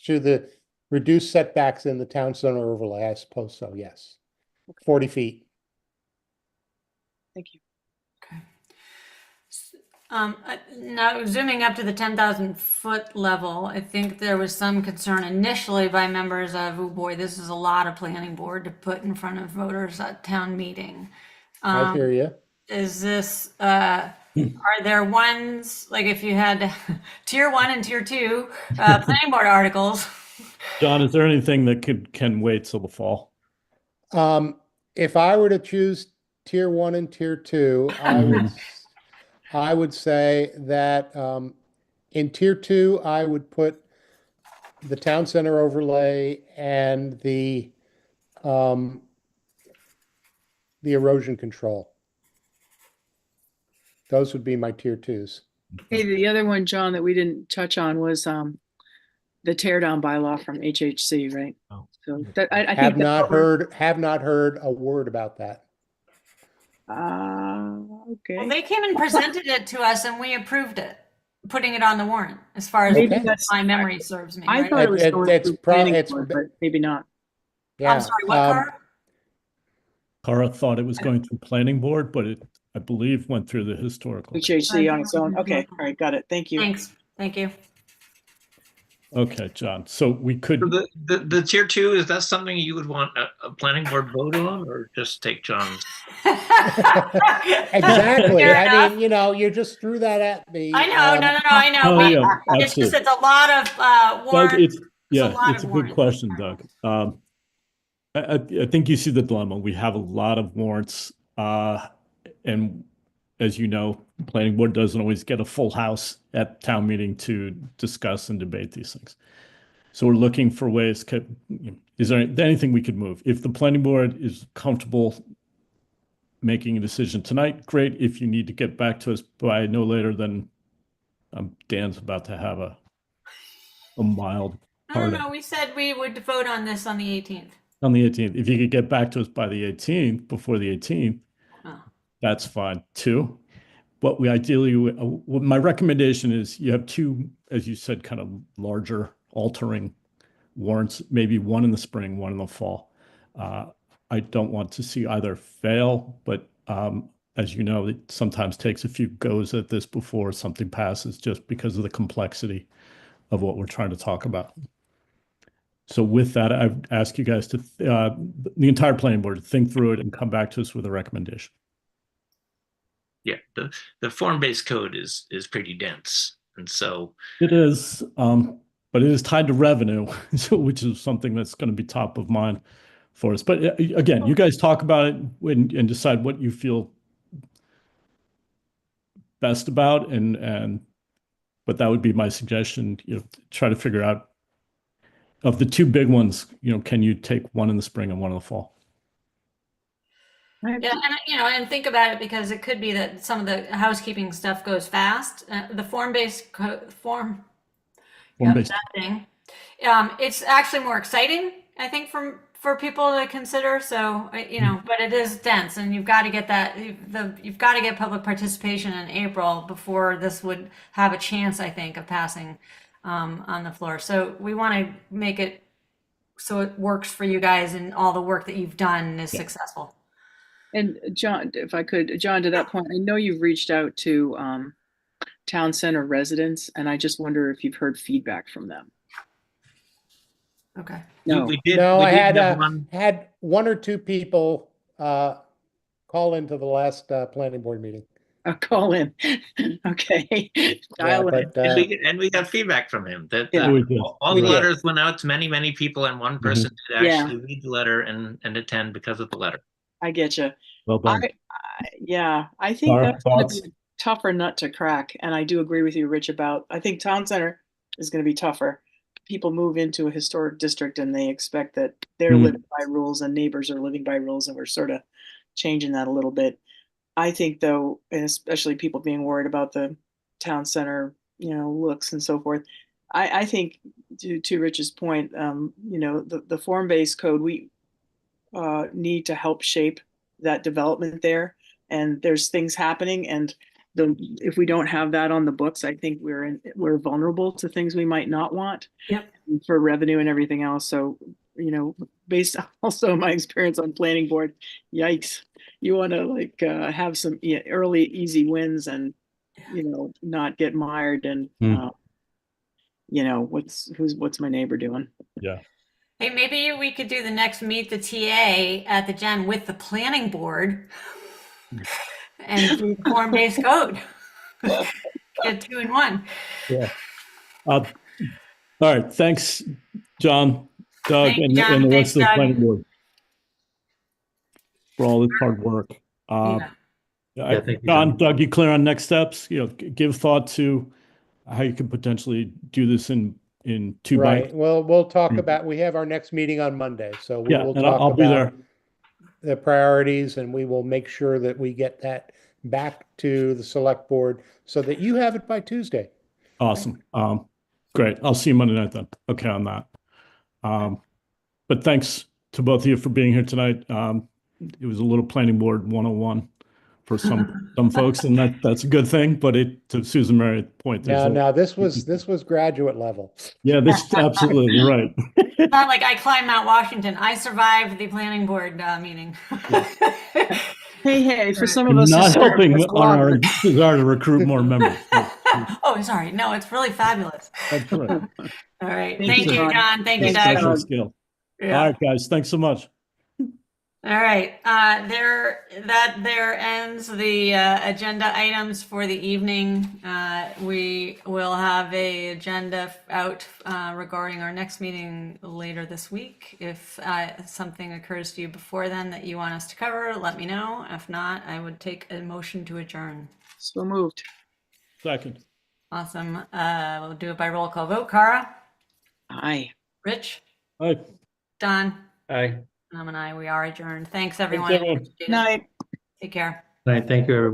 S19: to the reduced setbacks in the town center overlay, I suppose so, yes. 40 feet.
S14: Thank you.
S4: Now zooming up to the 10,000 foot level, I think there was some concern initially by members of, oh boy, this is a lot of planning board to put in front of voters at town meeting.
S19: I hear you.
S4: Is this, are there ones, like if you had tier 1 and tier 2 planning board articles?
S15: John, is there anything that can wait till the fall?
S19: If I were to choose tier 1 and tier 2, I would say that in tier 2, I would put the town center overlay and the erosion control. Those would be my tier 2s.
S14: Hey, the other one, John, that we didn't touch on was the tear down bylaw from HHC, right?
S15: Oh.
S14: So that I think
S19: have not heard a word about that.
S14: Okay.
S4: Well, they came and presented it to us and we approved it, putting it on the warrant, as far as
S14: Maybe
S4: my memory serves me.
S14: I
S4: right?
S14: thought it was going through planning board, but maybe not.
S19: Yeah.
S4: I'm sorry, what, Cara?
S15: Cara thought it was going through planning board, but it, I believe, went through the historical.
S14: HHC on its own. Okay, all right, got it. Thank you.
S4: Thanks. Thank you.
S15: Okay, John. So we could.
S20: So the tier 2, is that something you would want a planning board vote on, or just take John's?
S19: Exactly. I mean, you just threw that at me.
S4: I know, I know.
S15: Oh, yeah,
S4: it's just,
S15: absolutely.
S4: it's a lot of warrant.
S15: Doug, it's a good
S4: warrant.
S15: question, Doug. I think you see the dilemma. We have a lot of warrants, and as you know, planning board doesn't always get a full house at town meeting to discuss and debate these things. So we're looking for ways, is there anything we could move? If the planning board is comfortable making a decision tonight, great. If you need to get back to us by no later than Dan's about to have a mild
S4: I don't
S15: heart
S4: know, we said we would vote on this on the 18th.
S15: on the 18th. If you could get back to us by the 18th, before the 18th, that's fine too. What we ideally, what my recommendation is, you have two, as you said, kind of larger altering warrants, maybe one in the spring, one in the fall. I don't want to see either fail, but as you know, it sometimes takes a few goes at this before something passes, just because of the complexity of what we're trying to talk about. So with that, I've asked you guys to, the entire planning board, to think through it and come back to us with a recommendation.
S20: Yeah, the form-based code is pretty dense, and so
S15: It is, but it is tied to revenue, which is something that's going to be top of mind for us. But again, you guys talk about it and decide what you feel best about, but that would be my suggestion. Try to figure out, of the two big ones, can you take one in the spring and one in the fall?
S4: Yeah, and and think about it, because it could be that some of the housekeeping stuff goes fast. The form-based
S15: Form-based.
S4: that thing. It's actually more exciting, I think, for people to consider. So but it is dense, and you've got to get that. You've got to get public participation in April before this would have a chance, I think, of passing on the floor. So we want to make it so it works for you guys, and all the work that you've done is successful.
S14: And John, if I could, John, to that point, I know you've reached out to town center residents, and I just wonder if you've heard feedback from them.
S4: Okay.
S14: No,
S19: I had one or two people call into the last planning board meeting.
S14: Call in. Okay. Dial in.
S20: And we got feedback from him that all
S19: We
S20: the
S19: did.
S20: letters went out to many, many people, and one person did actually read the letter and attend because of the letter.
S14: I get you.
S15: Well done.
S14: I think
S15: Our
S14: that's going
S15: thoughts?
S14: to be a tougher nut to crack. And I do agree with you, Rich, I think town center is going to be tougher. People move into a historic district and they expect that they're living by rules and neighbors are living by rules, and we're sort of changing that a little bit. I think, though, and especially people being worried about the town center, looks and so forth. I think, to Rich's point, the form-based code, we need to help shape that development there. And there's things happening, and if we don't have that on the books, I think we're vulnerable to things we might not want.
S4: Yep.
S14: For revenue and everything else. So, based also my experience on planning board, yikes, you want to have some early easy wins and not get mired and what's my neighbor doing?
S15: Yeah.
S4: Hey, maybe we could do the next meet the TA at the Gen with the planning board and do form-based code. Get 2 in 1.
S15: Yeah. All right. Thanks, John, Doug,
S4: Thank you,
S15: and
S4: John.
S15: the
S4: Thanks,
S15: rest of the
S4: Doug.
S15: planning board for all this hard work.
S16: thank you,
S15: John, Doug, you clear on next steps? Give thought to how you could potentially do this in 2
S19: Right.
S15: bites.
S19: Well, we'll talk about, we have our next meeting on Monday, so we
S15: Yeah,
S19: will
S15: and
S19: talk
S15: I'll be
S19: about
S15: there.
S19: the priorities, and we will make sure that we get that back to the select board so that you have it by Tuesday.
S15: Awesome. Great. I'll see you Monday night then. Okay on that. But thanks to both of you for being here tonight. It was a little planning board 101 for some folks, and that's a good thing. But to Susan Mary's point,
S19: Now this was graduate level.
S15: Yeah, this absolutely right.
S4: It's not like I climbed Mount Washington. I survived the planning board meeting.
S14: Hey, for some of us,
S15: Not
S14: it's
S15: helping
S14: it's
S15: on our
S14: longer.
S15: desire to recruit more members.
S4: Oh, sorry. No, it's really fabulous.
S15: That's right.
S4: All right.
S14: Thank
S4: Thank
S14: you,
S4: you,
S14: John.
S4: John. Thank you,
S15: Special
S4: Doug.
S15: skill.
S4: Yeah.
S15: All right, guys. Thanks so much.
S4: All right. There ends the agenda items for the evening. We will have a agenda out regarding our next meeting later this week. If something occurs to you before then that you want us to cover, let me know. If not, I would take a motion to adjourn.
S14: So moved.
S15: Second.
S4: Awesome. We'll do it by roll call vote. Cara?
S14: Aye.
S4: Rich,
S15: Aye.
S4: Don,
S3: Aye.
S4: and I'm an aye. We are adjourned. Thanks, everyone.
S15: everyone.
S4: Appreciate it.
S14: Night.
S4: Take care.
S6: All right, thank you, everyone.